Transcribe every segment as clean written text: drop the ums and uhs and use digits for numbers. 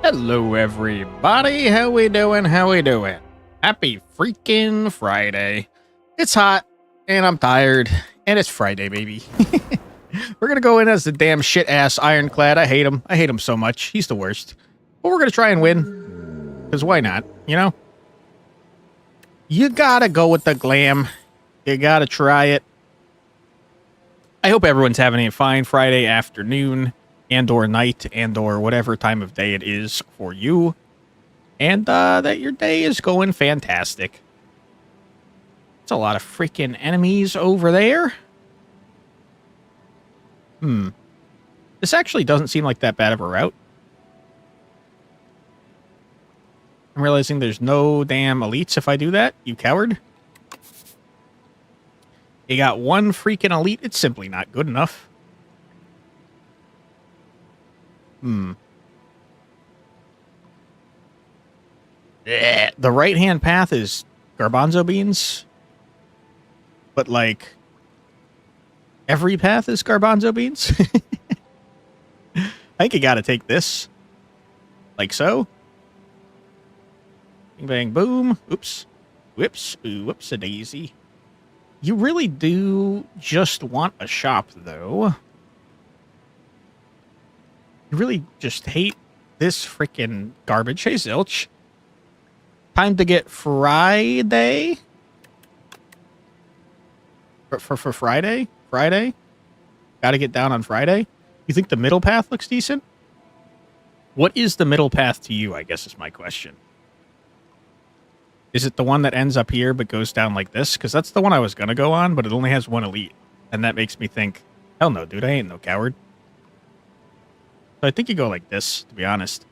Hello everybody, how we doing, Happy freaking Friday. It's hot, and I'm tired, and it's Friday, baby. We're gonna go in as the damn shit-ass Ironclad. I hate him so much, he's the worst. But we're gonna try and win, because why not, you know? You gotta go with the glam. You gotta try it. I hope everyone's having a fine Friday afternoon, and or night, and or whatever time of day it is for you, and that your day is going fantastic. It's a lot of freaking enemies over there. This actually doesn't seem like that bad of a route. I'm realizing there's no damn elites if I do that, you coward. You got one freaking elite, it's simply not good enough. The right-hand path is garbanzo beans. But, like, every path is garbanzo beans? I think you gotta take this. Like so. Bing, bang, boom. Oops. Whoops. Whoops-a-daisy. You really do just want a shop, though. You really just hate this freaking garbage. Hey, Zilch. Time to get Friday? For Friday? Friday? Gotta get down on Friday? You think the middle path looks decent? What is the middle path to you, I guess is my question. Is it the one that ends up here but goes down like this? Because that's the one I was going to go on, but it only has one elite. And that makes me think, hell no, dude, I ain't no coward. So I think you go like this, to be honest.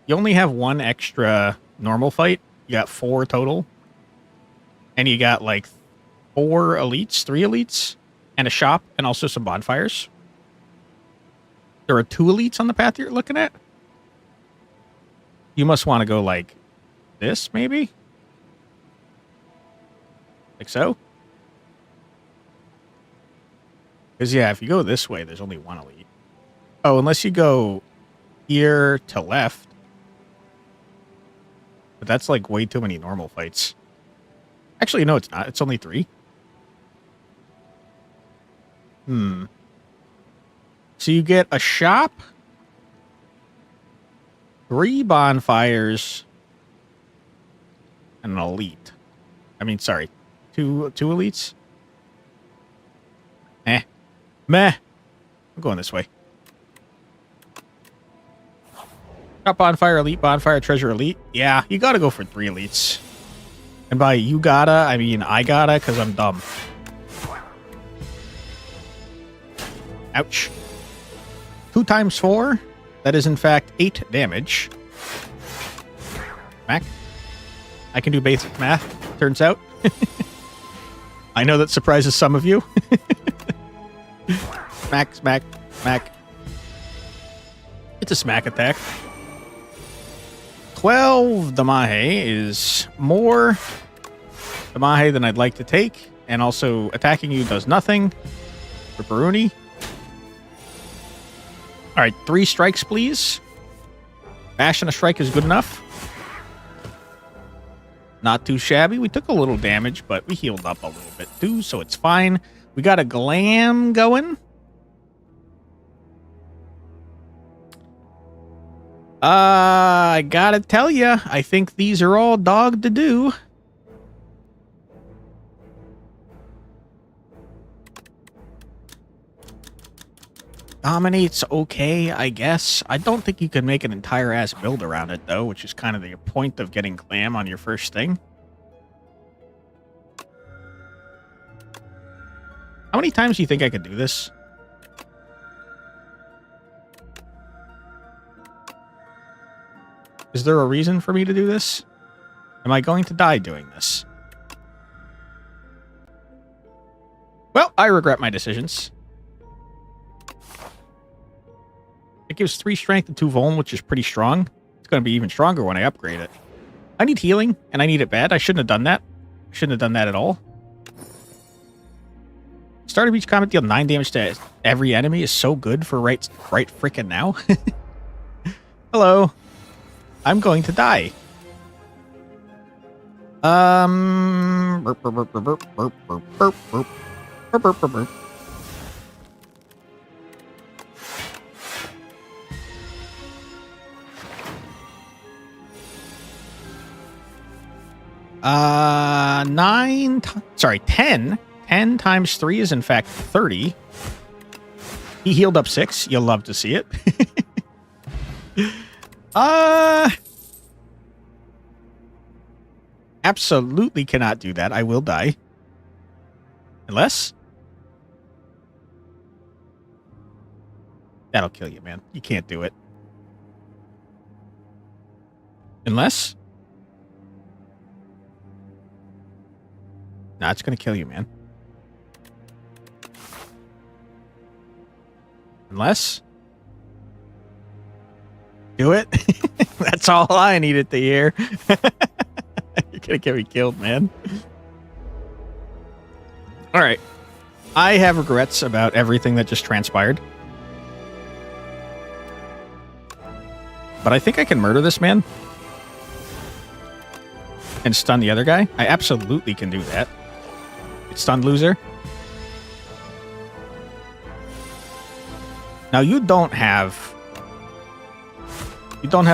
You only have one extra normal fight. You got 4 total. And you got like 3 elites, and a shop, and also some bonfires. There are 2 elites on the path you're looking at. You must want to go like this, maybe? Like so? Because, yeah, if you go this way, there's only 1 elite. Oh, unless you go here to left. But that's, like, way too many normal fights. Actually, no, it's not. It's only 3. So you get a shop, 3 bonfires, and an elite. I mean, sorry, 2 elites? Meh. I'm going this way. Shop, bonfire, elite, bonfire, treasure, elite. Yeah, you gotta go for 3 elites. And by you gotta, I mean I gotta, because I'm dumb. Ouch. 2 times 4. That is, in fact, 8 damage. Smack. I can do basic math, turns out. I know that surprises some of you. Smack, smack, smack. It's a smack attack. 12 Damahe is more Damahe than I'd like to take. And also, attacking you does nothing. Ripperoonie. Alright, 3 strikes, please. Bash and a strike is good enough. Not too shabby. We took a little damage, but we healed up a little bit too, so it's fine. We got a glam going. I gotta tell ya, I think these are all dog to do. Dominate's okay, I guess. I don't think you can make an entire ass build around it, though, which is kind of the point of getting glam on your first thing. How many times do you think I could do this? Is there a reason for me to do this? Am I going to die doing this? Well, I regret my decisions. It gives 3 strength and 2 vuln, which is pretty strong. It's going to be even stronger when I upgrade it. I need healing, and I need it bad. I shouldn't have done that. I shouldn't have done that at all. Start of each combat, deal 9 damage to every enemy is so good for right frickin' now. Hello. I'm going to die. Burp, burp, burp, burp, burp, burp, burp, burp, burp, burp, burp, burp, burp. 10. 10 times 3 is in fact 30. He healed up 6. You'll love to see it. Absolutely cannot do that. I will die. Unless... That'll kill you, man. You can't do it. Unless... Nah, it's gonna kill you, man. Unless... Do it. That's all I needed to hear. You're gonna get me killed, man. Alright. I have regrets about everything that just transpired. But I think I can murder this man. And stun the other guy. I absolutely can do that. Stun loser. Now you don't have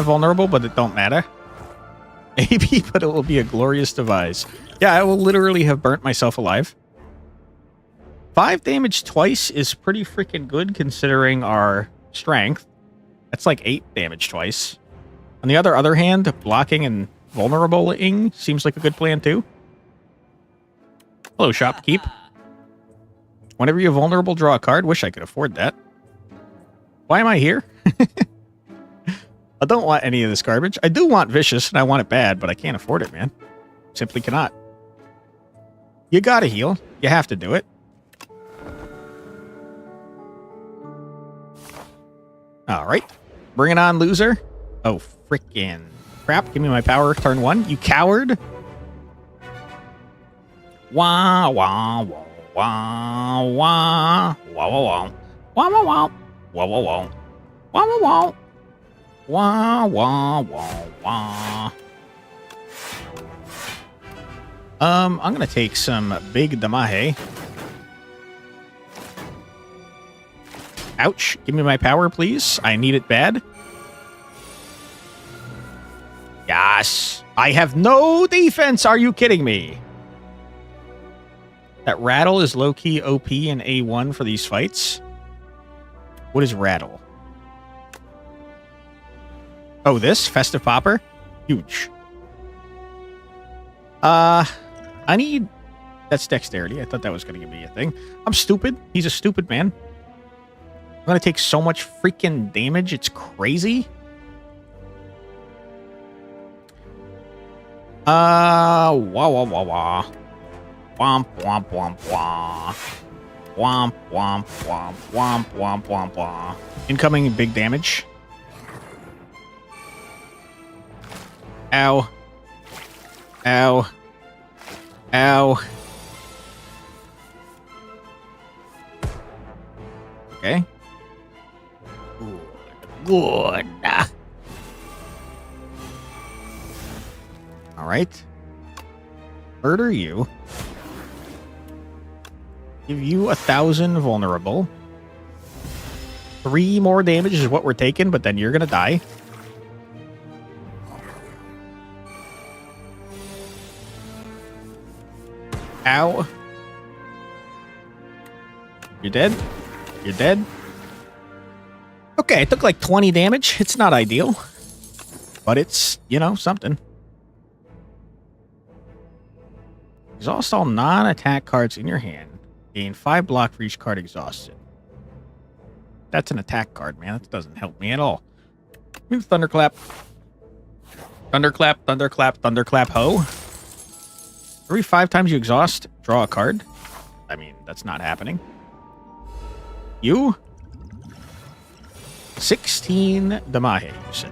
vulnerable, but it don't matter. Maybe, but it will be a glorious device. Yeah, I will literally have burnt myself alive. 5 damage twice is pretty freaking good considering our strength. That's like 8 damage twice. On the other hand, blocking and vulnerable-ing seems like a good plan too. Hello, shopkeep. Whenever you're vulnerable, draw a card. Wish I could afford that. Why am I here? I don't want any of this garbage. I do want vicious, and I want it bad, but I can't afford it, man. Simply cannot. You gotta heal. You have to do it. All right. Bring it on, loser. Oh, frickin' crap. Give me my power. Turn 1. You coward. Wah, wah, wah, wah, wah, wah, wah, wah, wah, wah, wah, wah, wah, wah, wah, wah, wah, wah, wah. I'm gonna take some big damahe. Ouch. Give me my power, please. I need it bad. Yes. I have no defense. Are you kidding me? That rattle is low-key OP and A1 for these fights. What is rattle? Oh, this? Festive Popper? Huge. I need... That's dexterity. I thought that was going to give me a thing. I'm stupid. He's a stupid man. I'm going to take so much freaking damage. It's crazy. Wah, wah, wah, wah. Womp, womp, womp, wah. Womp, womp, womp, womp, womp, womp, wah. Incoming big damage. Ow. Ow. Ow. Okay. Good. All right. Murder you. Give you 1,000 vulnerable. 3 more damage is what we're taking, but then you're gonna die. Ow. You're dead? You're dead? Okay, I took like 20 damage. It's not ideal. But it's, you know, something. Exhaust all non-attack cards in your hand. Gain 5 block for each card exhausted. That's an attack card, man. That doesn't help me at all. Give me the thunderclap. Thunderclap, thunderclap, thunderclap, ho. Every 5 times you exhaust, draw a card. I mean, that's not happening. You? 16 damahe, you say.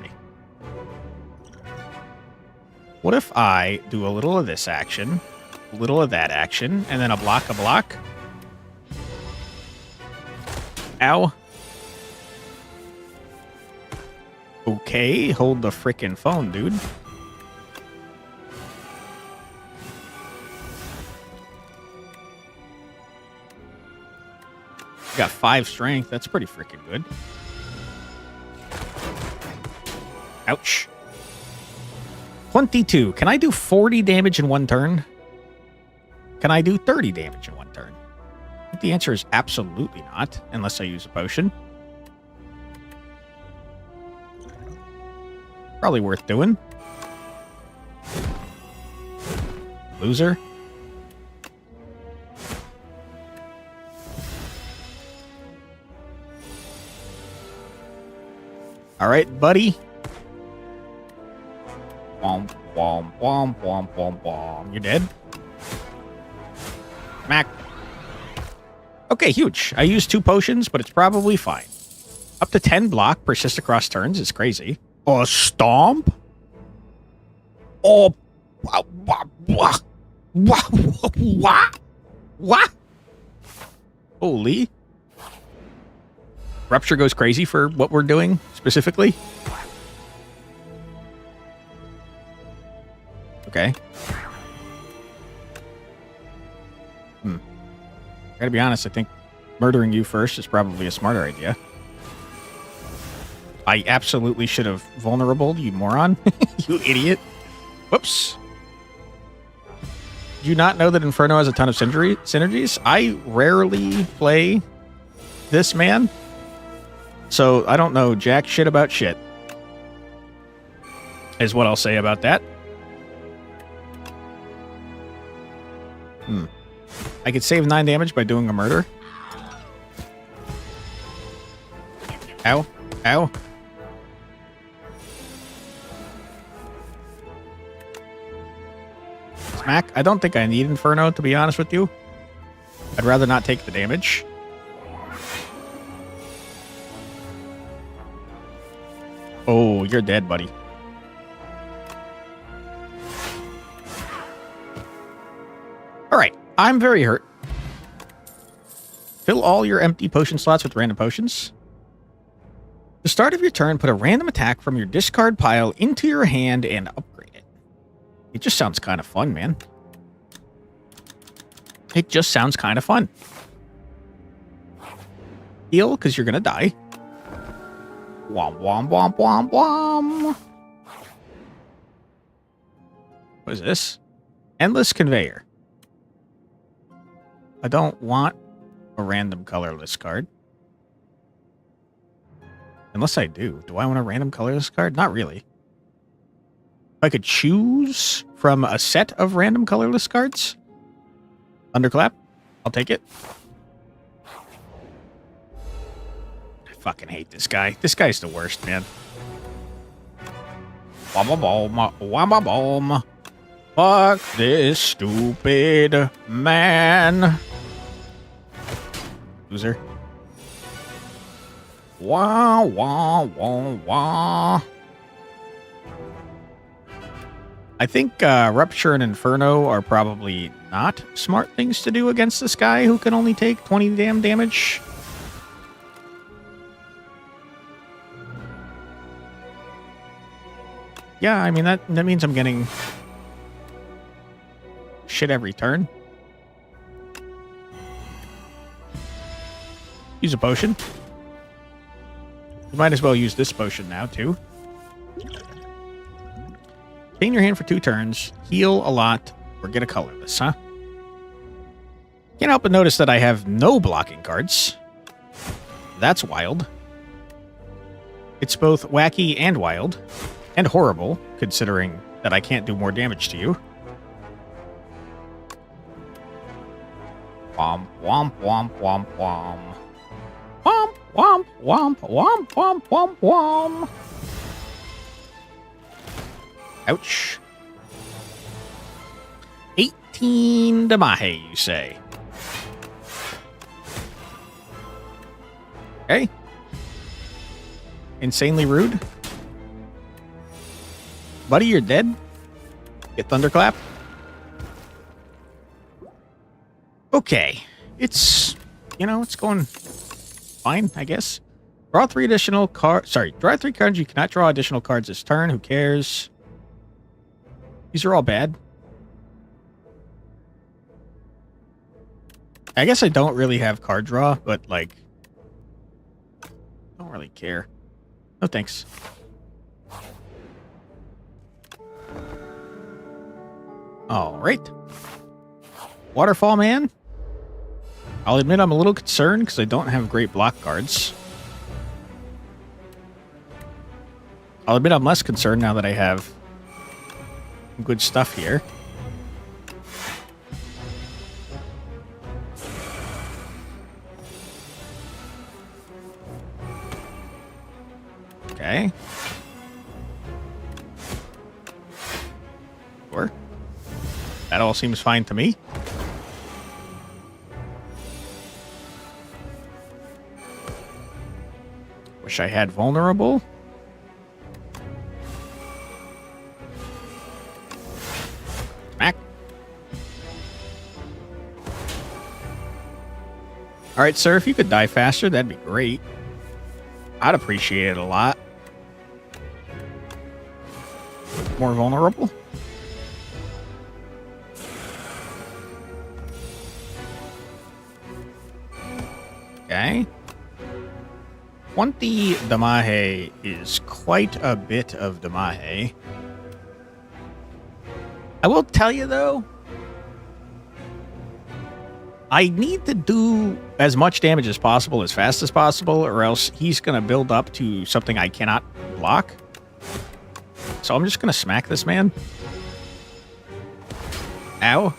What if I do a little of this action, a little of that action, and then a block, Ow. Okay, hold the frickin' phone, dude. Got 5 strength. That's pretty freaking good. Ouch. 22. Can I do 40 damage in one turn? Can I do 30 damage in one turn? I think the answer is absolutely not, unless I use a potion. Probably worth doing. Loser. All right, buddy. Womp, womp, womp, womp, womp, womp. You're dead. Smack. Okay, huge. I used 2 potions, but it's probably fine. Up to 10 block, persist across turns is crazy. Oh, stomp? Oh, what? Holy. Rupture goes crazy for what we're doing, specifically. Okay. I gotta be honest, I think murdering you first is probably a smarter idea. I absolutely should have vulnerable, you moron. You idiot. Whoops. Do you not know that Inferno has a ton of synergies? I rarely play this man, so I don't know jack shit about shit, is what I'll say about that. I could save 9 damage by doing a murder. Ow. Ow. Smack. I don't think I need Inferno, to be honest with you. I'd rather not take the damage. Oh, you're dead, buddy. All right. I'm very hurt. Fill all your empty potion slots with random potions. At the start of your turn, put a random attack from your discard pile into your hand and upgrade it. It just sounds kind of fun, man. It just sounds kind of fun. Heal, because you're going to die. Womp, womp, womp, womp, womp. What is this? Endless Conveyor. I don't want a random colorless card. Unless I do. Do I want a random colorless card? Not really. If I could choose from a set of random colorless cards. Thunderclap. I'll take it. I fucking hate this guy. This guy's the worst, man. Wamba-bomb. Wamba-bomb. Fuck this stupid man. Loser. Wah, wah, wah, wah. I think Rupture and Inferno are probably not smart things to do against this guy who can only take 20 damn damage. Yeah, I mean, that means I'm getting shit every turn. Use a potion. You might as well use this potion now, too. Stay in your hand for 2 turns, heal a lot, or get a colorless, huh? Can't help but notice that I have no blocking cards. That's wild. It's both wacky and wild, and horrible, considering that I can't do more damage to you. Womp, womp, womp, womp, womp. Womp, womp, womp, womp, womp, womp, womp. Ouch. 18 Damahe, you say? Okay. Insanely rude. Buddy, you're dead. Get Thunderclap. Okay. It's, you know, it's going fine, I guess. Draw 3 additional cards. Sorry, draw 3 cards. You cannot draw additional cards this turn. Who cares? These are all bad. I guess I don't really have card draw, but, like, don't really care. No thanks. All right. Waterfall Man. I'll admit I'm a little concerned because I don't have great block cards. I'll admit I'm less concerned now that I have good stuff here. Okay. Sure. That all seems fine to me. Wish I had vulnerable. Smack. Alright, sir, if you could die faster, that'd be great. I'd appreciate it a lot. More vulnerable. Okay. 20 Damahe is quite a bit of Damahe. I will tell you, though, I need to do as much damage as possible as fast as possible, or else he's going to build up to something I cannot block. So I'm just going to smack this man. Ow.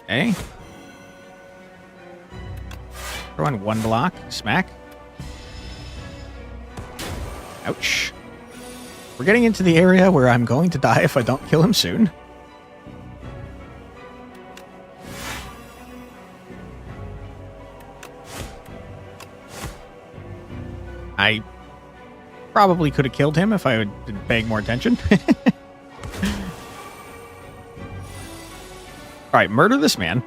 Okay. Throw in 1 block. Smack. Ouch. We're getting into the area where I'm going to die if I don't kill him soon. I probably could have killed him if I had been paying more attention. Alright, murder this man.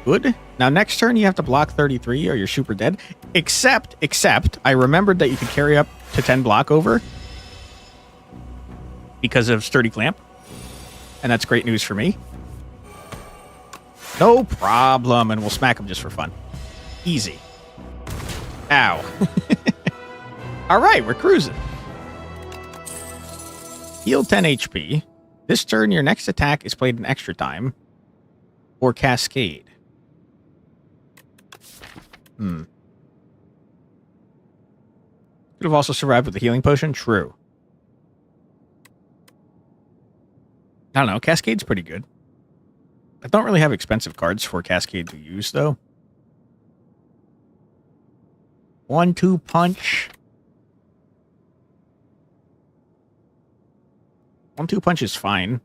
Good. Now, next turn, you have to block 33 or you're super dead. Except, I remembered that you could carry up to 10 block over because of Sturdy Clamp. And that's great news for me. No problem. And we'll smack him just for fun. Easy. Ow. All right, we're cruising. Heal 10 HP. This turn, your next attack is played in extra time. Or Cascade. Could have also survived with the healing potion. True. I don't know. Cascade's pretty good. I don't really have expensive cards for Cascade to use, though. 1-2 punch. 1-2 punch is fine.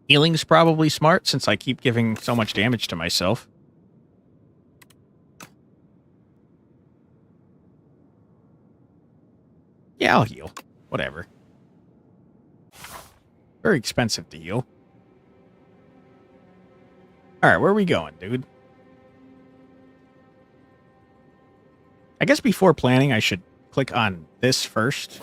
Healing's probably smart since I keep giving so much damage to myself. Yeah, I'll heal. Whatever. Very expensive to heal. Alright, where are we going, dude? I guess before planning, I should click on this first.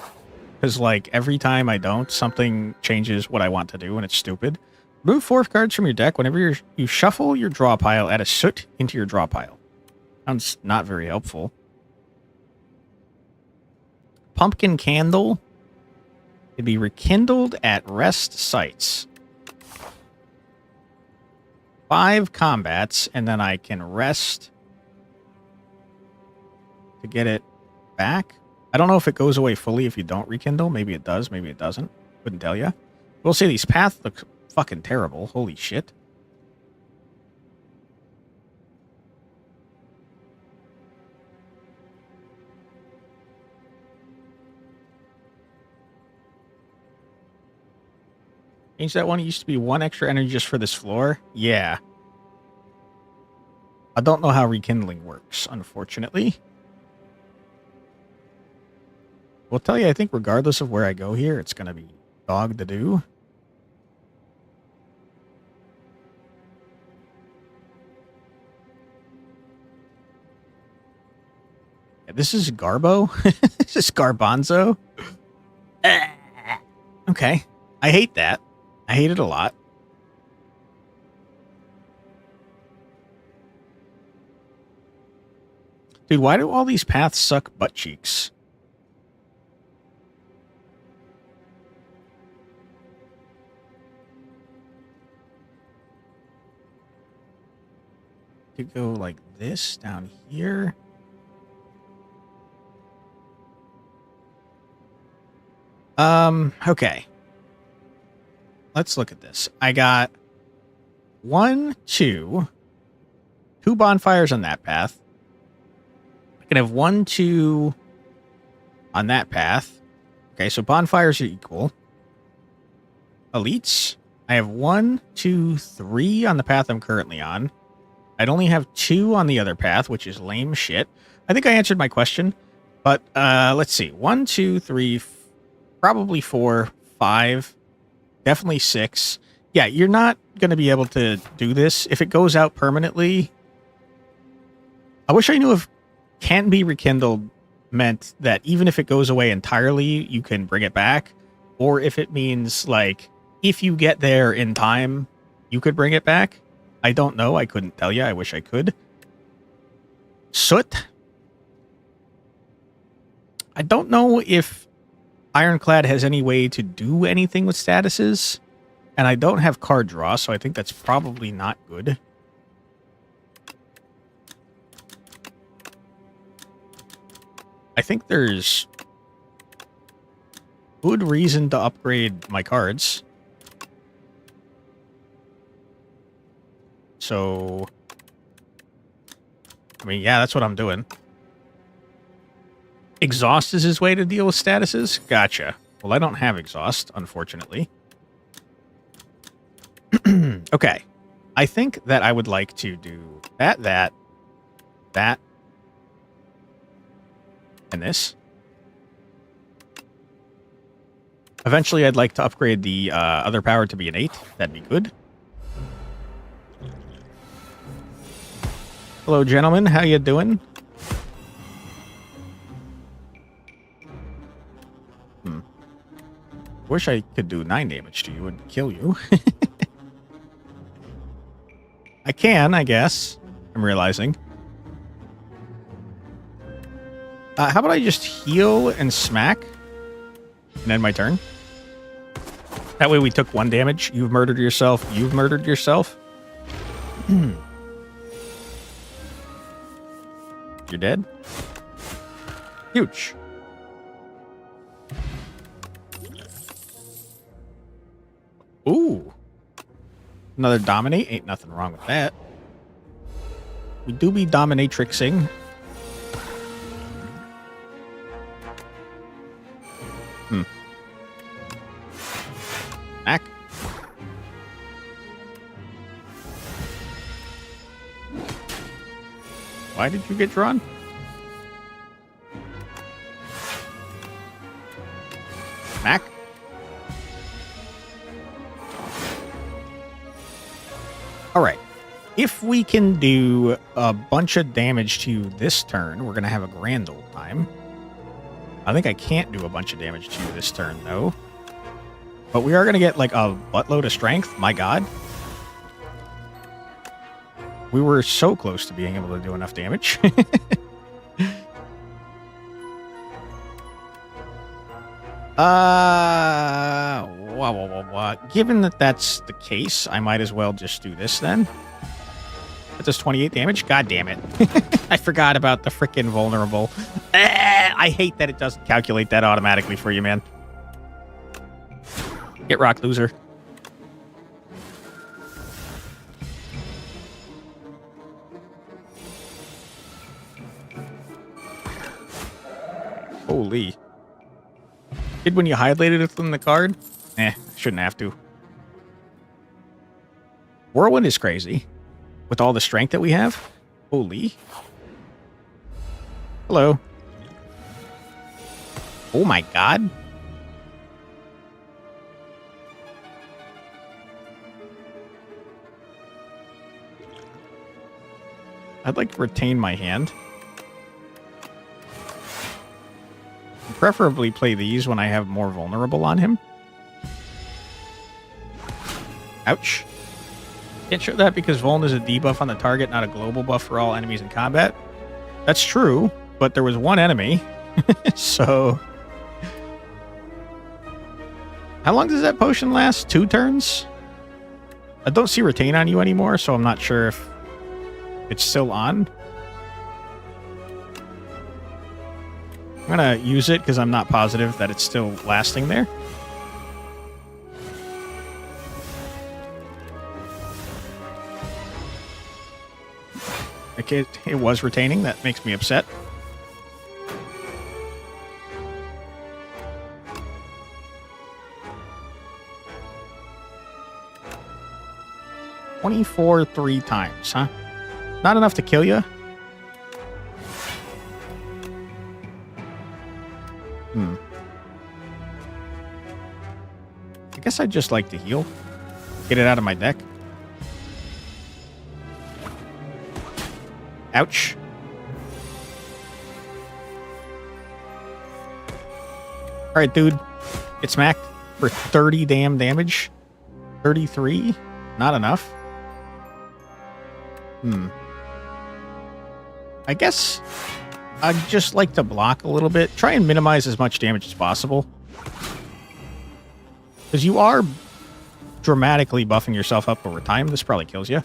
Because, like, every time I don't, something changes what I want to do, and it's stupid. Remove 4 cards from your deck. Whenever you shuffle your draw pile, add a soot into your draw pile. Sounds not very helpful. Pumpkin Candle. It'd be rekindled at rest sites. 5 combats, and then I can rest to get it back. I don't know if it goes away fully if you don't rekindle. Maybe it does, maybe it doesn't. Couldn't tell you. We'll see. These paths look fucking terrible. Holy shit. Change that one. It used to be 1 extra energy just for this floor. Yeah. I don't know how rekindling works, unfortunately. We'll tell you, I think regardless of where I go here, it's going to be dog to do. This is Garbo? This is Garbanzo? Okay. I hate that. I hate it a lot. Dude, why do all these paths suck butt cheeks? To go like this down here. Okay. Let's look at this. I got two bonfires on that path. I can have 1, 2 on that path. Okay, so bonfires are equal. Elites. I have 1, 2, 3 on the path I'm currently on. I'd only have 2 on the other path, which is lame shit. I think I answered my question, but let's see. 1, 2, 3, probably 4, 5, definitely 6. Yeah, you're not going to be able to do this. If it goes out permanently, I wish I knew if can be rekindled meant that even if it goes away entirely, you can bring it back, or if it means like if you get there in time, you could bring it back. I don't know. I couldn't tell you. I wish I could. Soot. I don't know if Ironclad has any way to do anything with statuses, and I don't have card draw, so I think that's probably not good. I think there's good reason to upgrade my cards. So, I mean, yeah, that's what I'm doing. Exhaust is his way to deal with statuses? Gotcha. Well, I don't have exhaust, unfortunately. Okay. I think that I would like to do that, and this. Eventually, I'd like to upgrade the other power to be an 8. That'd be good. Hello, gentlemen. How you doing? Wish I could do 9 damage to you and kill you. I can, I guess. I'm realizing. How about I just heal and smack? And end my turn. That way we took 1 damage. You've murdered yourself. You've murdered yourself. You're dead? Huge. Ooh. Another dominate. Ain't nothing wrong with that. We do be dominatrixing. Back. Why did you get drawn? Back. All right. If we can do a bunch of damage to you this turn, we're going to have a grand old time. I think I can't do a bunch of damage to you this turn, though. But we are going to get, like, a buttload of strength. My god. We were so close to being able to do enough damage. Given that that's the case, I might as well just do this then. That does 28 damage? God damn it. I forgot about the frickin' vulnerable. I hate that it doesn't calculate that automatically for you, man. Get rock, loser. Holy. Did when you highlighted it from the card? Shouldn't have to. Whirlwind is crazy. With all the strength that we have. Holy. Hello. Oh my god. I'd like to retain my hand. preferably play these when I have more vulnerable on him. Ouch. Can't show that because Vuln is a debuff on the target, not a global buff for all enemies in combat. That's true, but there was one enemy. So... How long does that potion last? 2 turns? I don't see retain on you anymore, so I'm not sure if it's still on. I'm gonna use it because I'm not positive that it's still lasting there. Okay, it was retaining. That makes me upset. $24 3 times, huh? Not enough to kill you? I guess I'd just like to heal. Get it out of my deck. Ouch. Alright, dude. Get smacked for 30 damn damage. 33? Not enough. I guess I'd just like to block a little bit. Try and minimize as much damage as possible. Because you are dramatically buffing yourself up over time. This probably kills you.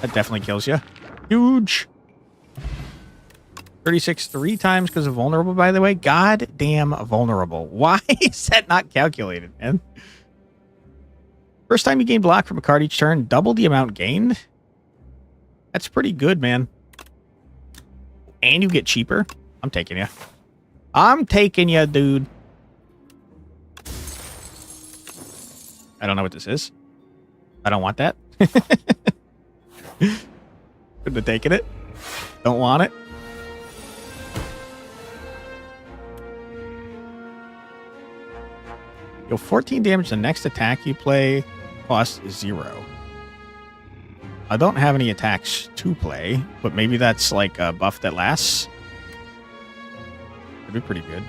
That definitely kills you. Huge. 36 3 times because of vulnerable, by the way. God damn vulnerable. Why is that not calculated, man? First time you gain block from a card each turn, double the amount gained. That's pretty good, man. And you get cheaper. I'm taking you. I'm taking you, dude. I don't know what this is. I don't want that. Couldn't have taken it. Don't want it. You'll 14 damage the next attack you play, cost 0. I don't have any attacks to play, but maybe that's like a buff that lasts. That'd be pretty good.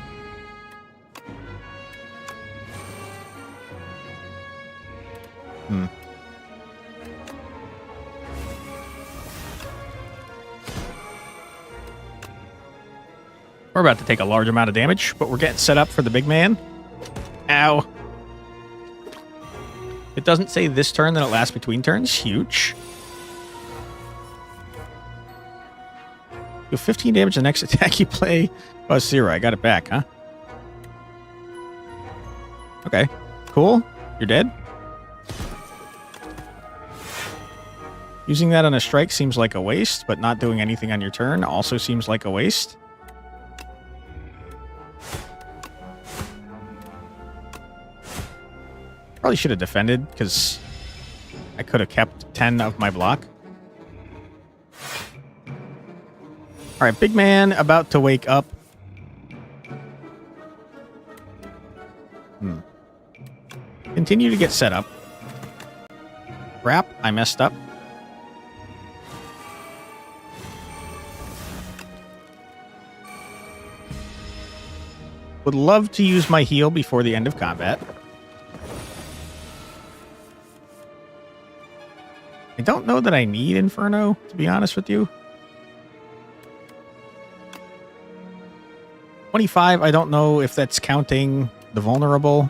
We're about to take a large amount of damage, but we're getting set up for the big man. Ow. It doesn't say this turn, then it lasts between turns. Huge. You'll 15 damage the next attack you play. Oh, 0. I got it back, huh? Okay. Cool. You're dead. Using that on a strike seems like a waste, but not doing anything on your turn also seems like a waste. Probably should have defended, because I could have kept 10 of my block. Alright, big man about to wake up. Continue to get set up. Crap, I messed up. Would love to use my heal before the end of combat. I don't know that I need Inferno, to be honest with you. 25, I don't know if that's counting the vulnerable.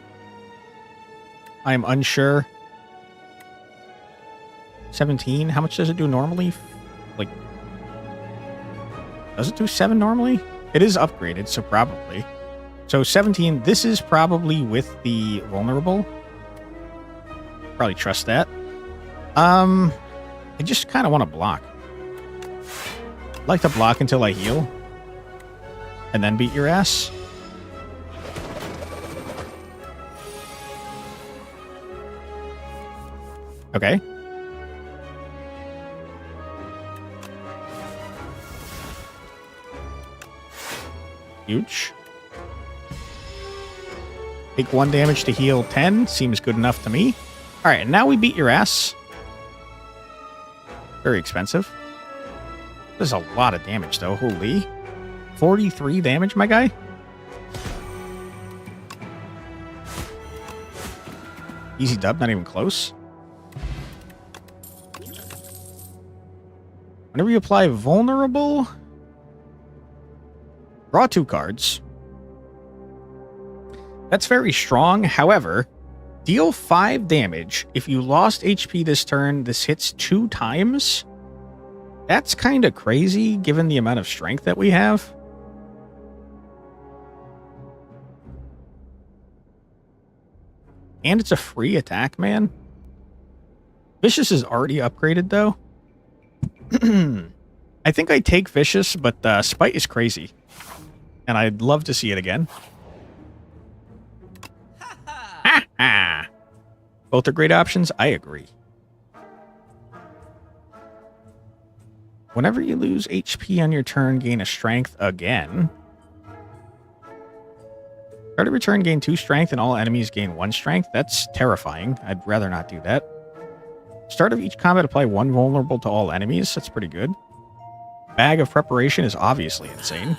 I'm unsure. 17, how much does it do normally? Like, does it do 7 normally? It is upgraded, so probably. So 17, this is probably with the vulnerable. Probably trust that. I just kind of want to block. I'd like to block until I heal. And then beat your ass. Okay. Huge. Take 1 damage to heal 10. Seems good enough to me. Alright, now we beat your ass. Very expensive. There's a lot of damage, though. Holy. 43 damage, my guy? Easy dub, not even close. Whenever you apply vulnerable, draw 2 cards. That's very strong. However, deal 5 damage. If you lost HP this turn, this hits 2 times. That's kind of crazy given the amount of strength that we have. And it's a free attack, man. Vicious is already upgraded, though. I think I take Vicious, but Spite is crazy. And I'd love to see it again. Ha! Both are great options. I agree. Whenever you lose HP on your turn, gain a strength again. Start of your turn, gain 2 strength, and all enemies gain 1 strength. That's terrifying. I'd rather not do that. Start of each combat, apply 1 vulnerable to all enemies. That's pretty good. Bag of Preparation is obviously insane.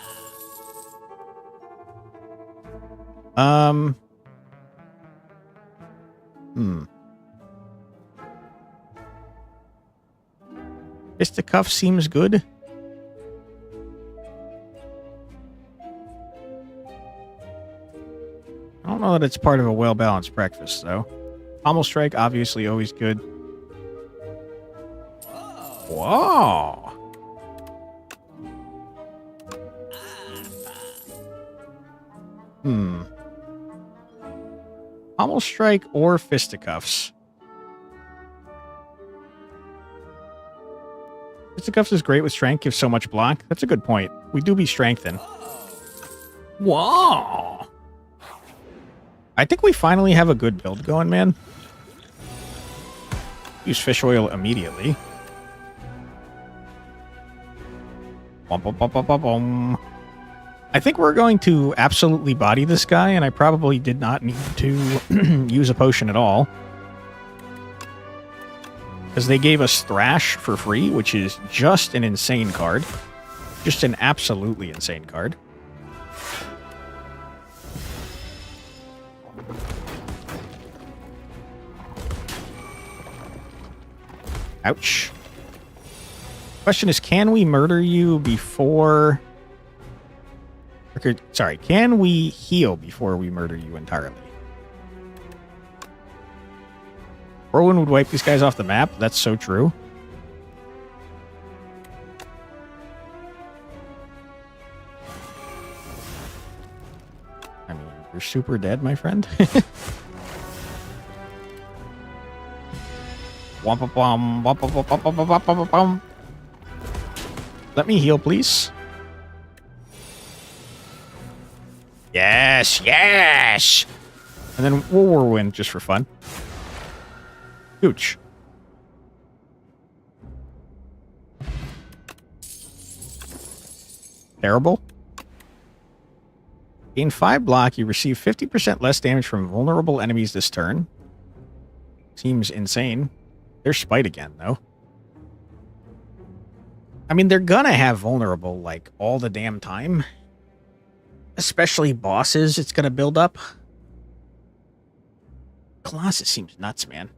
Fisticuff seems good. I don't know that it's part of a well-balanced breakfast, though. Pommel Strike, obviously always good. Whoa! Pommel Strike or Fisticuffs? Fisticuffs is great with strength, gives so much block. That's a good point. We do be strengthened. Whoa! I think we finally have a good build going, man. Use fish oil immediately. I think we're going to absolutely body this guy, and I probably did not need to use a potion at all. Because they gave us Thrash for free, which is just an insane card. Just an absolutely insane card. Ouch. Question is, can we murder you before... Sorry, can we heal before we murder you entirely? Whirlwind would wipe these guys off the map. That's so true. I mean, you're super dead, my friend. Let me heal, please. Yes, yes! And then we'll whirlwind just for fun. Hooch. Terrible. Gain 5 block. You receive 50% less damage from vulnerable enemies this turn. Seems insane. There's Spite again, though. I mean, they're gonna have vulnerable, like, all the damn time. Especially bosses, it's gonna build up. Colossus seems nuts, man.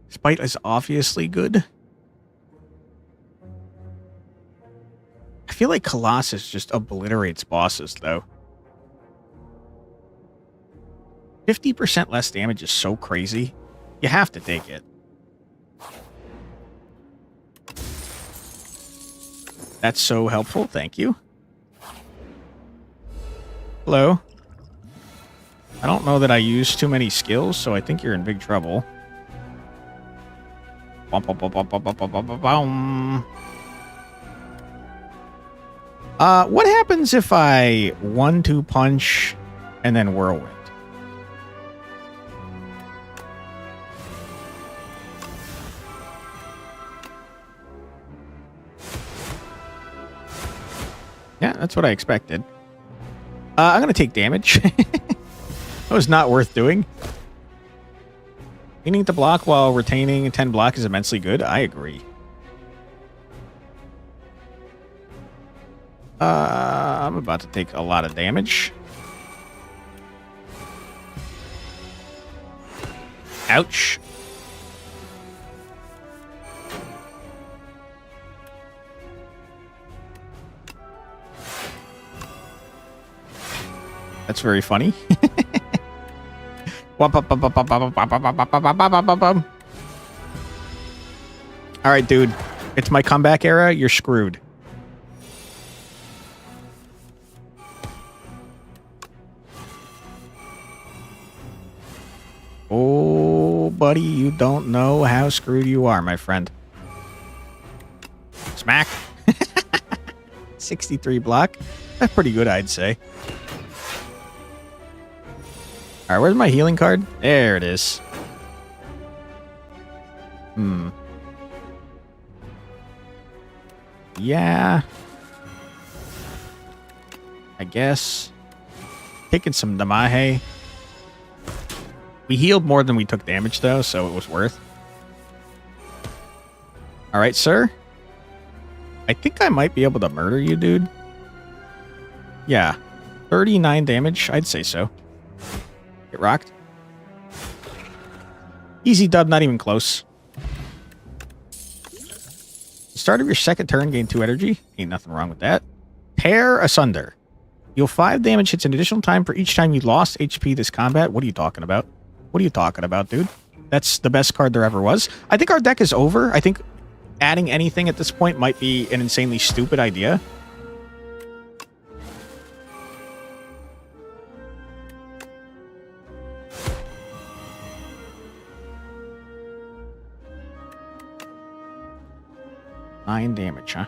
Spite is obviously good. I feel like Colossus just obliterates bosses, though. 50% less damage is so crazy. You have to take it. That's so helpful. Thank you. Hello. I don't know that I use too many skills, so I think you're in big trouble. What happens if I 1-2 punch and then whirlwind? Yeah, that's what I expected. I'm going to take damage. That was not worth doing. Meaning to block while retaining 10 block is immensely good. I agree. I'm about to take a lot of damage. Ouch. That's very funny. All right, dude. It's my comeback era. You're screwed. Oh, buddy, you don't know how screwed you are, my friend. Smack. 63 block. That's pretty good, I'd say. All right, where's my healing card? There it is. Yeah. I guess. Taking some Damahe. We healed more than we took damage, though, so it was worth. All right, sir. I think I might be able to murder you, dude. Yeah. 39 damage. I'd say so. Get rocked. Easy dub, not even close. Start of your second turn, gain 2 energy. Ain't nothing wrong with that. Tear Asunder. Deal 5 damage, hits an additional time for each time you lost HP this combat. What are you talking about? What are you talking about, dude? That's the best card there ever was. I think our deck is over. I think adding anything at this point might be an insanely stupid idea. Nine damage, huh?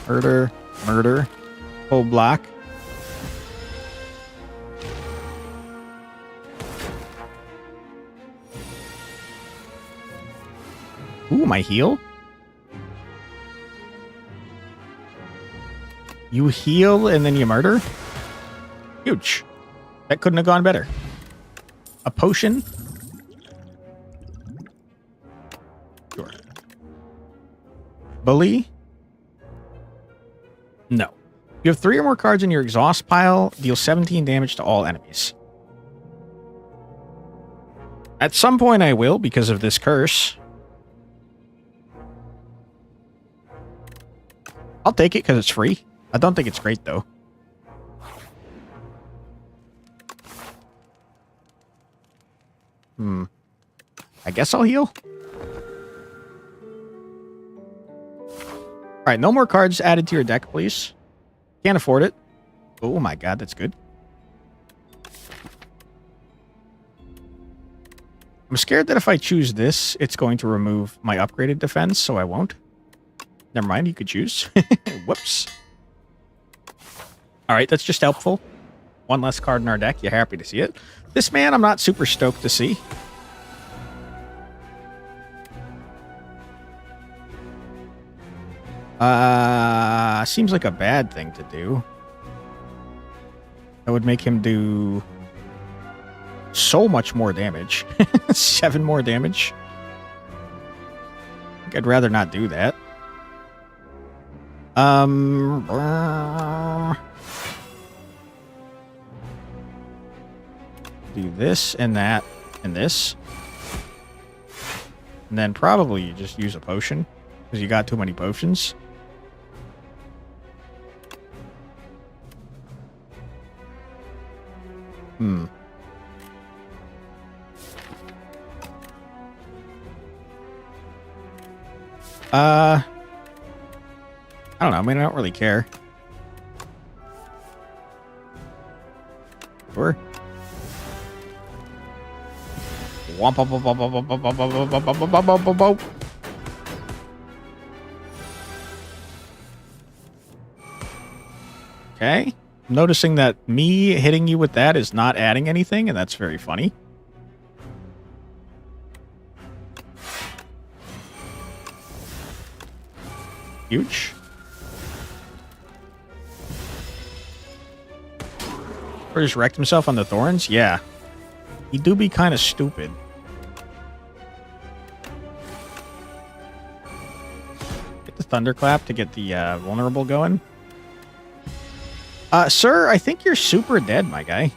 Murder, murder, full block. Ooh, my heal. You heal and then you murder? Huge. That couldn't have gone better. A potion? Sure. Bully? No. You have 3 or more cards in your exhaust pile. Deal 17 damage to all enemies. At some point I will, because of this curse. I'll take it because it's free. I don't think it's great, though. I guess I'll heal. All right, no more cards added to your deck, please. Can't afford it. Oh my god, that's good. I'm scared that if I choose this, it's going to remove my upgraded defense, so I won't. Never mind, you could choose. Whoops. All right, that's just helpful. One less card in our deck. You're happy to see it. This man, I'm not super stoked to see. Seems like a bad thing to do. That would make him do so much more damage. 7 more damage. I think I'd rather not do that. Do this and that and this. And then probably you just use a potion because you got too many potions. I don't know. I mean, I don't really care. Sure. Okay. I'm noticing that me hitting you with that is not adding anything, and that's very funny. Huge. Or just wrecked himself on the thorns? Yeah. He do be kind of stupid. Get the thunderclap to get the vulnerable going. Sir, I think you're super dead, my guy.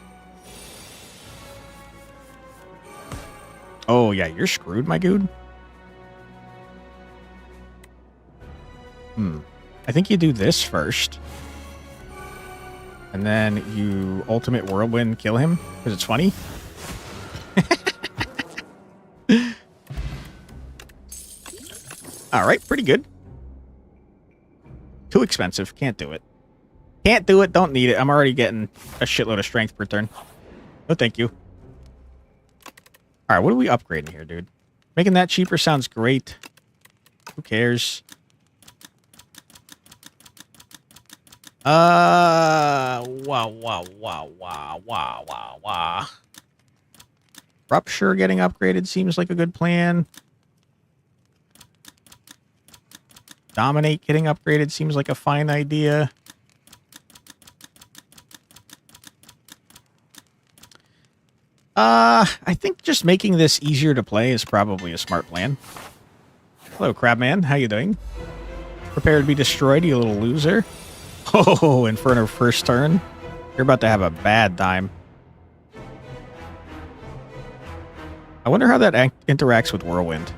Oh, yeah, you're screwed, my dude. I think you do this first. And then you ultimate whirlwind kill him, because it's funny. Alright, pretty good. Too expensive. Can't do it. Can't do it. Don't need it. I'm already getting a shitload of strength per turn. No, thank you. Alright, what are we upgrading here, dude? Making that cheaper sounds great. Who cares? Wow. Rupture getting upgraded seems like a good plan. Dominate getting upgraded seems like a fine idea. I think just making this easier to play is probably a smart plan. Hello, Crabman. How you doing? Prepare to be destroyed, you little loser. Oh, Inferno first turn. You're about to have a bad time. I wonder how that interacts with Whirlwind.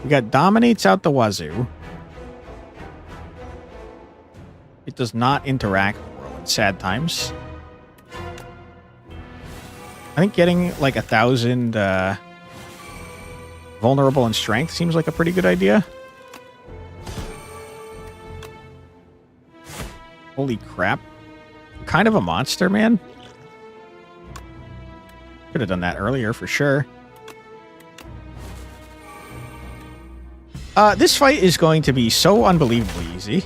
We got Dominates out the wazoo. It does not interact with Whirlwind. Sad times. I think getting like 1,000 vulnerable and strength seems like a pretty good idea. Holy crap. I'm kind of a monster, man. Could have done that earlier for sure. This fight is going to be so unbelievably easy.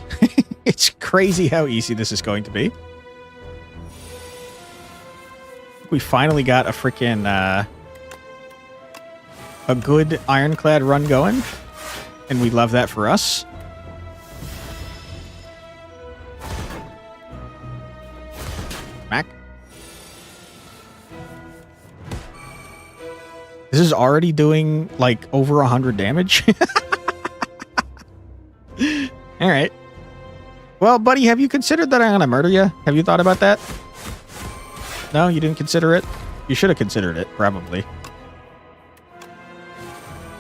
It's crazy how easy this is going to be. We finally got a freaking a good ironclad run going, and we love that for us. Mac. This is already doing like over 100 damage. All right. Well, buddy, have you considered that I'm gonna murder you? Have you thought about that? No, you didn't consider it? You should have considered it, probably.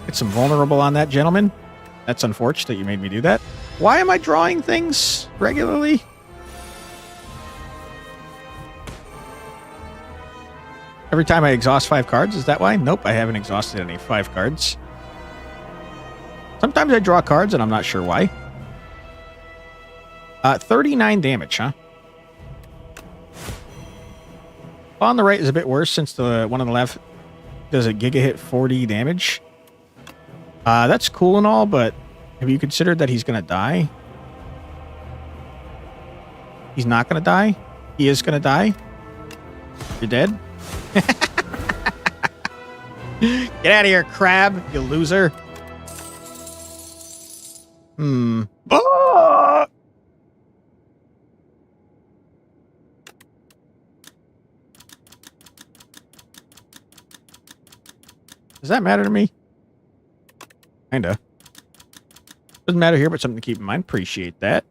Get some vulnerable on that, gentleman. That's unfortunate that you made me do that. Why am I drawing things regularly? Every time I exhaust 5 cards, is that why? Nope, I haven't exhausted any 5 cards. Sometimes I draw cards and I'm not sure why. 39 damage, huh? On the right is a bit worse since the one on the left does a giga hit 40 damage. That's cool and all, but have you considered that he's going to die? He's not going to die? He is going to die? You're dead? Get out of here, crab, you loser. Ah! Does that matter to me? Kinda. Doesn't matter here, but something to keep in mind. Appreciate that.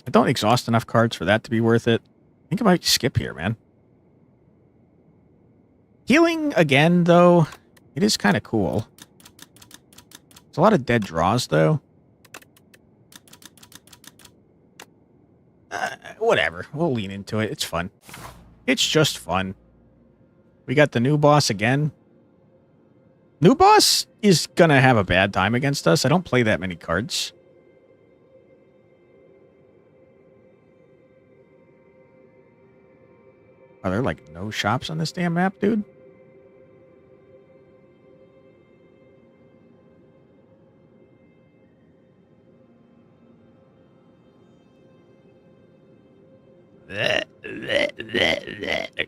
I don't exhaust enough cards for that to be worth it. I think I might skip here, man. Healing again, though, it is kind of cool. There's a lot of dead draws, though. Whatever. We'll lean into it. It's fun. It's just fun. We got the new boss again. New boss is going to have a bad time against us. I don't play that many cards. Are there, like, no shops on this damn map, dude?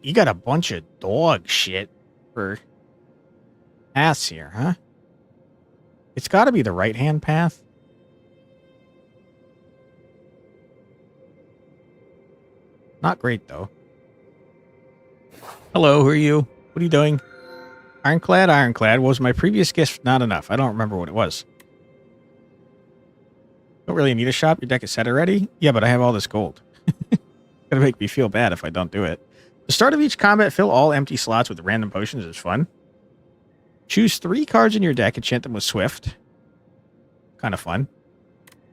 You got a bunch of dog shit for paths here, huh? It's got to be the right-hand path. Not great, though. Hello, who are you? What are you doing? Ironclad, Ironclad. Was my previous gift not enough? I don't remember what it was. Don't really need a shop. Your deck is set already? Yeah, but I have all this gold. Gonna make me feel bad if I don't do it. The start of each combat, fill all empty slots with random potions is fun. Choose 3 cards in your deck, enchant them with Swift. Kind of fun.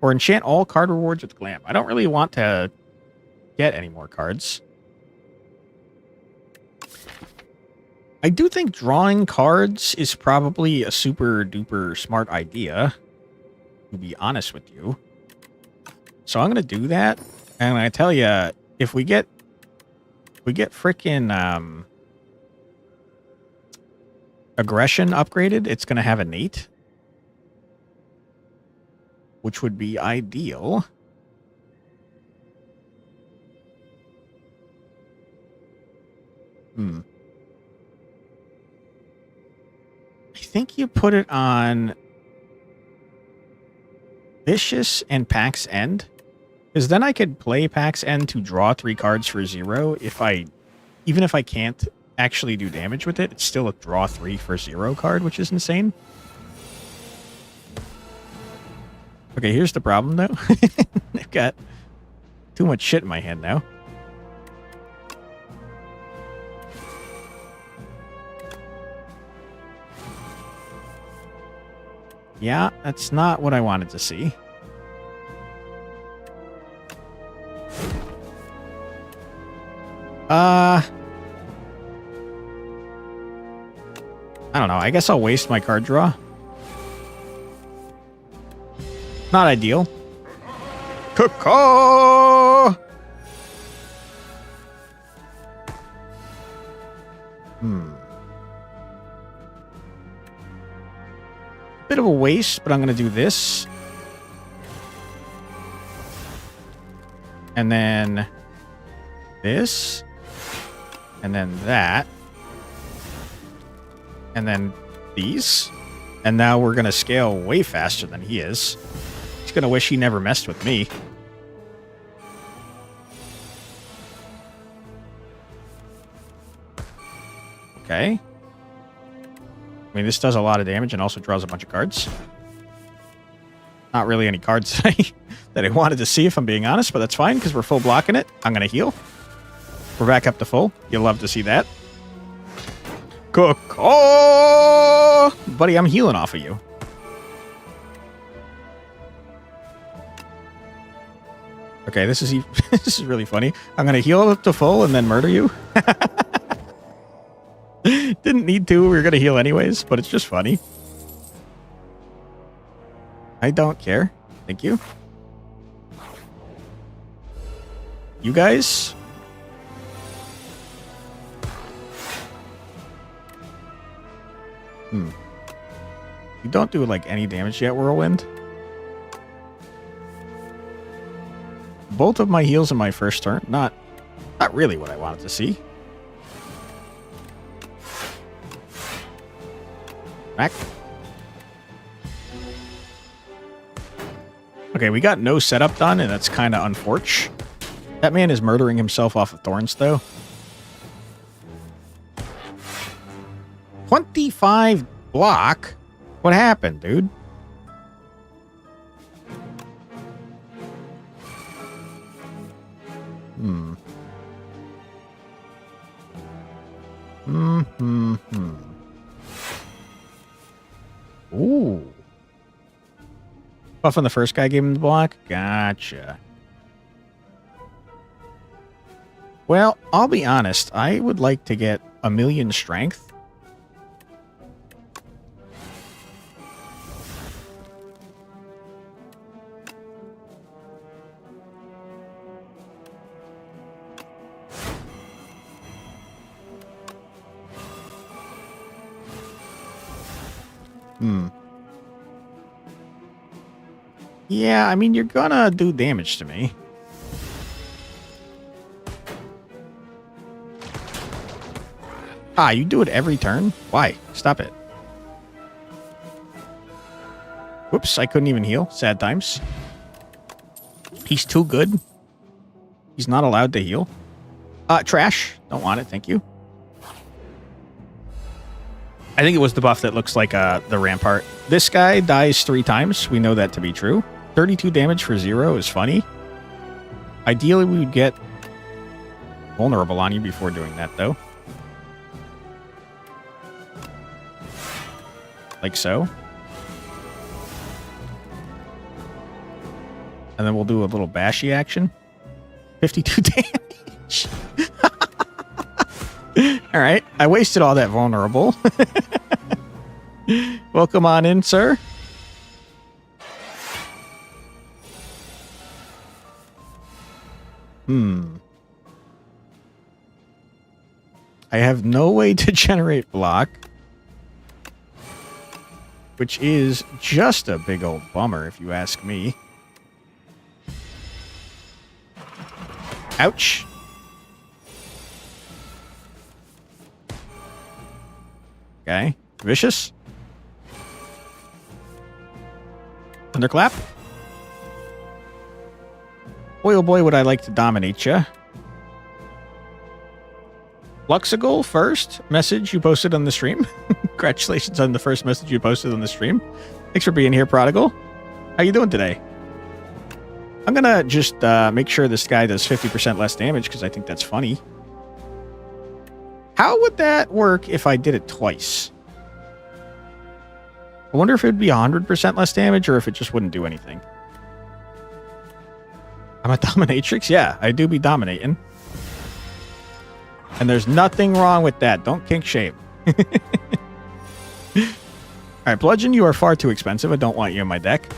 Or enchant all card rewards with Glam. I don't really want to get any more cards. I do think drawing cards is probably a super duper smart idea, to be honest with you. So I'm going to do that. And I tell you, if we get freaking aggression upgraded, it's going to have innate, which would be ideal. I think you put it on Vicious and Pax End, because then I could play Pax End to draw 3 cards for 0. Even if I can't actually do damage with it, it's still a draw 3 for 0 card, which is insane. Okay, here's the problem though. I've got too much shit in my hand now. Yeah, that's not what I wanted to see. I don't know. I guess I'll waste my card draw. Not ideal. Caw. Bit of a waste, but I'm going to do this. And then this. And then that. And then these. And now we're going to scale way faster than he is. He's going to wish he never messed with me. Okay. I mean, this does a lot of damage and also draws a bunch of cards. Not really any cards that I wanted to see, if I'm being honest, but that's fine because we're full blocking it. I'm going to heal. We're back up to full. You'll love to see that. Caw! Buddy, I'm healing off of you. Okay, this is this is really funny. I'm going to heal up to full and then murder you. Didn't need to. We were going to heal anyways, but it's just funny. I don't care. Thank you. You guys? You don't do like any damage yet, Whirlwind. Both of my heals in my first turn. Not really what I wanted to see. Back. Okay, we got no setup done, and that's kind of unfortunate. That man is murdering himself off of thorns, though. 25 block? What happened, dude? Ooh. Buff on the first guy gave him the block? Gotcha. Well, I'll be honest. I would like to get 1,000,000 strength. Yeah, I mean, you're gonna do damage to me. Ah, you do it every turn? Why? Stop it. Whoops, I couldn't even heal. Sad times. He's too good. He's not allowed to heal. Trash. Don't want it, thank you. I think it was the buff that looks like the rampart. This guy dies 3 times. We know that to be true. 32 damage for 0 is funny. Ideally, we would get vulnerable on you before doing that, though. Like so. And then we'll do a little bashy action. 52 damage. All right. I wasted all that vulnerable. Welcome on in, sir. I have no way to generate block, which is just a big old bummer, if you ask me. Ouch. Okay. Vicious. Thunderclap. Boy, oh boy, would I like to dominate ya. Luxigal first message you posted on the stream. Congratulations on the first message you posted on the stream. Thanks for being here, Prodigal. How you doing today? I'm gonna just make sure this guy does 50% less damage because I think that's funny. How would that work if I did it twice? I wonder if it would be 100% less damage or if it just wouldn't do anything. I'm a dominatrix? Yeah, I do be dominating. And there's nothing wrong with that. Don't kink shame. Alright, Bludgeon, you are far too expensive. I don't want you in my deck.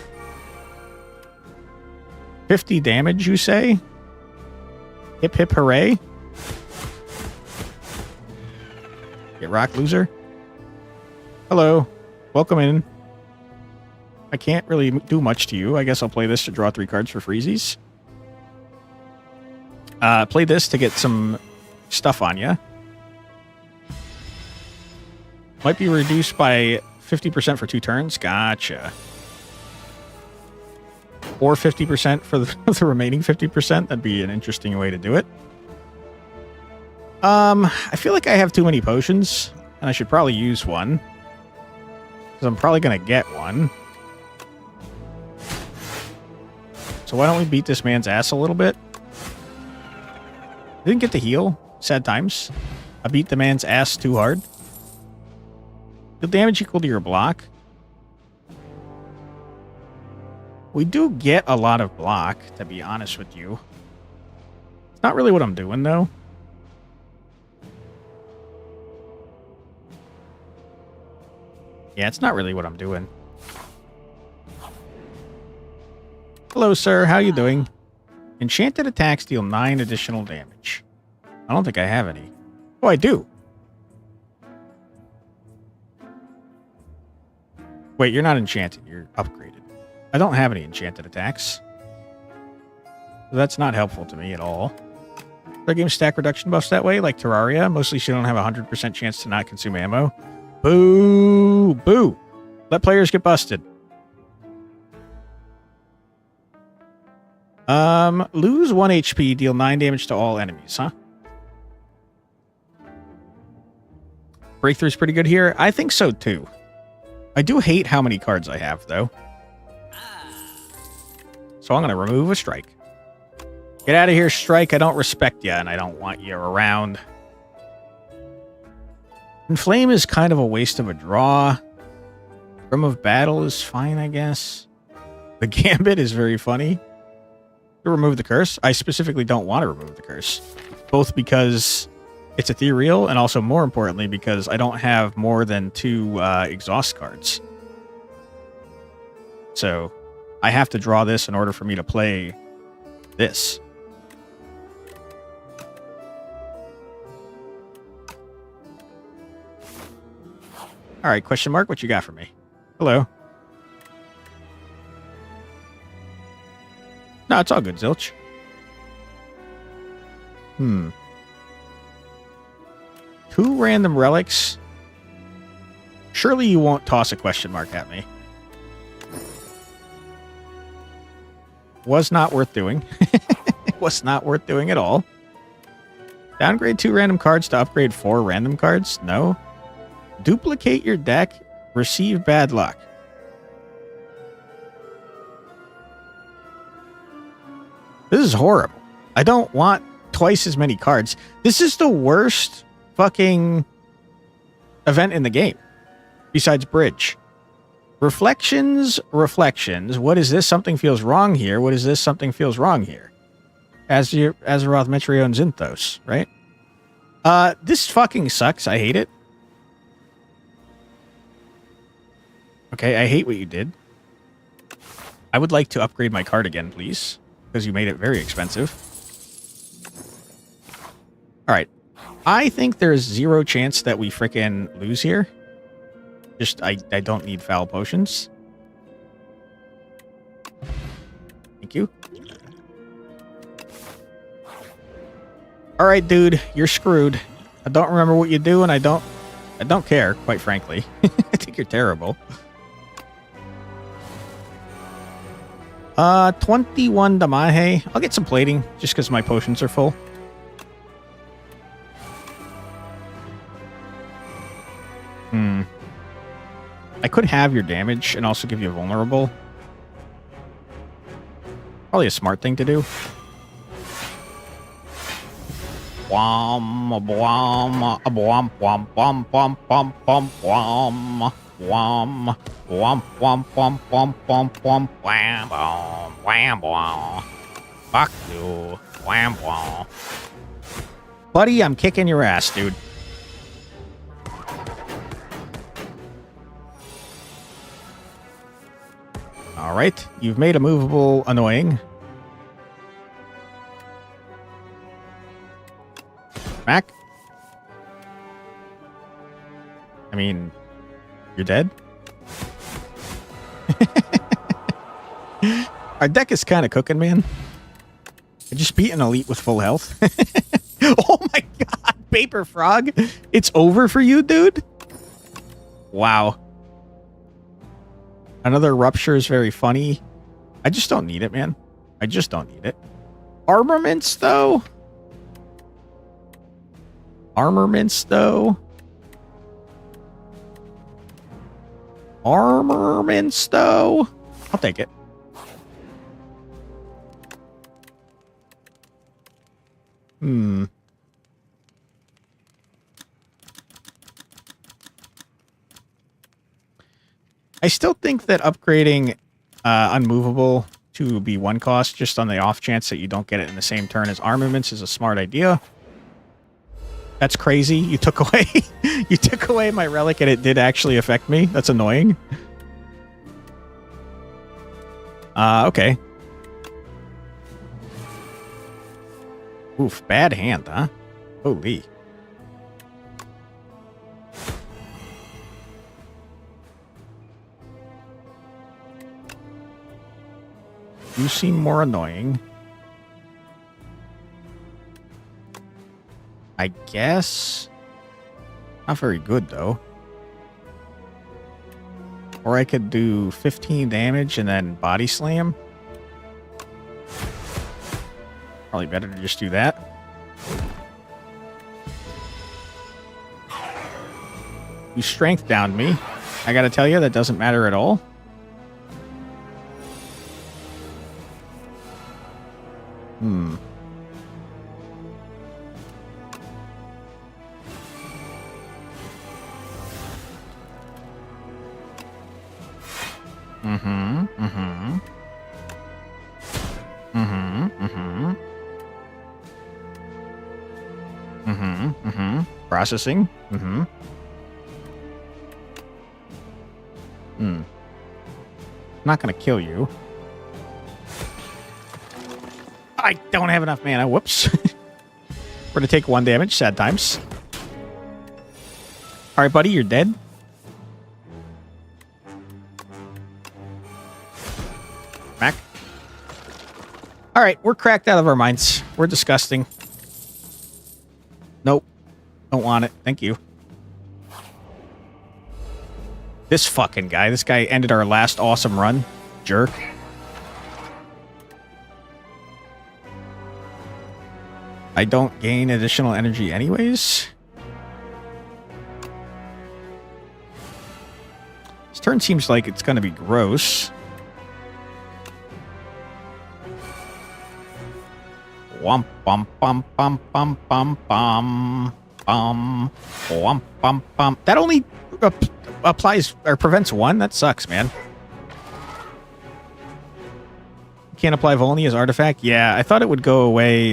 50 damage, you say? Hip hip hooray. Get rock, loser. Hello. Welcome in. I can't really do much to you. I guess I'll play this to draw 3 cards for freezies. Play this to get some stuff on you. Might be reduced by 50% for 2 turns. Gotcha. Or 50% for the remaining 50%. That'd be an interesting way to do it. I feel like I have too many potions, and I should probably use one. Because I'm probably going to get one. So why don't we beat this man's ass a little bit? Didn't get to heal. Sad times. I beat the man's ass too hard. The damage equal to your block. We do get a lot of block, to be honest with you. It's not really what I'm doing, though. Yeah, it's not really what I'm doing. Hello, sir. How you doing? Enchanted attacks deal 9 additional damage. I don't think I have any. Oh, I do. Wait, you're not enchanted. You're upgraded. I don't have any enchanted attacks. So that's not helpful to me at all. Other game stack reduction buffs that way, like Terraria. Mostly so you don't have a 100% chance to not consume ammo. Boo! Boo! Let players get busted. Lose 1 HP, deal 9 damage to all enemies, huh? Breakthrough's pretty good here. I think so, too. I do hate how many cards I have, though. So I'm going to remove a strike. Get out of here, strike. I don't respect you, and I don't want you around. Inflame is kind of a waste of a draw. Room of Battle is fine, I guess. The Gambit is very funny. To remove the curse. I specifically don't want to remove the curse. Both because it's ethereal, and also more importantly, because I don't have more than 2 exhaust cards. So I have to draw this in order for me to play this. All right, question mark, what you got for me? Hello. No, it's all good, Zilch. 2 random relics. Surely you won't toss a question mark at me. Was not worth doing. Was not worth doing at all. Downgrade 2 random cards to upgrade 4 random cards? No. Duplicate your deck. Receive bad luck. This is horrible. I don't want twice as many cards. This is the worst fucking event in the game. Besides Bridge. Reflections. What is this? Something feels wrong here. What is this? Something feels wrong here. Azeroth, Metrio, and Zinthos, right? This fucking sucks. I hate it. Okay, I hate what you did. I would like to upgrade my card again, please. Because you made it very expensive. Alright. I think there's 0 chance that we frickin' lose here. Just, I don't need foul potions. Thank you. Alright, dude. You're screwed. I don't remember what you do, and I don't care, quite frankly. I think you're terrible. 21 Damahe. I'll get some plating, just because my potions are full. I could have your damage and also give you a vulnerable. Probably a smart thing to do. Wham, wham, wham, wham, wham, wham, wham, wham, wham. Wham, wham, wham, wham, wham, wham, wham, wham, wham, wham, wham. Fuck you. Wham, wham. Buddy, I'm kicking your ass, dude. Alright, you've made a movable annoying. Back. I mean, you're dead? Our deck is kind of cooking, man. I just beat an elite with full health. Oh my god, Paper Frog. It's over for you, dude? Wow. Another Rupture is very funny. I just don't need it, man. I just don't need it. Armaments, though? Armaments, though? Armaments, though? I'll take it. I still think that upgrading Unmovable to be 1 cost, just on the off chance that you don't get it in the same turn as Armaments, is a smart idea. That's crazy. You took away you took away my relic and it did actually affect me. That's annoying. Okay. Oof, bad hand, huh? Holy. You seem more annoying. I guess. Not very good, though. Or I could do 15 damage and then body slam. Probably better to just do that. You strength downed me. I gotta tell you, that doesn't matter at all. Processing. I'm not gonna kill you. I don't have enough mana. Whoops. We're gonna take 1 damage. Sad times. Alright, buddy, you're dead. Back. Alright, we're cracked out of our minds. We're disgusting. Nope. Don't want it. Thank you. This fucking guy. This guy ended our last awesome run. Jerk. I don't gain additional energy anyways. This turn seems like it's going to be gross. Womp bum bum bum bum bum bum bum womp bum bum. That only applies or prevents one. That sucks, man. Can't apply Volney's artifact. Yeah, I thought it would go away.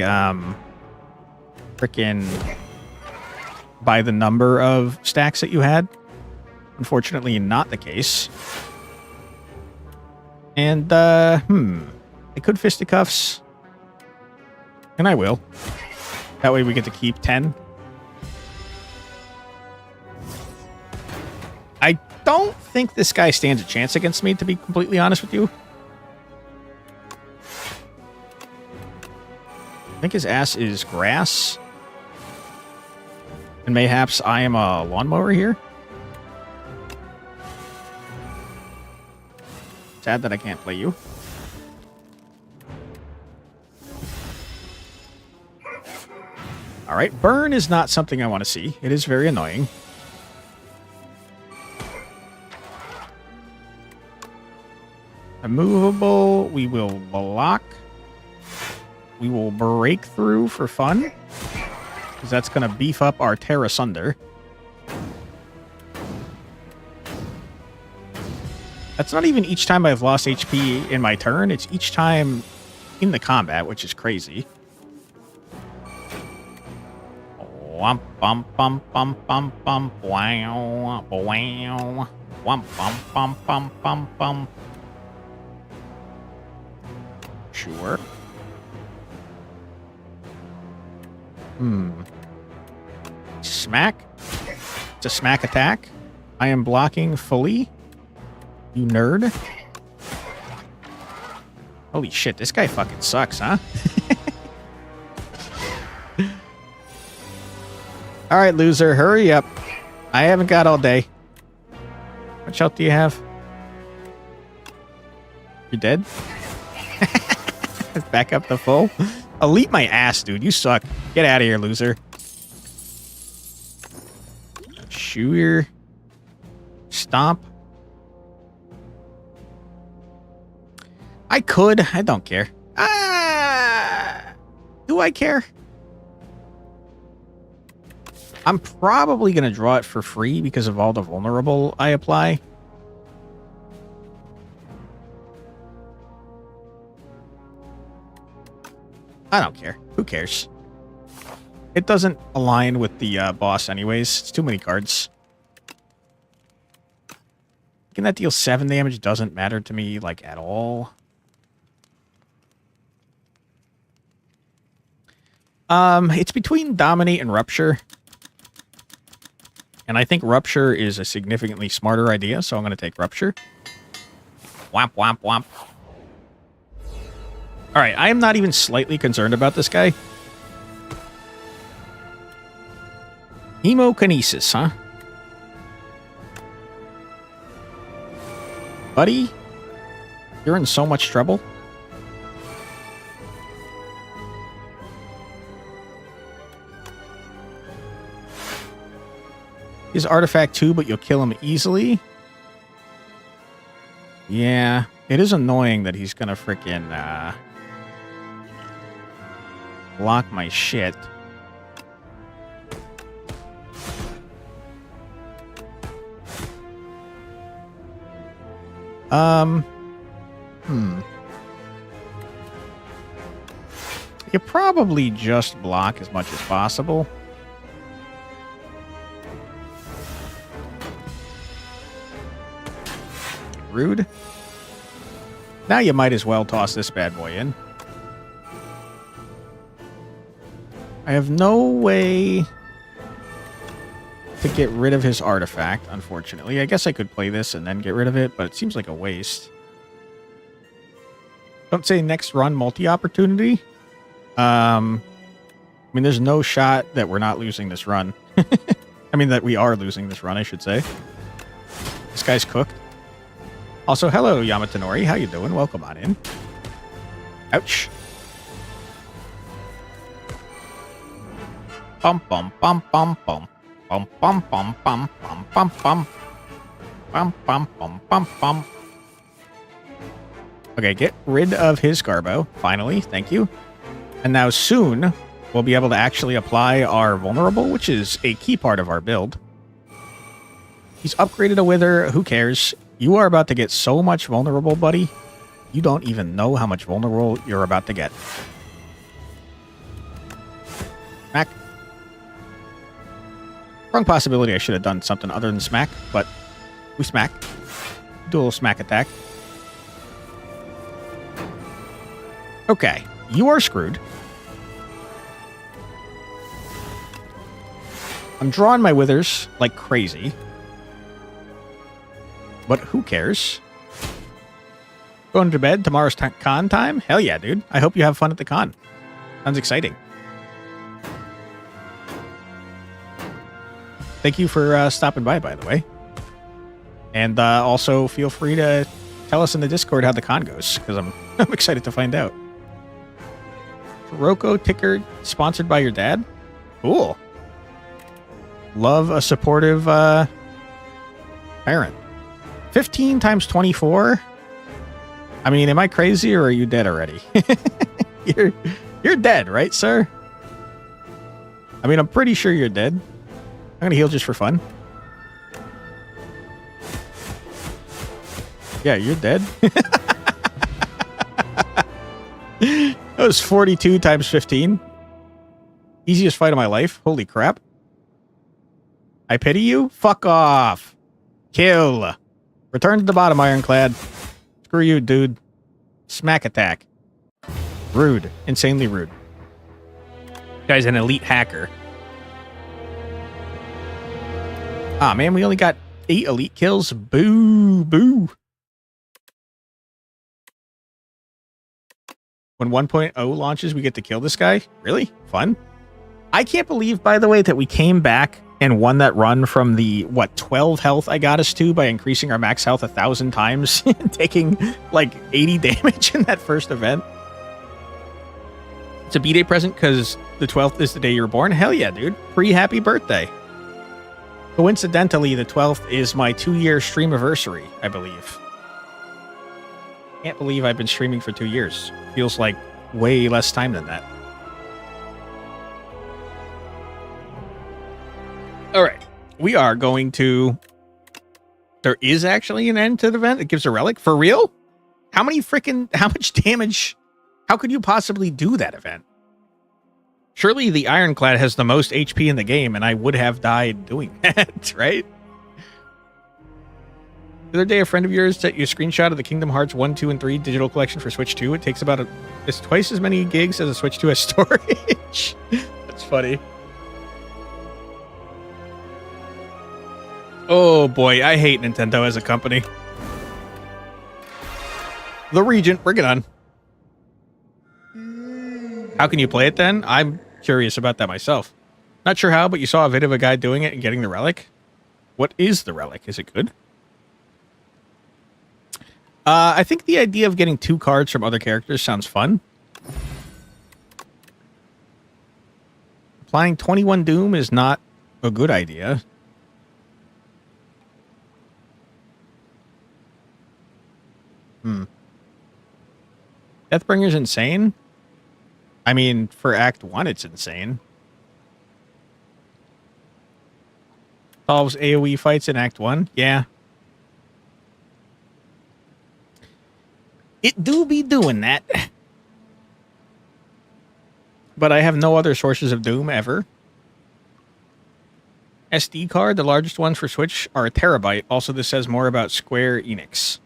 Frickin' by the number of stacks that you had. Unfortunately, not the case. And I could fisticuffs. And I will. That way we get to keep 10. I don't think this guy stands a chance against me, to be completely honest with you. I think his ass is grass. And mayhaps I am a lawnmower here. Sad that I can't play you. Alright, burn is not something I want to see. It is very annoying. Immovable, we will block. We will break through for fun. Because that's going to beef up our Terra Sunder. That's not even each time I've lost HP in my turn. It's each time in the combat, which is crazy. Womp bum bum bum bum bum wow wow womp bum bum bum bum bum. Sure. Smack. It's a smack attack. I am blocking fully. You nerd. Holy shit, this guy fucking sucks, huh? Alright, loser, hurry up. I haven't got all day. How much health do you have? You're dead? Back up to full. Elite my ass, dude. You suck. Get out of here, loser. Shooter. Stomp. I could. I don't care. Do I care? I'm probably going to draw it for free because of all the vulnerable I apply. I don't care. Who cares? It doesn't align with the boss anyways. It's too many cards. Can that deal 7 damage doesn't matter to me, like, at all. It's between Dominate and Rupture. And I think Rupture is a significantly smarter idea, so I'm going to take Rupture. Womp, womp, womp. Alright, I am not even slightly concerned about this guy. Hemokinesis, huh? Buddy? You're in so much trouble. He's artifact 2, but you'll kill him easily. Yeah, it is annoying that he's gonna frickin' block my shit. You probably just block as much as possible. Rude. Now you might as well toss this bad boy in. I have no way to get rid of his artifact, unfortunately. I guess I could play this and then get rid of it, but it seems like a waste. Don't say next run multi-opportunity. I mean, there's no shot that we're not losing this run. I mean, that we are losing this run, I should say. This guy's cooked. Also, hello, Yamatonori. How you doing? Welcome on in. Ouch. Bum bum bum bum bum bum bum bum bum bum bum bum. Bum, bum, bum, bum, bum. Okay, get rid of his Garbo, finally. Thank you. And now soon, we'll be able to actually apply our vulnerable, which is a key part of our build. He's upgraded a Wither. Who cares? You are about to get so much vulnerable, buddy. You don't even know how much vulnerable you're about to get. Smack. Wrong possibility. I should have done something other than smack, but we smack. Do a little smack attack. Okay, you are screwed. I'm drawing my withers like crazy. But who cares? Going to bed? Tomorrow's con time? Hell yeah, dude. I hope you have fun at the con. Sounds exciting. Thank you for stopping by the way. And also feel free to tell us in the Discord how the con goes, because I'm excited to find out. Roko ticker sponsored by your dad? Cool. Love a supportive parent. 15 times 24? I mean, am I crazy or are you dead already? You're dead, right, sir? I mean, I'm pretty sure you're dead. I'm gonna heal just for fun. Yeah, you're dead. That was 42 times 15. Easiest fight of my life. Holy crap. I pity you? Fuck off. Kill. Return to the bottom, Ironclad. Screw you, dude. Smack attack. Rude. Insanely rude. Guy's an elite hacker. Ah, man, we only got 8 elite kills. Boo, boo. When 1.0 launches, we get to kill this guy? Really? Fun? I can't believe, by the way, that we came back and won that run from the, 12 health I got us to by increasing our max health 1,000 times, taking, 80 damage in that first event. It's a B-Day present because the 12th is the day you were born? Hell yeah, dude. Pre-happy birthday. Coincidentally, the 12th is my 2-year stream anniversary, I believe. Can't believe I've been streaming for 2 years. Feels like way less time than that. All right. We are going to... There is actually an end to the event. It gives a relic. For real? How much damage? How could you possibly do that event? Surely the Ironclad has the most HP in the game, and I would have died doing that, right? The other day, a friend of yours sent you a screenshot of the Kingdom Hearts 1, 2, and 3 digital collection for Switch 2. It takes it's twice as many gigs as a Switch 2 has storage. That's funny. Oh boy, I hate Nintendo as a company. The Regent, bring it on. How can you play it then? I'm curious about that myself. Not sure how, but you saw a video of a guy doing it and getting the relic. What is the relic? Is it good? I think the idea of getting 2 cards from other characters sounds fun. Applying 21 Doom is not a good idea. Deathbringer's insane. I mean, for Act 1, it's insane. Solves AoE fights in Act 1? Yeah. It do be doing that. But I have no other sources of Doom ever. SD card, the largest ones for Switch, are a terabyte. Also, this says more about Square Enix.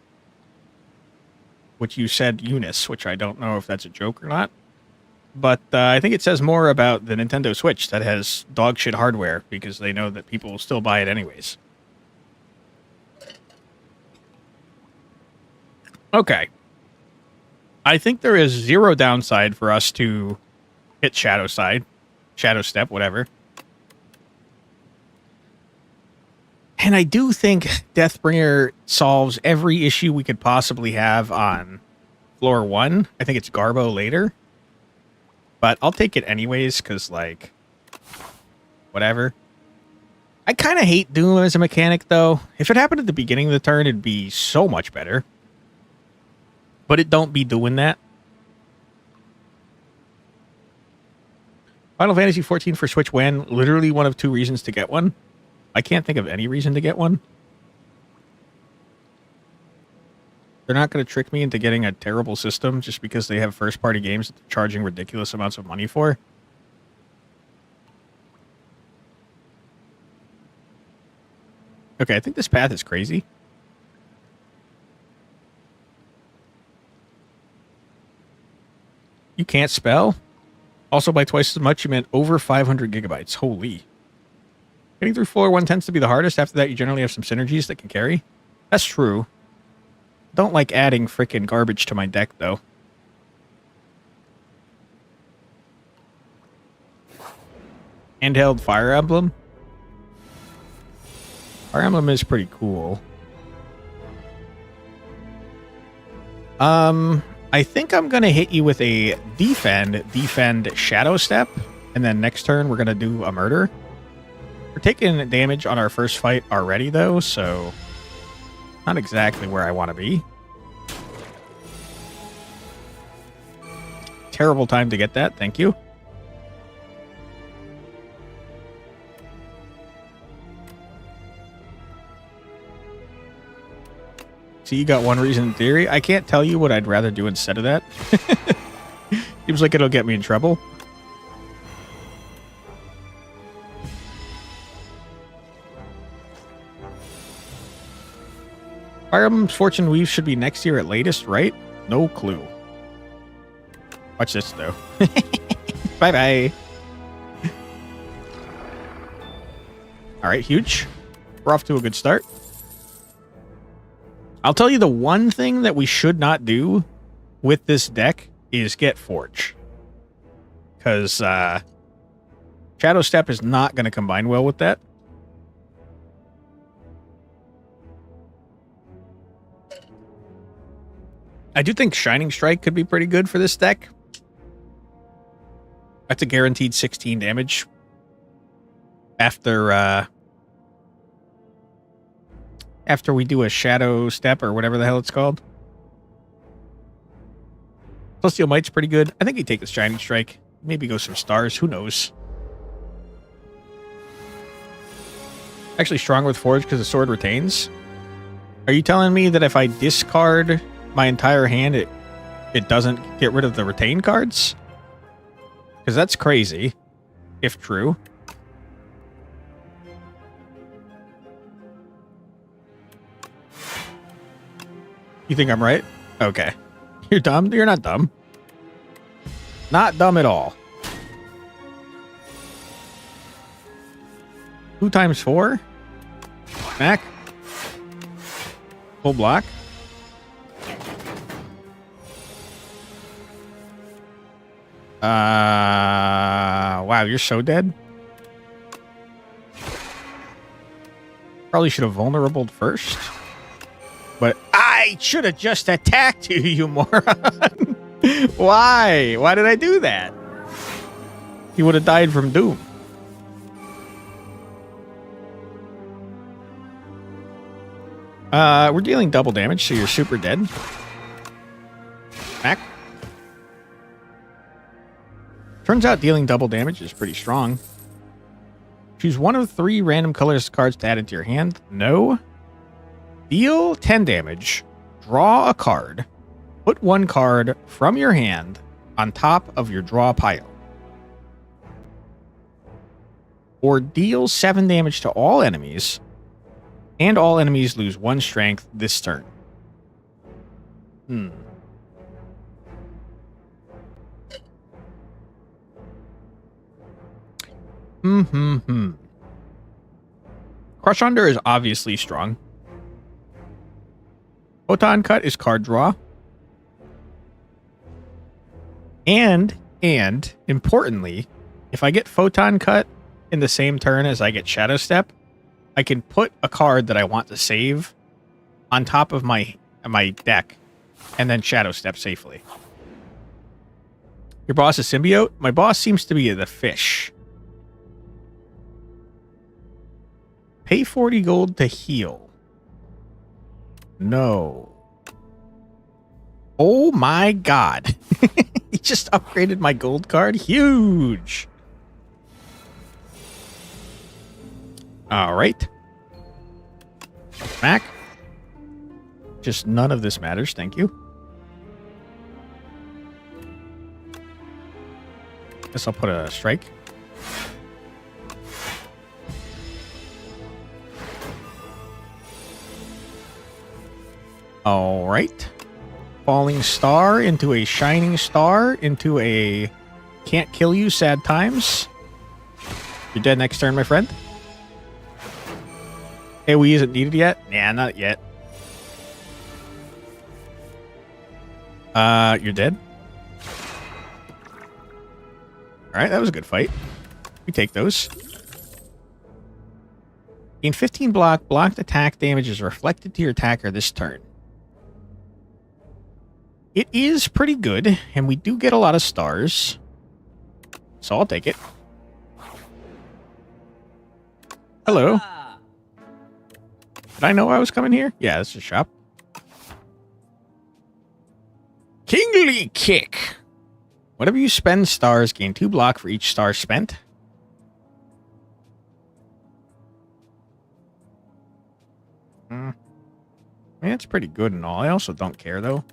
Which you said Eunice, which I don't know if that's a joke or not. But I think it says more about the Nintendo Switch that has dog shit hardware because they know that people will still buy it anyways. Okay. I think there is 0 downside for us to hit Shadow Step, whatever. And I do think Deathbringer solves every issue we could possibly have on floor 1. I think it's Garbo later. But I'll take it anyways, because, whatever. I kind of hate Doom as a mechanic, though. If it happened at the beginning of the turn, it'd be so much better. But it don't be doing that. Final Fantasy 14 for Switch when? Literally one of two reasons to get one. I can't think of any reason to get one. They're not going to trick me into getting a terrible system just because they have first-party games that they're charging ridiculous amounts of money for. Okay, I think this path is crazy. You can't spell? Also, by twice as much, you meant over 500 gigabytes. Holy. Getting through floor 1 tends to be the hardest. After that, you generally have some synergies that can carry. That's true. Don't like adding frickin' garbage to my deck, though. Handheld Fire Emblem. Fire Emblem is pretty cool. I think I'm going to hit you with a defend Shadow Step, and then next turn we're going to do a murder. We're taking damage on our first fight already, though, so not exactly where I want to be. Terrible time to get that, thank you. So you got one reason in theory. I can't tell you what I'd rather do instead of that. Seems like it'll get me in trouble. Fire Emblem's Fortune Weave should be next year at latest, right? No clue. Watch this, though. Bye-bye. All right, huge. We're off to a good start. I'll tell you the one thing that we should not do with this deck is get Forge. Because Shadow Step is not going to combine well with that. I do think Shining Strike could be pretty good for this deck. That's a guaranteed 16 damage. After we do a Shadow Step or whatever the hell it's called. Celestial Might's pretty good. I think he'd take the Shining Strike. Maybe go some stars. Who knows? Actually strong with Forge because the sword retains. Are you telling me that if I discard my entire hand, it doesn't get rid of the retain cards? Because that's crazy, if true. You think I'm right? Okay. You're dumb? You're not dumb. Not dumb at all. 2 times 4. Back. Full block. Wow, you're so dead. Probably should have vulnerable first. But I should have just attacked you, you moron. Why? Why did I do that? He would have died from Doom. We're dealing double damage, so you're super dead. Back. Turns out dealing double damage is pretty strong. Choose one of 3 random colorless cards to add into your hand. No. Deal 10 damage. Draw a card. Put 1 card from your hand on top of your draw pile. Or deal 7 damage to all enemies. And all enemies lose 1 strength this turn. Crush Under is obviously strong. Photon Cut is card draw. And importantly, if I get Photon Cut in the same turn as I get Shadow Step, I can put a card that I want to save on top of my deck and then Shadow Step safely. Your boss is Symbiote? My boss seems to be the fish. Pay 40 gold to heal. No. Oh my god. He just upgraded my gold card. Huge. All right. Back. Just none of this matters. Thank you. Guess I'll put a strike. All right. Falling star into a shining star into a can't kill you sad times. You're dead next turn, my friend. AoE isn't needed yet? Nah, not yet. You're dead. Alright, that was a good fight. We take those. Gain 15 block. Blocked attack damage is reflected to your attacker this turn. It is pretty good, and we do get a lot of stars. So I'll take it. Hello. Did I know I was coming here? Yeah, this is a shop. Kingly Kick. Whenever you spend stars, gain 2 block for each star spent. Yeah, it's pretty good and all. I also don't care, though.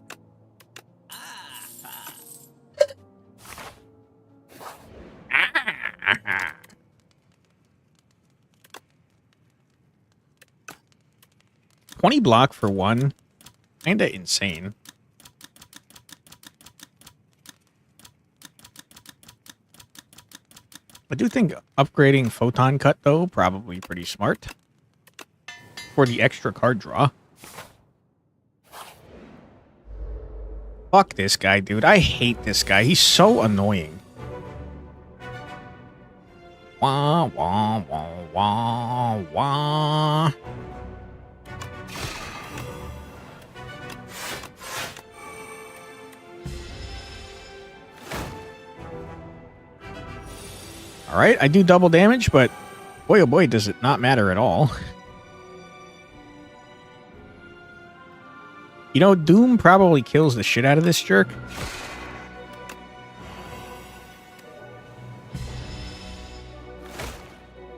$20 block for 1. Kinda insane. I do think upgrading Photon Cut, though, probably pretty smart. For the extra card draw. Fuck this guy, dude. I hate this guy. He's so annoying. Wah, wah, wah, wah, wah. Alright, I do double damage, but boy oh boy does it not matter at all. You know, Doom probably kills the shit out of this jerk.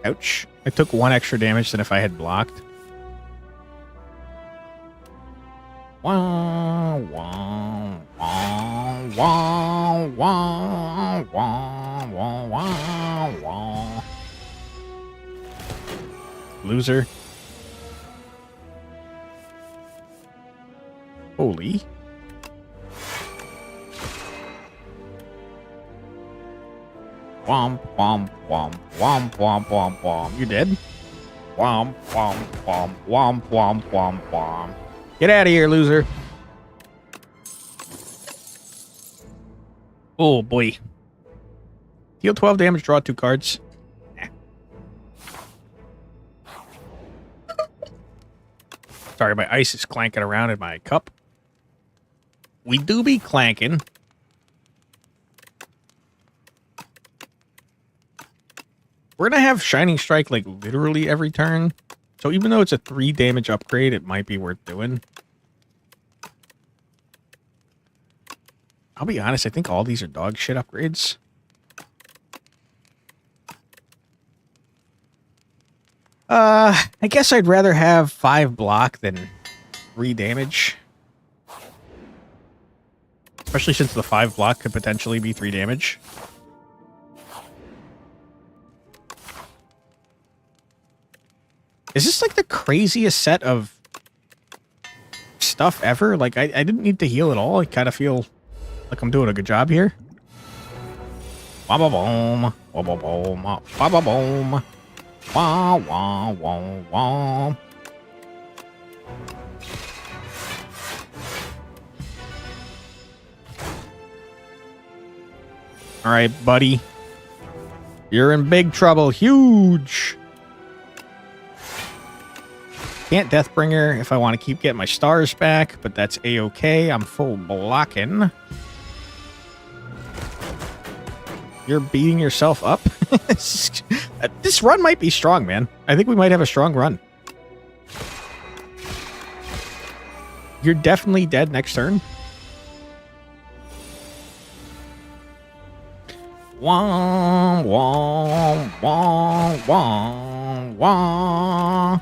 Ouch. I took 1 extra damage than if I had blocked. Wah, wah, wah, wah, wah, wah, wah, wah, wah. Loser. Holy. Womp, womp, womp, womp, womp, womp, womp. You dead? Womp, womp, womp, womp, womp, womp, womp. Get out of here, loser. Oh, boy. Deal 12 damage, draw 2 cards. Nah. Sorry, my ice is clanking around in my cup. We do be clanking. We're going to have Shining Strike, like, literally every turn. So even though it's a 3 damage upgrade, it might be worth doing. I'll be honest, I think all these are dog shit upgrades. I guess I'd rather have 5 block than 3 damage. Especially since the 5 block could potentially be 3 damage. Is this like the craziest set of stuff ever? Like, I didn't need to heal at all. I kind of feel like I'm doing a good job here. Wah-ba-boom. Wah-ba-boom. Wah-ba-boom. Wah, wah, wah, wah. All right, buddy. You're in big trouble. Huge. Can't Deathbringer if I want to keep getting my stars back, but that's a-okay. I'm full blocking. You're beating yourself up? This run might be strong, man. I think we might have a strong run. You're definitely dead next turn. Wah, wah, wah, wah, wah.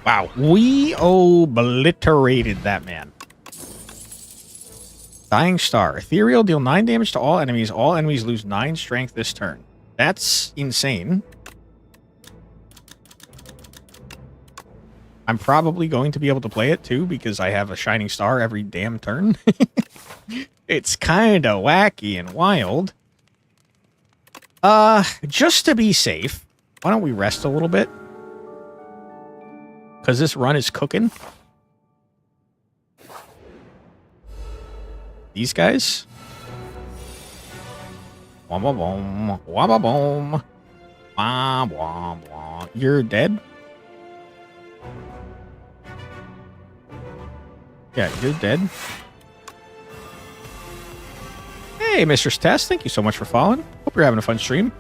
Wow, we obliterated that man. Dying Star. Ethereal, deal 9 damage to all enemies. All enemies lose 9 strength this turn. That's insane. I'm probably going to be able to play it too because I have a Shining Star every damn turn. It's kind of wacky and wild. Just to be safe, why don't we rest a little bit? Because this run is cooking. These guys. Womba boom. Womba boom. Wah, wah, wah. You're dead? Yeah, you're dead. Hey, Mistress Tess, thank you so much for following. Hope you're having a fun stream.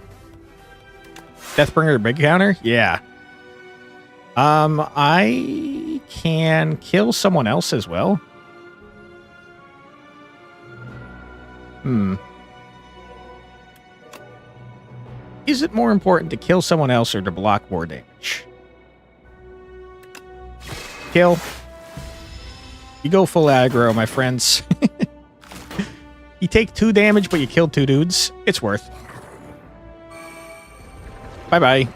Deathbringer big counter? Yeah. I can kill someone else as well. Is it more important to kill someone else or to block more damage? Kill. You go full aggro, my friends. You take 2 damage, but you killed 2 dudes. It's worth. Bye-bye.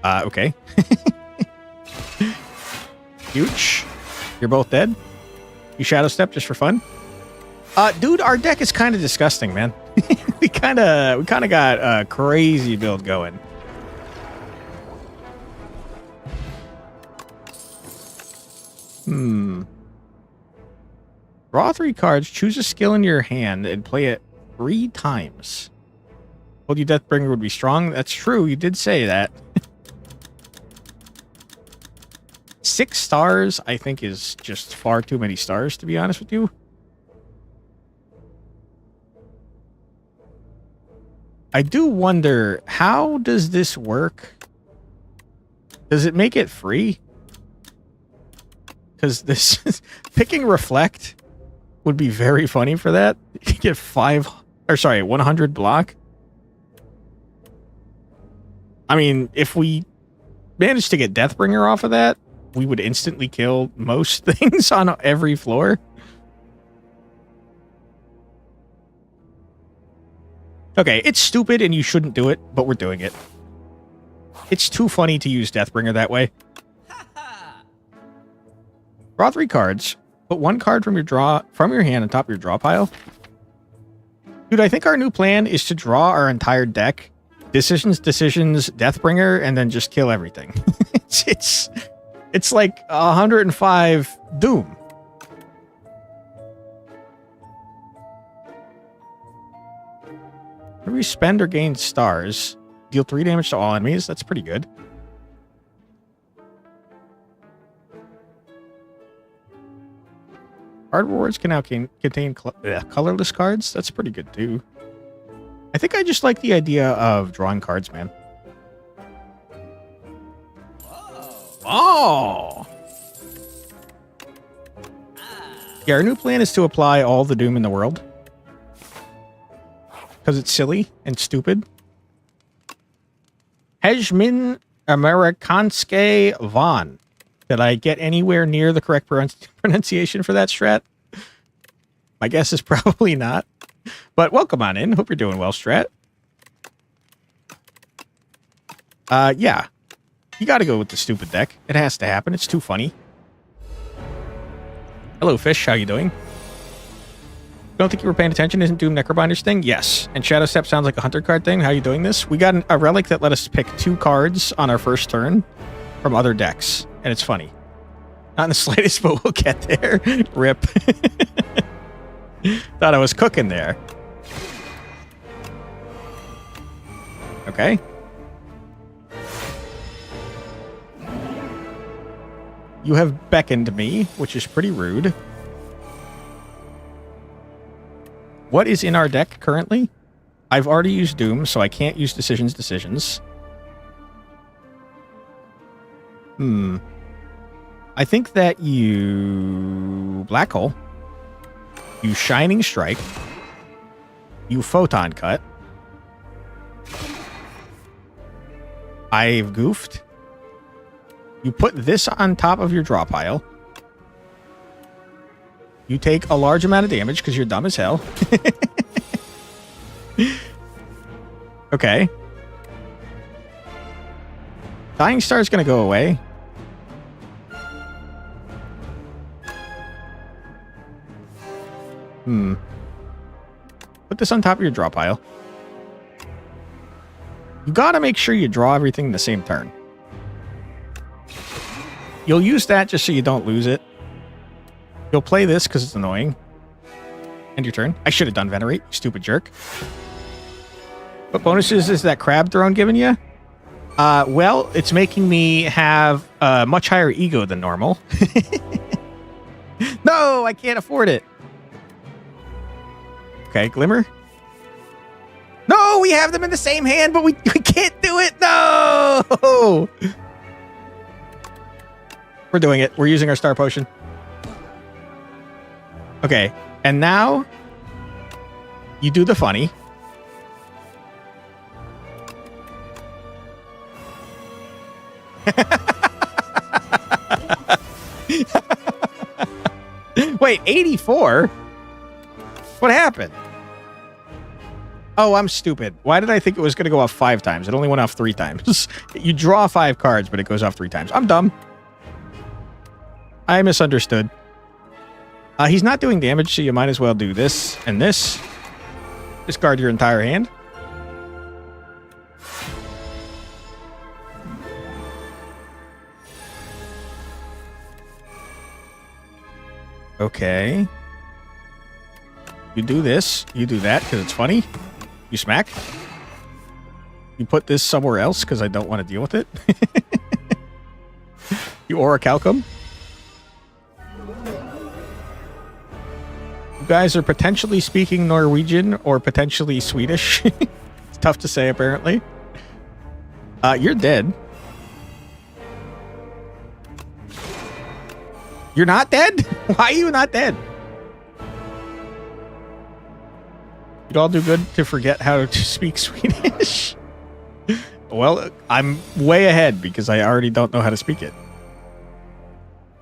Okay. Huge. You're both dead. You shadow step just for fun. Dude, our deck is kind of disgusting, man. we kind of got a crazy build going. Draw 3 cards, choose a skill in your hand, and play it 3 times. Told you Deathbringer would be strong. That's true. You did say that. 6 stars, I think, is just far too many stars, to be honest with you. I do wonder, how does this work? Does it make it free? Because this picking Reflect would be very funny for that. You get 100 block. I mean, if we managed to get Deathbringer off of that, we would instantly kill most things on every floor. Okay, it's stupid and you shouldn't do it, but we're doing it. It's too funny to use Deathbringer that way. Draw 3 cards. Put 1 card from your hand on top of your draw pile. Dude, I think our new plan is to draw our entire deck. Decisions, Deathbringer, and then just kill everything. It's like 105 Doom. Every spend or gain stars. Deal 3 damage to all enemies. That's pretty good. Card rewards can now contain colorless cards. That's pretty good, too. I think I just like the idea of drawing cards, man. Oh! Yeah, our new plan is to apply all the Doom in the world. Because it's silly and stupid. Hejmin Amerikanske Von. Did I get anywhere near the correct pronunciation for that strat? My guess is probably not. But welcome on in. Hope you're doing well, strat. Yeah. You gotta go with the stupid deck. It has to happen. It's too funny. Hello, Fish. How you doing? Don't think you were paying attention? Isn't Doom Necrobinder's thing? Yes. And Shadow Step sounds like a Hunter card thing. How you doing this? We got a relic that let us pick 2 cards on our first turn from other decks. And it's funny. Not in the slightest, but we'll get there. Rip. Thought I was cooking there. Okay. You have beckoned me, which is pretty rude. What is in our deck currently? I've already used Doom, so I can't use decisions. I think that you Black Hole, you Shining Strike, you Photon Cut. I've goofed. You put this on top of your draw pile. You take a large amount of damage because you're dumb as hell. Okay. Dying Star's going to go away. Put this on top of your draw pile. You got to make sure you draw everything the same turn. You'll use that just so you don't lose it. You'll play this because it's annoying. End your turn. I should have done Venerate, you stupid jerk. What bonuses is that crab throne giving you? Well, it's making me have a much higher ego than normal. No, I can't afford it. Okay, Glimmer. No, we have them in the same hand, but we can't do it. No! We're doing it. We're using our star potion. Okay, and now you do the funny. Wait, 84? What happened? Oh, I'm stupid. Why did I think it was going to go off 5 times? It only went off 3 times. You draw 5 cards, but it goes off 3 times. I'm dumb. I misunderstood. He's not doing damage, so you might as well do this and this. Discard your entire hand. Okay. You do this. You do that because it's funny. You smack. You put this somewhere else because I don't want to deal with it. You Orichalcum. You guys are potentially speaking Norwegian or potentially Swedish. It's tough to say, apparently. You're dead. You're not dead? Why are you not dead? You'd all do good to forget how to speak Swedish. Well, I'm way ahead because I already don't know how to speak it.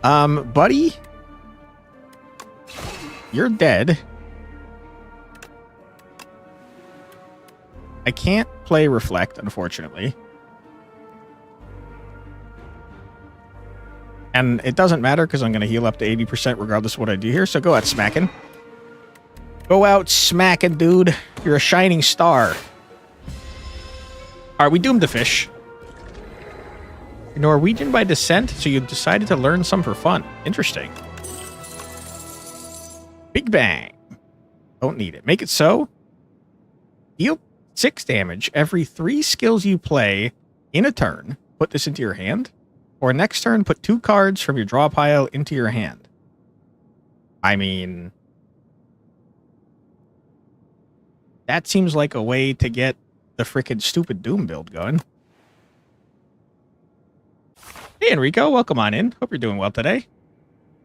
Buddy? You're dead. I can't play Reflect, unfortunately. And it doesn't matter because I'm going to heal up to 80% regardless of what I do here. So go out smacking. Go out smacking, dude. You're a shining star. Are we doomed to fish? You're Norwegian by descent, so you decided to learn some for fun. Interesting. Big Bang. Don't need it. Make it so. Deal 6 damage every 3 skills you play in a turn. Put this into your hand. Or next turn, put 2 cards from your draw pile into your hand. I mean, that seems like a way to get the frickin' stupid Doom build going. Hey, Enrico, welcome on in. Hope you're doing well today.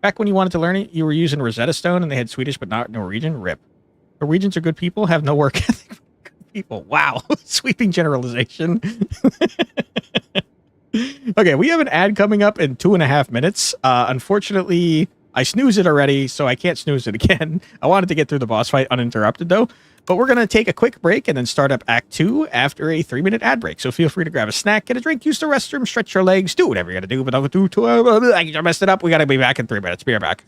Back when you wanted to learn it, you were using Rosetta Stone and they had Swedish but not Norwegian. RIP. Norwegians are good people, have no work ethic. Good people. Wow. Sweeping generalization. Okay, we have an ad coming up in 2.5 minutes. Unfortunately, I snoozed it already, so I can't snooze it again. I wanted to get through the boss fight uninterrupted, though. But we're going to take a quick break and then start up Act 2 after a 3-minute ad break. So feel free to grab a snack, get a drink, use the restroom, stretch your legs, do whatever you got to do. But don't do too... I messed it up. We got to be back in 3 minutes. Be right back.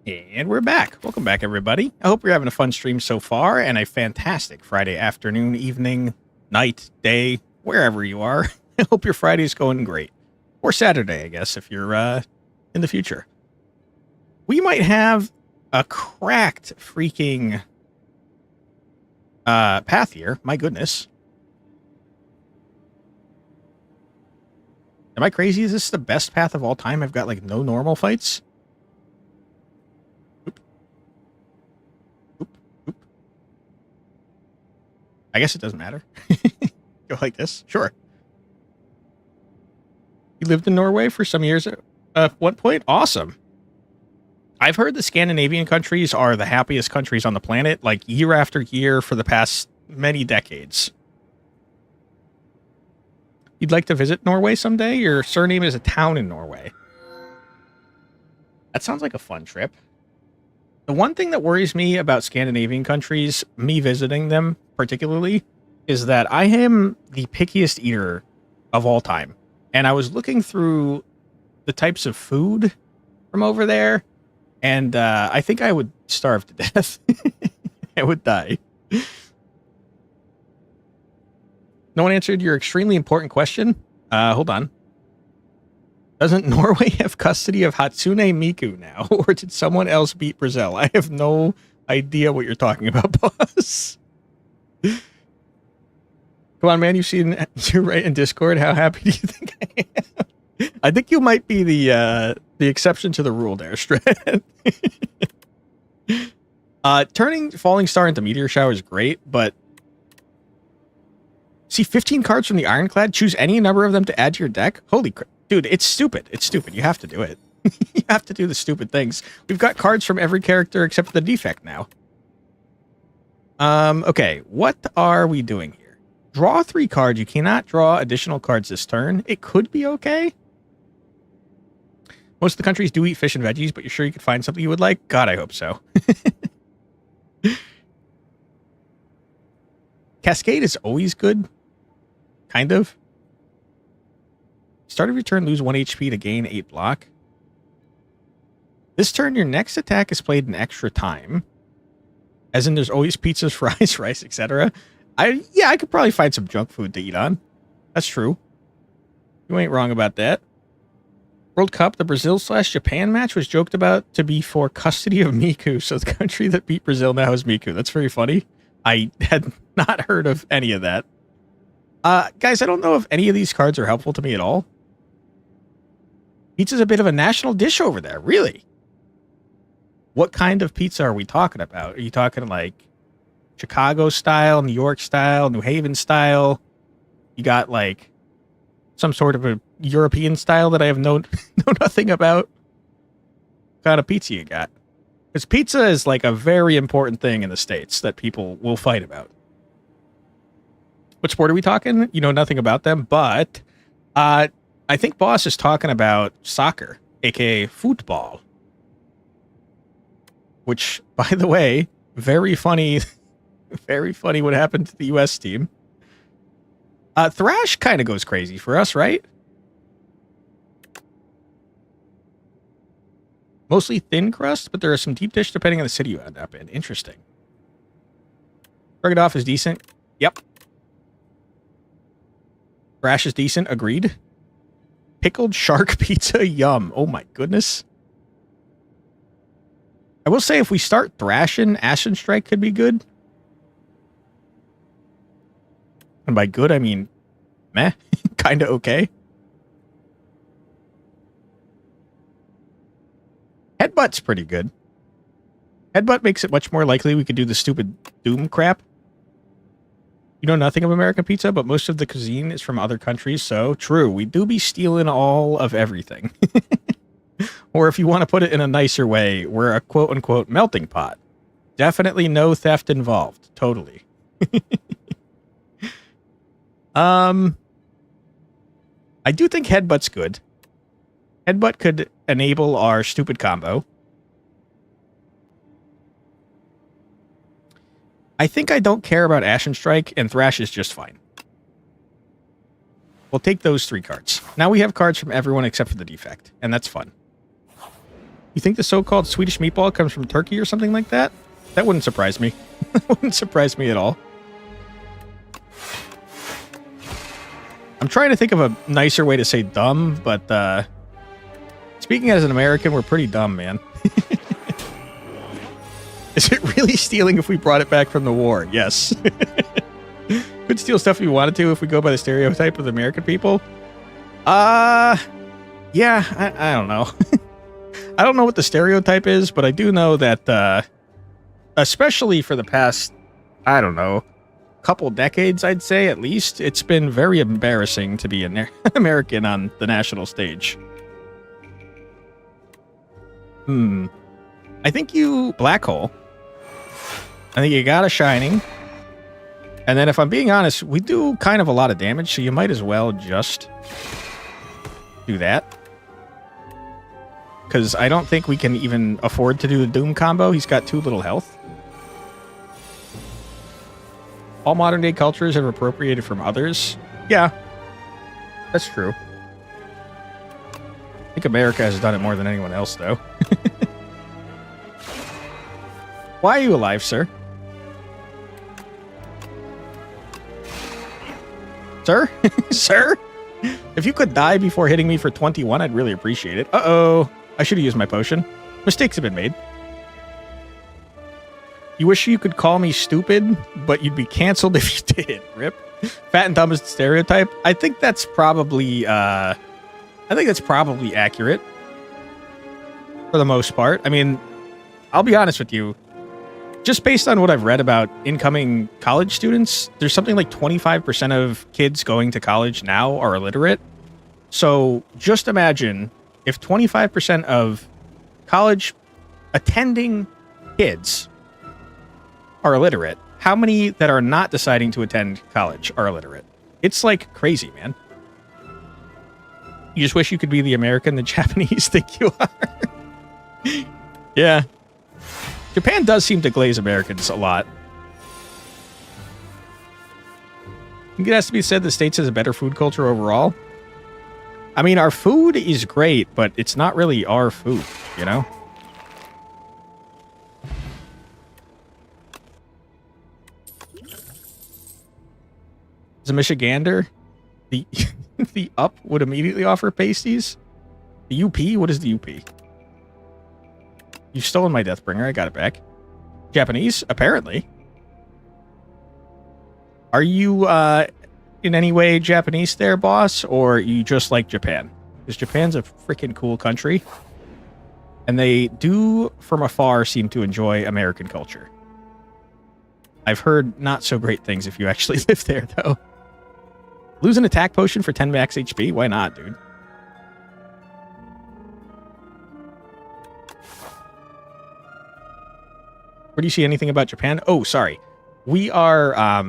And we're back. Welcome back, everybody. I hope you're having a fun stream so far and a fantastic Friday afternoon, evening, night, day, wherever you are. I hope your Friday's going great. Or Saturday, I guess, if you're in the future. We might have a cracked freaking path here. My goodness. Am I crazy? Is this the best path of all time? I've got, like, no normal fights? I guess it doesn't matter. Go like this. Sure. You lived in Norway for some years at one point? Awesome. I've heard the Scandinavian countries are the happiest countries on the planet, like year after year for the past many decades. You'd like to visit Norway someday? Your surname is a town in Norway. That sounds like a fun trip. The one thing that worries me about Scandinavian countries, me visiting them particularly, is that I am the pickiest eater of all time. And I was looking through the types of food from over there, and I think I would starve to death. I would die. No one answered your extremely important question. Hold on. Doesn't Norway have custody of Hatsune Miku now? Or did someone else beat Brazil? I have no idea what you're talking about, boss. Come on, man. You're right in Discord. How happy do you think I am? I think you might be the exception to the rule there, Strat. Turning Falling Star into Meteor Shower is great, but see 15 cards from the Ironclad, choose any number of them to add to your deck? Holy crap. Dude, it's stupid. It's stupid. You have to do it. You have to do the stupid things. We've got cards from every character except for the defect now. Okay, what are we doing here? Draw 3 cards. You cannot draw additional cards this turn. It could be okay. Most of the countries do eat fish and veggies, but you're sure you could find something you would like? God, I hope so. Cascade is always good. Kind of. Start of your turn, lose 1 HP to gain 8 block. This turn, your next attack is played in extra time. As in, there's always pizzas, fries, rice, etc. Yeah, I could probably find some junk food to eat on. That's true. You ain't wrong about that. World Cup, the Brazil/Japan match was joked about to be for custody of Miku, so the country that beat Brazil now is Miku. That's very funny. I had not heard of any of that. Guys, I don't know if any of these cards are helpful to me at all. Pizza's a bit of a national dish over there, really. What kind of pizza are we talking about? Are you talking like Chicago style, New York style, New Haven style? You got like some sort of a European style that I have know nothing about? What kind of pizza you got? Because pizza is like a very important thing in the States that people will fight about. What sport are we talking? You know nothing about them, but I think Boss is talking about soccer, aka football. Which, by the way, very funny, very funny what happened to the US team. Thrash kind of goes crazy for us, right? Mostly thin crust, but there are some deep dish depending on the city you end up in. Interesting. Stroganoff is decent. Yep. Thrash is decent. Agreed. Pickled shark pizza. Yum. Oh my goodness. I will say if we start thrashing, Ashen Strike could be good. And by good, I mean meh. Kind of okay. Headbutt's pretty good. Headbutt makes it much more likely we could do the stupid Doom crap. You know nothing of American pizza, but most of the cuisine is from other countries, so true. We do be stealing all of everything. Or if you want to put it in a nicer way, we're a quote-unquote melting pot. Definitely no theft involved. Totally. I do think Headbutt's good. Headbutt could enable our stupid combo. I think I don't care about Ashen Strike, and Thrash is just fine. We'll take those 3 cards. Now we have cards from everyone except for the defect, and that's fun. You think the so-called Swedish meatball comes from Turkey or something like that? That wouldn't surprise me. That wouldn't surprise me at all. I'm trying to think of a nicer way to say dumb, but speaking as an American, we're pretty dumb, man. Is it really stealing if we brought it back from the war? Yes. Could steal stuff if we wanted to if we go by the stereotype of the American people. Yeah, I don't know. I don't know what the stereotype is, but I do know that, especially for the past, I don't know, couple decades, I'd say at least, it's been very embarrassing to be an American on the national stage. I think you black hole. I think you got a shining. And then if I'm being honest, we do kind of a lot of damage, so you might as well just do that. Because I don't think we can even afford to do the Doom combo. He's got 2 little health. All modern day cultures have appropriated from others. Yeah, that's true. I think America has done it more than anyone else, though. Why are you alive, sir? Sir? Sir? If you could die before hitting me for 21, I'd really appreciate it. Uh-oh. I should have used my potion. Mistakes have been made. You wish you could call me stupid, but you'd be canceled if you did. Rip. Fat and dumb is the stereotype. I think that's probably accurate. For the most part. I mean, I'll be honest with you. Just based on what I've read about incoming college students, there's something like 25% of kids going to college now are illiterate. So just imagine if 25% of college attending kids are illiterate, how many that are not deciding to attend college are illiterate? It's like crazy, man. You just wish you could be the American the Japanese think you are. Yeah. Japan does seem to glaze Americans a lot. I think it has to be said the States has a better food culture overall. I mean, our food is great, but it's not really our food, you know? As a Michigander, the the up would immediately offer pasties. The UP? What is the UP? You've stolen my Deathbringer. I got it back. Japanese? Apparently. Are you in any way Japanese there, boss? Or you just like Japan? Because Japan's a freaking cool country. And they do, from afar, seem to enjoy American culture. I've heard not so great things if you actually live there, though. Lose an attack potion for 10 max HP? Why not, dude? Where do you see anything about Japan? Oh, sorry. We are,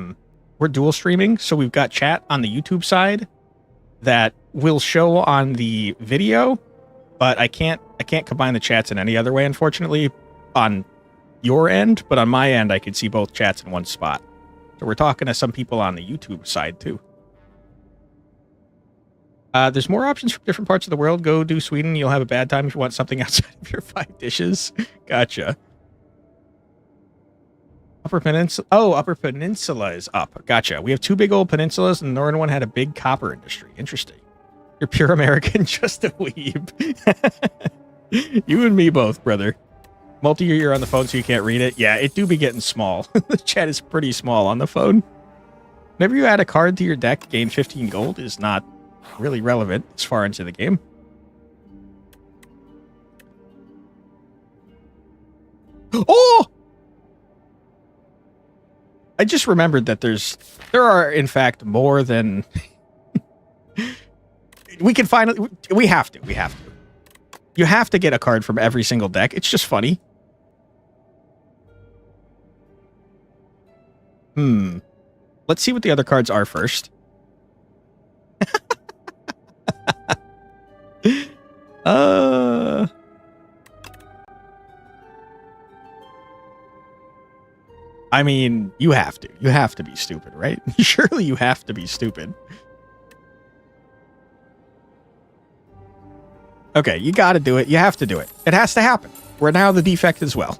we're dual streaming, so we've got chat on the YouTube side that will show on the video, but I can't combine the chats in any other way, unfortunately, on your end, but on my end, I can see both chats in one spot. So we're talking to some people on the YouTube side, too. There's more options from different parts of the world. Go do Sweden. You'll have a bad time if you want something outside of your 5 dishes. Gotcha. Upper Peninsula. Oh, Upper Peninsula is up. Gotcha. We have 2 big old peninsulas, and the northern one had a big copper industry. Interesting. You're pure American, just a weeb. You and me both, brother. Multi-year, you're on the phone, so you can't read it. Yeah, it do be getting small. The chat is pretty small on the phone. Whenever you add a card to your deck, gain 15 gold is not really relevant as far into the game. Oh! I just remembered that there are, in fact, more than... we can finally... We have to. You have to get a card from every single deck. It's just funny. Let's see what the other cards are first. I mean, you have to. You have to be stupid, right? Surely you have to be stupid. Okay, you got to do it. You have to do it. It has to happen. We're now the defect as well.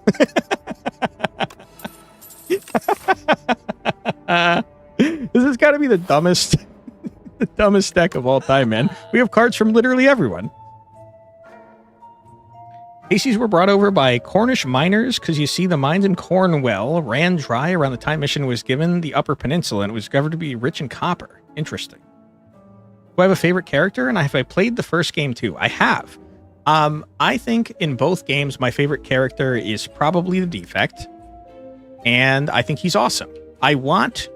This has got to be the dumbest, the dumbest deck of all time, man. We have cards from literally everyone. Casey's were brought over by Cornish miners because you see the mines in Cornwall ran dry around the time mission was given the Upper Peninsula and it was discovered to be rich in copper. Interesting. Do I have a favorite character? And have I played the first game too? I have. I think in both games, my favorite character is probably the defect. And I think he's awesome. I want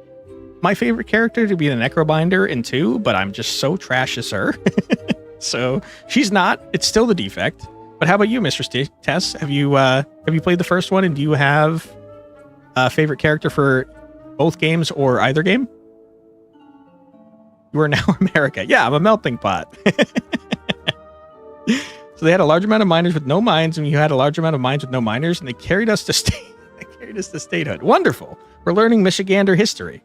my favorite character to be the Necrobinder in 2, but I'm just so trash as her. So she's not. It's still the defect. But how about you, Mr. Tess? Have you played the first one, and do you have a favorite character for both games or either game? You are now America. Yeah, I'm a melting pot. So they had a large amount of miners with no mines, and you had a large amount of mines with no miners, and they carried us to state. They carried us to statehood. Wonderful. We're learning Michigander history.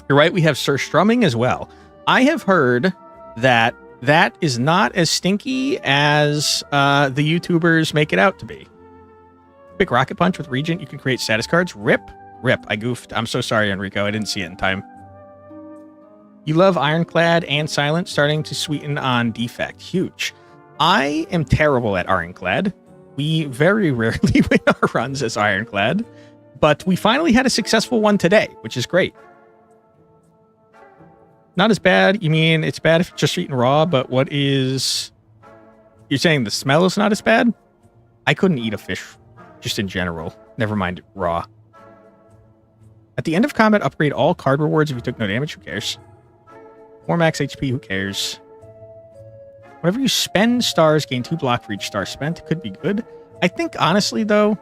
You're right. We have Sir Strumming as well. I have heard that is not as stinky as the YouTubers make it out to be. Pick Rocket Punch with Regent. You can create status cards. Rip. I goofed. I'm so sorry, Enrico. I didn't see it in time. You love Ironclad and Silent, starting to sweeten on Defect. Huge. I am terrible at Ironclad. We very rarely win our runs as Ironclad, but we finally had a successful one today, which is great. Not as bad. You mean it's bad if you're just eating raw, but what is... You're saying the smell is not as bad? I couldn't eat a fish, just in general. Never mind raw. At the end of combat, upgrade all card rewards if you took no damage. Who cares? More max HP. Who cares? Whenever you spend stars, gain 2 block for each star spent. Could be good. I think, honestly, though,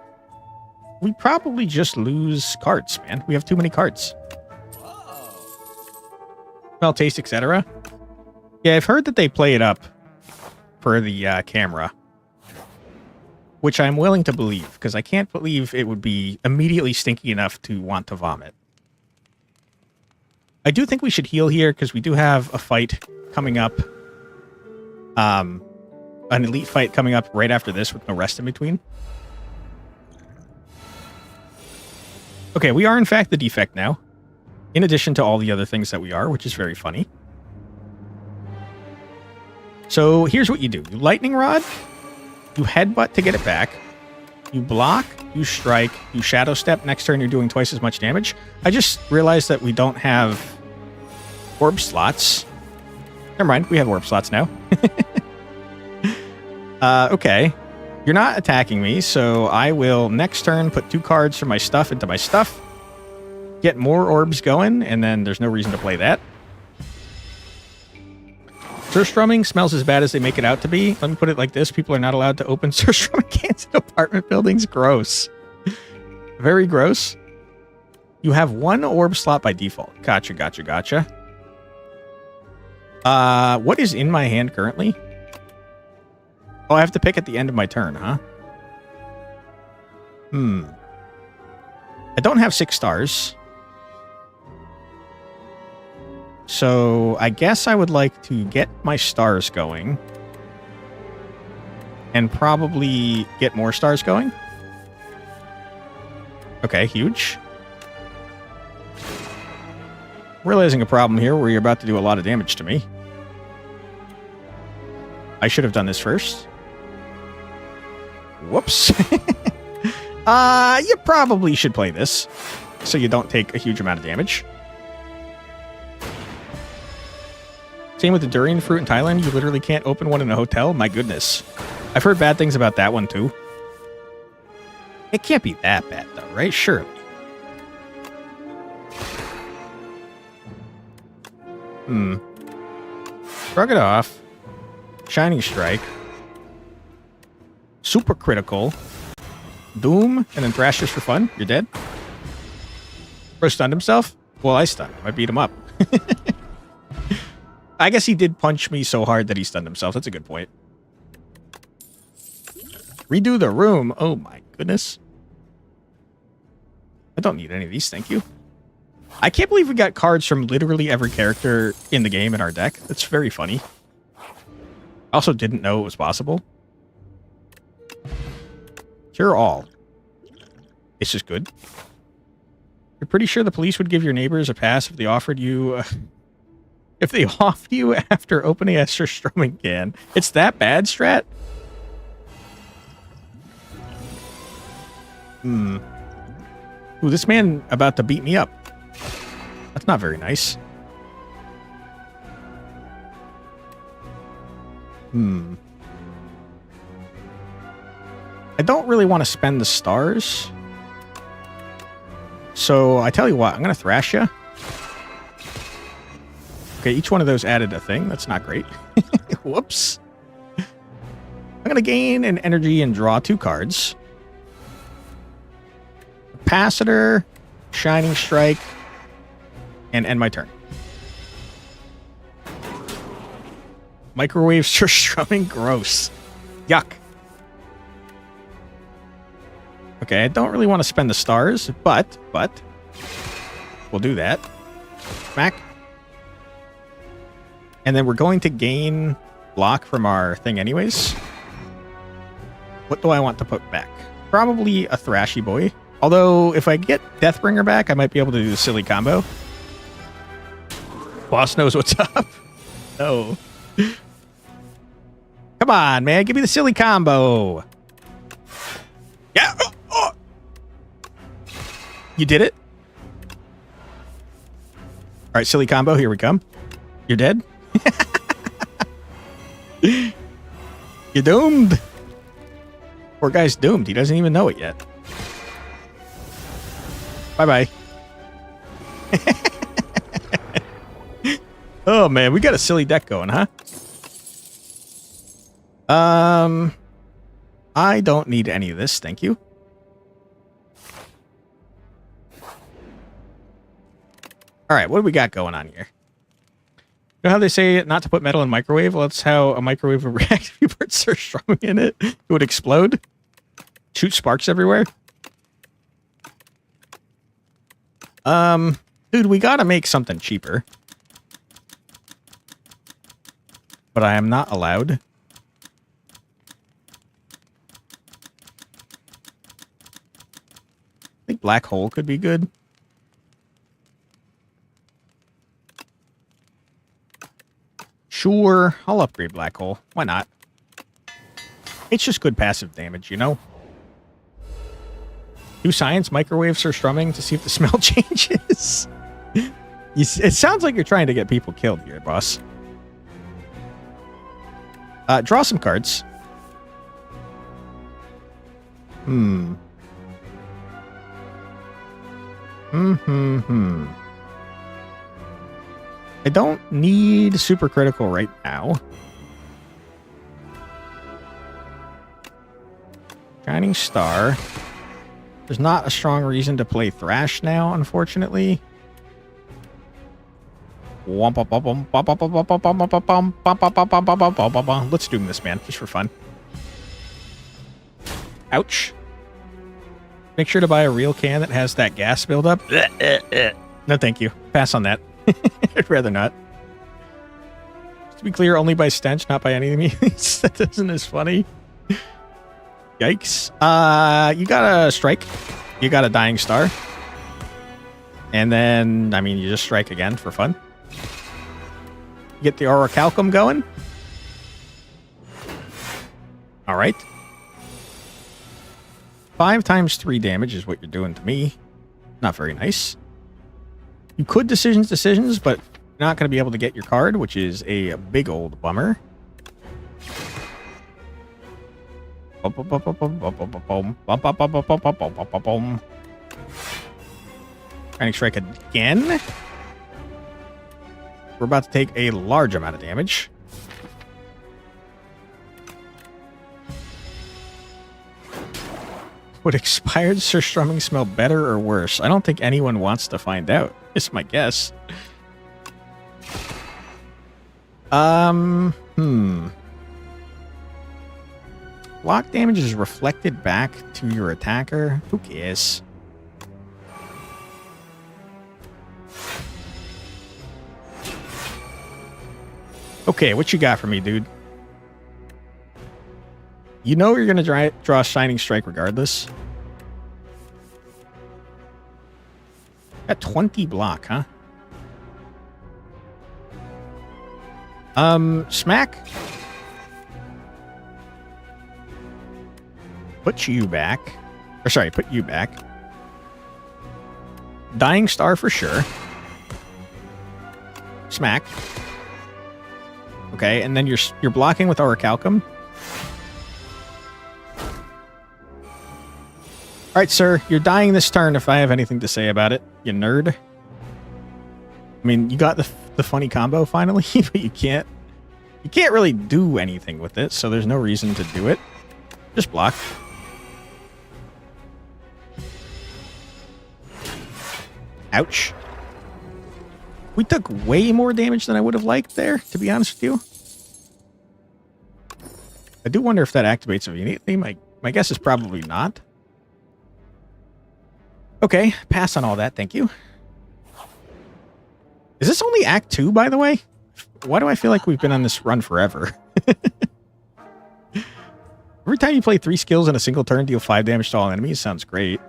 we probably just lose cards, man. We have too many cards. Smell, taste, etc. Yeah, I've heard that they play it up for the camera, which I'm willing to believe, because I can't believe it would be immediately stinky enough to want to vomit. I do think we should heal here, because we do have a fight coming up. An elite fight coming up right after this with no rest in between. Okay, we are in fact the defect now. In addition to all the other things that we are, which is very funny. So here's what you do. You lightning rod, you headbutt to get it back, you block, you strike, you shadow step. Next turn you're doing twice as much damage. I just realized that we don't have orb slots. Never mind, we have orb slots now. Okay. You're not attacking me, so I will next turn put 2 cards from my stuff into my stuff. Get more orbs going, and then there's no reason to play that. Surstrumming smells as bad as they make it out to be. Let me put it like this. People are not allowed to open surstrumming cans in apartment buildings. Gross. Very gross. You have 1 orb slot by default. Gotcha. What is in my hand currently? Oh, I have to pick at the end of my turn, huh? I don't have 6 stars. So I guess I would like to get my stars going. And probably get more stars going. Okay, huge. Realizing a problem here where you're about to do a lot of damage to me. I should have done this first. Whoops. You probably should play this, so you don't take a huge amount of damage. Same with the durian fruit in Thailand. You literally can't open one in a hotel. My goodness. I've heard bad things about that one, too. It can't be that bad, though, right? Surely. Shrug it off. Shining Strike. Super Critical. Doom, and then Thrashers for fun. You're dead. Bro stunned himself? Well, I stunned him. I beat him up. I guess he did punch me so hard that he stunned himself. That's a good point. Redo the room. Oh my goodness. I don't need any of these, thank you. I can't believe we got cards from literally every character in the game in our deck. That's very funny. Also didn't know it was possible. Cure all. It's just good. You're pretty sure the police would give your neighbors a pass if they offered you... if they offered you after opening a strumming can. It's that bad, Strat? Ooh, this man about to beat me up. That's not very nice. I don't really want to spend the stars. So, I tell you what, I'm going to thrash you. Okay, each one of those added a thing. That's not great. Whoops. I'm going to gain an energy and draw 2 cards. Capacitor, Shining Strike, and end my turn. Microwaves for strumming? Gross. Yuck. Okay, I don't really want to spend the stars, but we'll do that. Smack. And then we're going to gain block from our thing anyways. What do I want to put back? Probably a Thrashy Boy. Although, if I get Deathbringer back, I might be able to do the silly combo. Boss knows what's up. No. Come on, man. Give me the silly combo. Yeah. Oh. You did it? All right, silly combo. Here we come. You're dead? You're doomed. Poor guy's doomed. He doesn't even know it yet. Bye-bye. Oh, man. We got a silly deck going, huh? I don't need any of this. Thank you. All right. What do we got going on here? You know how they say not to put metal in microwave? Well, that's how a microwave would react if you put surströmming in it. It would explode. Shoot sparks everywhere. Dude, we gotta make something cheaper. But I am not allowed. I think black hole could be good. Sure, I'll upgrade black hole. Why not? It's just good passive damage, you know? Do science microwaves for strumming to see if the smell changes. It sounds like you're trying to get people killed here, boss. Draw some cards. I don't need super critical right now. Shining Star. There's not a strong reason to play Thrash now, unfortunately. Let's doom this man, just for fun. Ouch. Make sure to buy a real can that has that gas buildup. No, thank you. Pass on that. I'd rather not. Just to be clear, only by stench, not by any means. That isn't as funny. Yikes. You got a strike. You got a dying star. And then, I mean, you just strike again for fun. Get the orichalcum going. All right. 5 times 3 damage is what you're doing to me. Not very nice. You could decisions, but you're not going to be able to get your card, which is a big old bummer. Shining Strike again. We're about to take a large amount of damage. Would expired surstrumming smell better or worse? I don't think anyone wants to find out. It's my guess. Block damage is reflected back to your attacker. Who cares? Okay, what you got for me, dude? You know you're going to draw Shining Strike regardless. Got 20 block, huh? Smack. Put you back. Or sorry, put you back. Dying Star for sure. Smack. Okay, and then you're blocking with Orichalcum. All right, sir, you're dying this turn if I have anything to say about it, you nerd. I mean, you got the funny combo finally, but you can't really do anything with it, so there's no reason to do it. Just block. Ouch. We took way more damage than I would have liked there, to be honest with you. I do wonder if that activates immediately. My guess is probably not. Okay, pass on all that, thank you. Is this only Act 2, by the way? Why do I feel like we've been on this run forever? Every time you play 3 skills in a single turn, deal 5 damage to all enemies. Sounds great.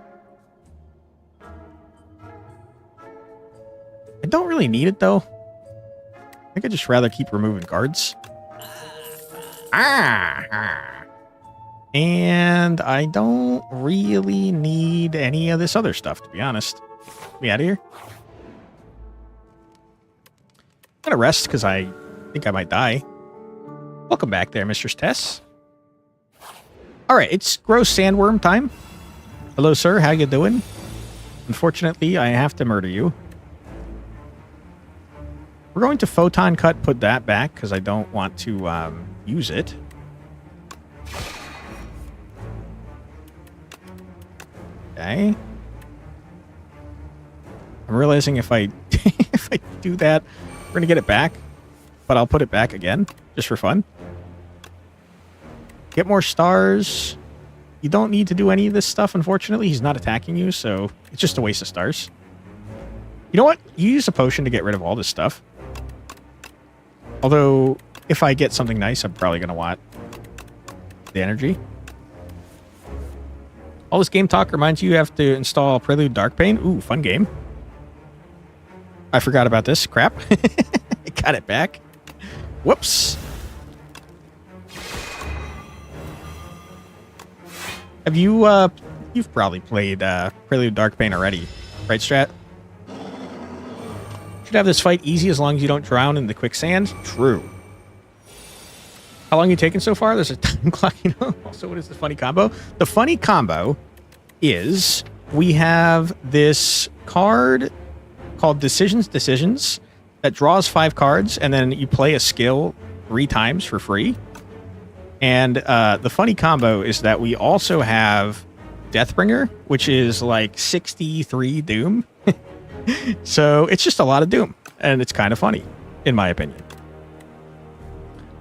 I don't really need it, though. I think I'd just rather keep removing cards. And I don't really need any of this other stuff, to be honest. Get me out of here. I'm gonna rest because I think I might die. Welcome back there, Mistress Tess. Alright, it's gross sandworm time. Hello, sir. How you doing? Unfortunately, I have to murder you. We're going to photon cut, put that back, because I don't want to use it. Okay. I'm realizing if I if I do that, we're going to get it back. But I'll put it back again, just for fun. Get more stars. You don't need to do any of this stuff, unfortunately. He's not attacking you, so it's just a waste of stars. You know what? You use a potion to get rid of all this stuff. Although, if I get something nice, I'm probably going to want the energy. All this game talk reminds you have to install Prelude Darkbane. Ooh, fun game. I forgot about this. Crap. I got it back. Whoops. Have you, you've probably played Prelude Darkbane already, right, Strat? Should have this fight easy as long as you don't drown in the quicksand. True. How long are you taking so far? There's a time clock, you know. Also, what is the funny combo? The funny combo is we have this card called Decisions that draws 5 cards, and then you play a skill 3 times for free. And the funny combo is that we also have Deathbringer, which is like 63 Doom. So it's just a lot of Doom, and it's kind of funny, in my opinion.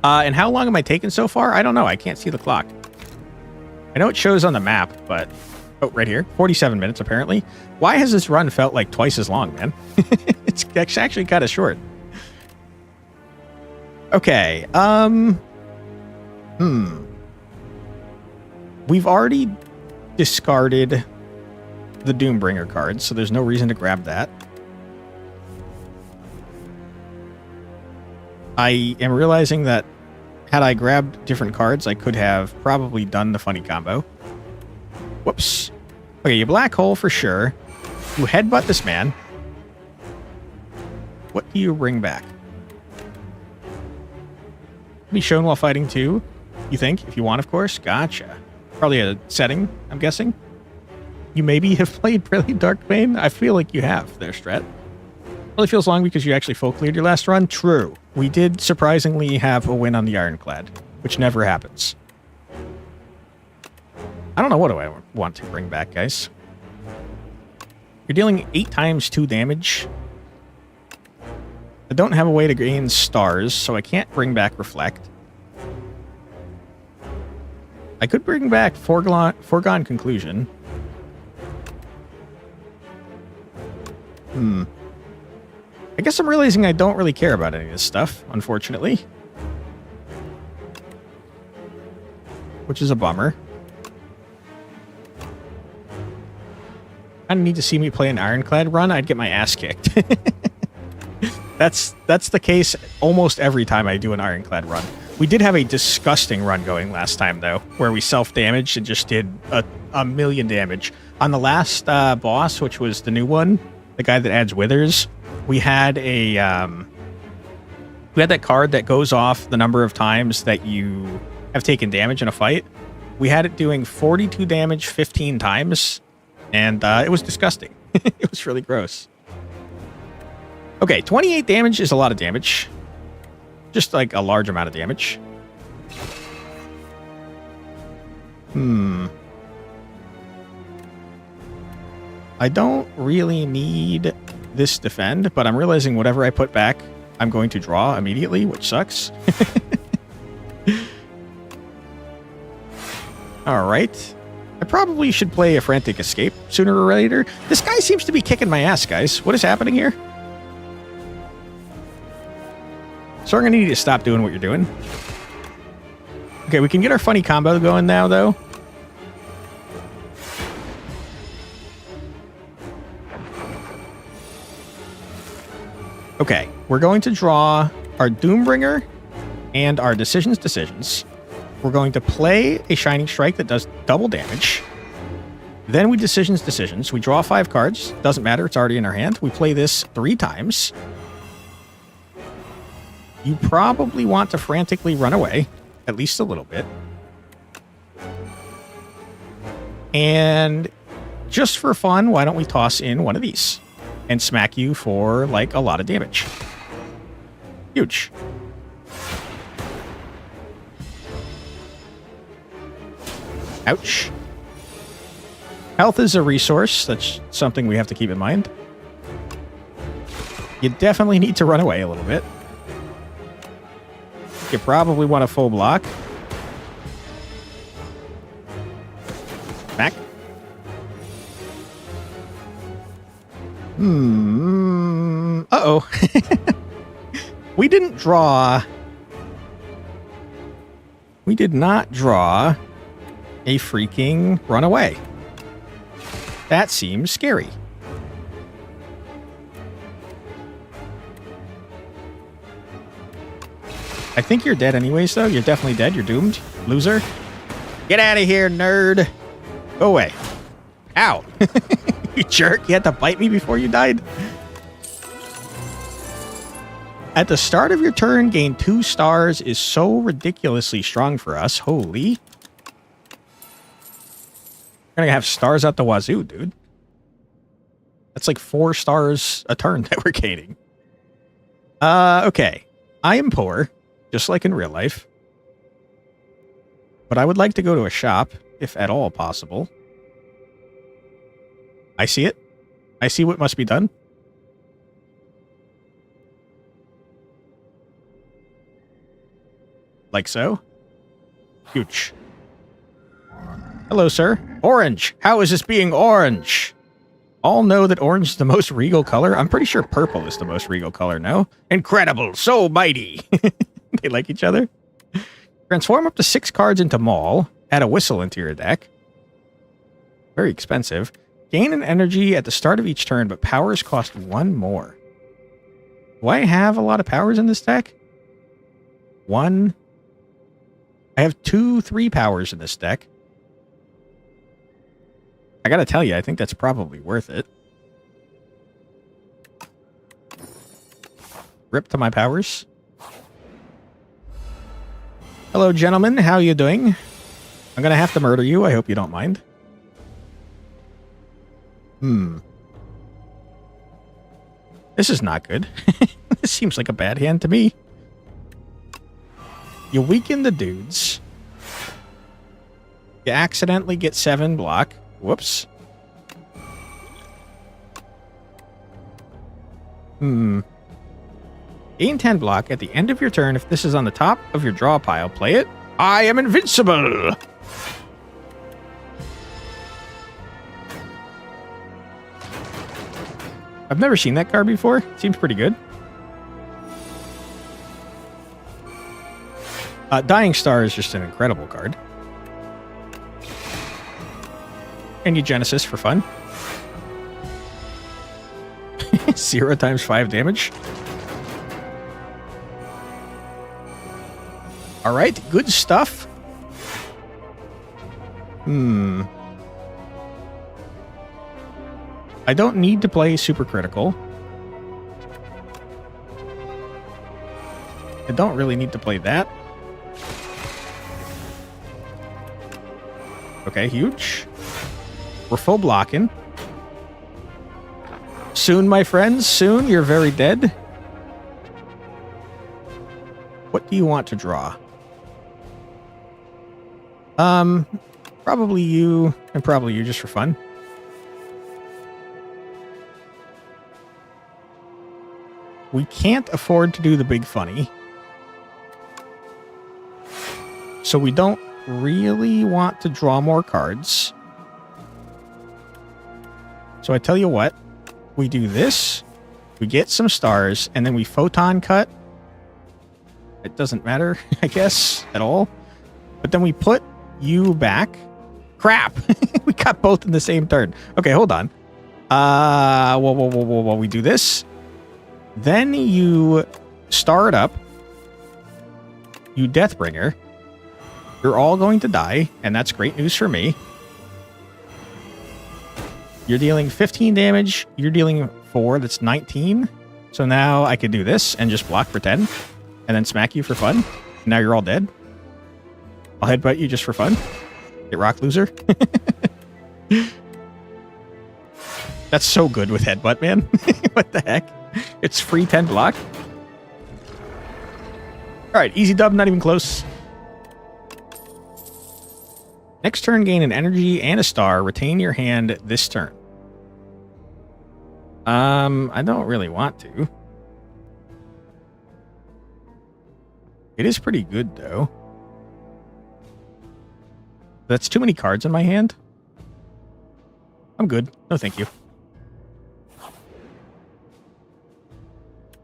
And how long am I taking so far? I don't know. I can't see the clock. I know it shows on the map, but... Oh, right here. 47 minutes, apparently. Why has this run felt like twice as long, man? It's actually kind of short. Okay. We've already discarded the Doombringer card, so there's no reason to grab that. I am realizing that had I grabbed different cards, I could have probably done the funny combo. Whoops. Okay, you black hole for sure. You headbutt this man. What do you bring back? Be shown while fighting too, you think? If you want, of course. Gotcha. Probably a setting, I'm guessing. You maybe have played Prelude Darkbane? I feel like you have there, Strat. Really feels long because you actually full cleared your last run. True. We did surprisingly have a win on the Ironclad, which never happens. I don't know what do I want to bring back, guys. You're dealing 8 times 2 damage. I don't have a way to gain stars, so I can't bring back Reflect. I could bring back Foregone Conclusion. I guess I'm realizing I don't really care about any of this stuff, unfortunately. which is a bummer. I need to see me play an Ironclad run. I'd get my ass kicked. That's the case almost every time I do an Ironclad run. We did have a disgusting run going last time, though, where we self-damaged and just did a million damage. On the last boss, which was the new one, the guy that adds withers, we had that card that goes off the number of times that you have taken damage in a fight. We had it doing 42 damage 15 times, and it was disgusting. It was really gross. Okay, 28 damage is a lot of damage. Just like a large amount of damage. I don't really need this defend, but I'm realizing whatever I put back, I'm going to draw immediately, which sucks. All right. I probably should play a Frantic Escape sooner or later. This guy seems to be kicking my ass, guys. What is happening here? So we're going to need to stop doing what you're doing. Okay, we can get our funny combo going now, though. Okay, we're going to draw our Doombringer and our Decisions. We're going to play a Shining Strike that does double damage. Then we Decisions. We draw 5 cards. Doesn't matter, it's already in our hand. We play this 3 times. You probably want to frantically run away, at least a little bit. And just for fun, why don't we toss in one of these and smack you for, like, a lot of damage. Huge. Ouch. Health is a resource. That's something we have to keep in mind. You definitely need to run away a little bit. You probably want a full block. Back. Uh-oh. We didn't draw... We did not draw a freaking runaway. That seems scary. I think you're dead anyways, though. You're definitely dead. You're doomed. Loser. Get out of here, nerd. Go away. Ow. You jerk. You had to bite me before you died. At the start of your turn, gain 2 stars is so ridiculously strong for us. Holy. We're going to have stars out the wazoo, dude. That's like 4 stars a turn that we're gaining. Okay. I am poor, just like in real life. But I would like to go to a shop, if at all possible. I see it. I see what must be done. Like so. Huge. Hello, sir. Orange. How is this being orange? All know that orange is the most regal color. I'm pretty sure purple is the most regal color, no? Incredible. So mighty. They like each other. Transform up to 6 cards into Maul. Add a whistle into your deck. Very expensive. Gain an energy at the start of each turn, but powers cost 1 more. Do I have a lot of powers in this deck? 1. I have 2, 3 powers in this deck. I gotta tell you, I think that's probably worth it. Rip to my powers. Hello, gentlemen. How you doing? I'm gonna have to murder you. I hope you don't mind. This is not good. This seems like a bad hand to me. You weaken the dudes. You accidentally get 7 block. Whoops. Gain 10 block at the end of your turn. If this is on the top of your draw pile, play it. I am invincible! I've never seen that card before. Seems pretty good. Dying Star is just an incredible card. And you Genesis for fun. 0 times 5 damage. Alright, good stuff. I don't need to play super critical. I don't really need to play that. Okay, huge. We're full blocking. Soon, my friends, soon. You're very dead. What do you want to draw? Probably you, and probably you just for fun. We can't afford to do the big funny. So we don't really want to draw more cards. So I tell you what, we do this, we get some stars, and then we photon cut. It doesn't matter, I guess, at all. But then we put you back. Crap! We got both in the same turn. Okay, hold on. Whoa. We do this. Then you star it up. You Deathbringer. You're all going to die, and that's great news for me. You're dealing 15 damage. You're dealing 4. That's 19. So now I could do this and just block for 10. And then smack you for fun. Now you're all dead. I'll headbutt you just for fun. Get rock, loser. That's so good with headbutt, man. What the heck? It's free 10 block. Alright, easy dub, not even close. Next turn, gain an energy and a star. Retain your hand this turn. I don't really want to. It is pretty good, though. That's too many cards in my hand. I'm good. No, thank you.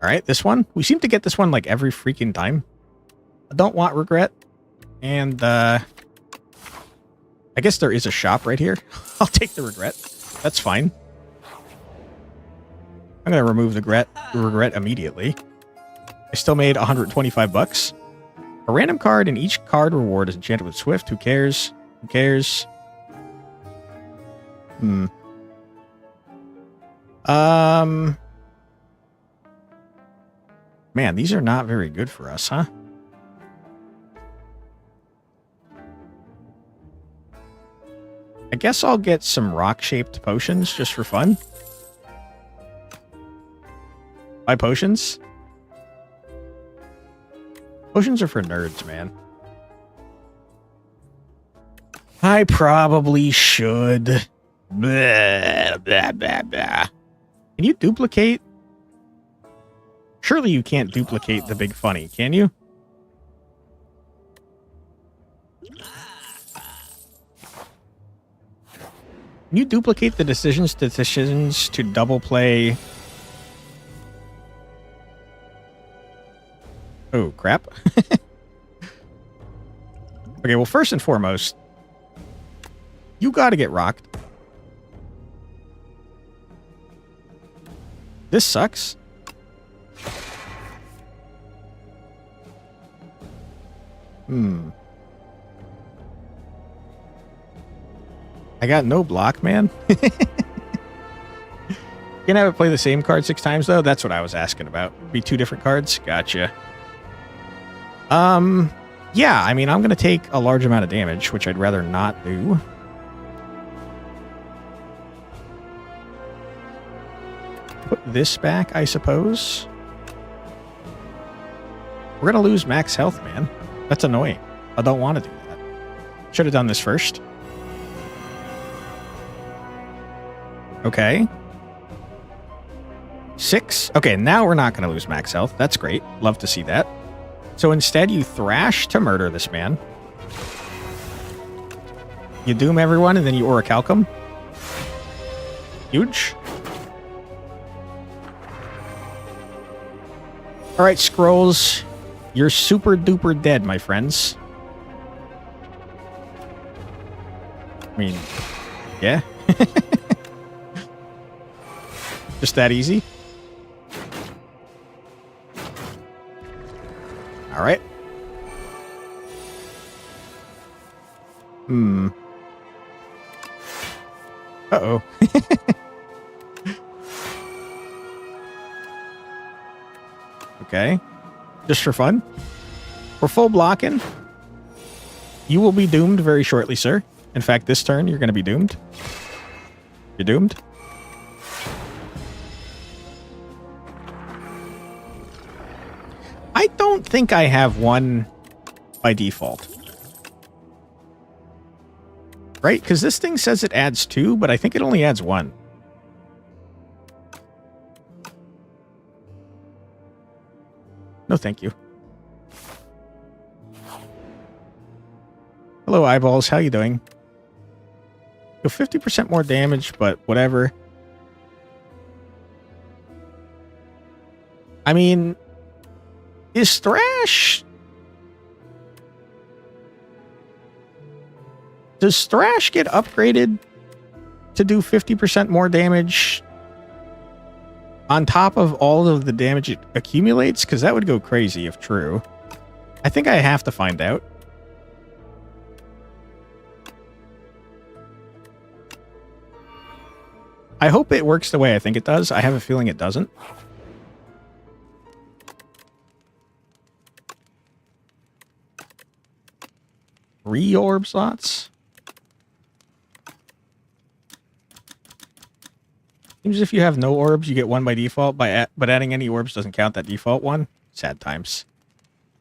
Alright, this one. We seem to get this one like every freaking time. I don't want regret. And, I guess there is a shop right here. I'll take the regret. That's fine. I'm going to remove the regret immediately. I still made 125 bucks. A random card in each card reward is enchanted with Swift. Who cares? Who cares? Man, these are not very good for us, huh? I guess I'll get some rock-shaped potions just for fun. Buy potions? Potions are for nerds, man. I probably should. Blah, blah, blah, blah. Can you duplicate? Surely you can't duplicate the big funny, can you? Can you duplicate the decisions to double play? Oh, crap. Okay, well, first and foremost, you gotta get rocked. This sucks. I got no block, man. You can have it play the same card 6 times, though? That's what I was asking about. Be 2 different cards? Gotcha. Yeah, I mean, I'm going to take a large amount of damage, which I'd rather not do. Put this back, I suppose. We're going to lose max health, man. That's annoying. I don't want to do that. Should have done this first. Okay. 6. Okay, now we're not going to lose max health. That's great. Love to see that. So instead, you thrash to murder this man. You doom everyone, and then you orichalcum. Huge. Alright, scrolls. You're super duper dead, my friends. I mean, Yeah. Just that easy. All right. Uh-oh. Okay. Just for fun. We're full blocking. You will be doomed very shortly, sir. In fact, this turn, you're going to be doomed. You're doomed. I don't think I have one by default. Right? Because this thing says it adds 2, but I think it only adds 1. No, thank you. Hello, eyeballs. How you doing? Go 50% more damage, but whatever. I mean, is Thrash... Does Thrash get upgraded to do 50% more damage on top of all of the damage it accumulates? Because that would go crazy if true. I think I have to find out. I hope it works the way I think it does. I have a feeling it doesn't. Orb slots? Seems if you have no orbs, you get 1 by default, but adding any orbs doesn't count that default 1. Sad times.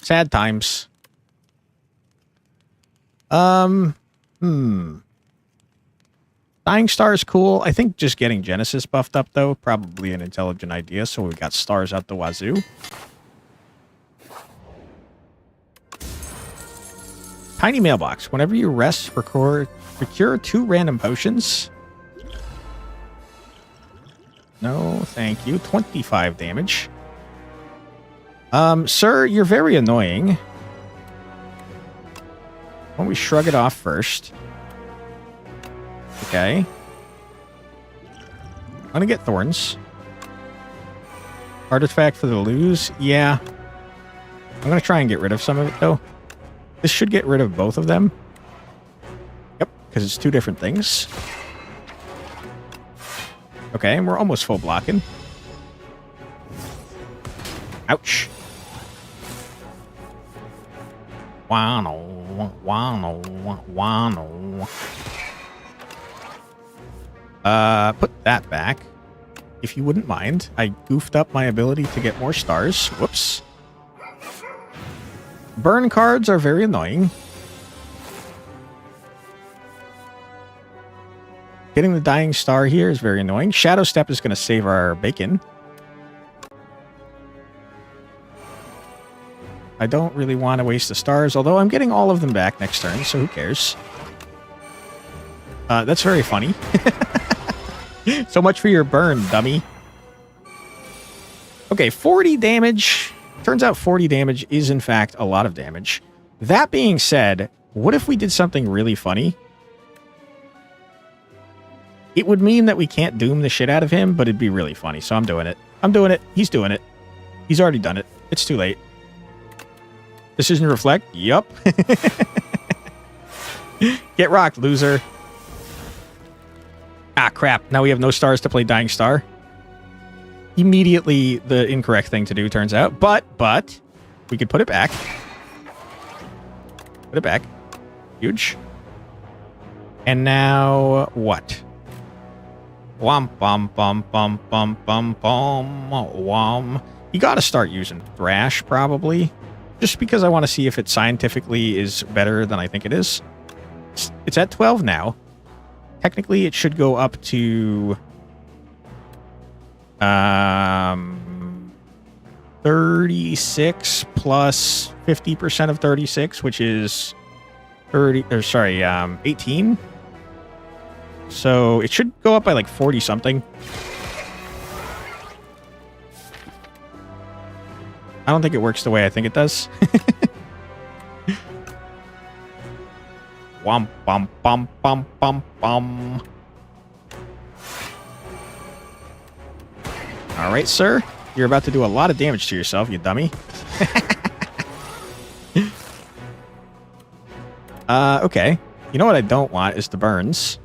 Sad times. Dying Star is cool. I think just getting Genesis buffed up, though, probably an intelligent idea. So we got stars out the wazoo. Tiny mailbox. Whenever you rest, procure 2 random potions. No, thank you. 25 damage. Sir, you're very annoying. Why don't we shrug it off first? Okay. I'm gonna get thorns. Artifact for the lose? Yeah. I'm gonna try and get rid of some of it, though. This should get rid of both of them. Yep, because it's 2 different things. Okay, and we're almost full blocking. Ouch. Wano, wano, wano. Put that back. If you wouldn't mind. I goofed up my ability to get more stars. Whoops. Burn cards are very annoying. Getting the Dying Star here is very annoying. Shadow Step is going to save our bacon. I don't really want to waste the stars, although I'm getting all of them back next turn, so who cares? That's very funny. So much for your burn, dummy. Okay, 40 damage. Turns out 40 damage is, in fact, a lot of damage. That being said, what if we did something really funny? It would mean that we can't doom the shit out of him, but it'd be really funny, so I'm doing it. I'm doing it. He's doing it. He's already done it. It's too late. Decision to reflect? Yup. Get rocked, loser. Ah, crap. Now we have no stars to play Dying Star. Immediately the incorrect thing to do, turns out. But, we could put it back. Put it back. Huge. And now, what? Womp, bum, bum, bum, bum, bum, bum, wom. You gotta start using Thrash, probably. Just because I want to see if it scientifically is better than I think it is. It's at 12 now. Technically, it should go up to 36 plus 50% of 36, which is 18. So it should go up by like 40 something. I don't think it works the way I think it does. Womp bum bum bum bum bum. All right, sir. You're about to do a lot of damage to yourself, you dummy. Okay. You know what I don't want is the burns.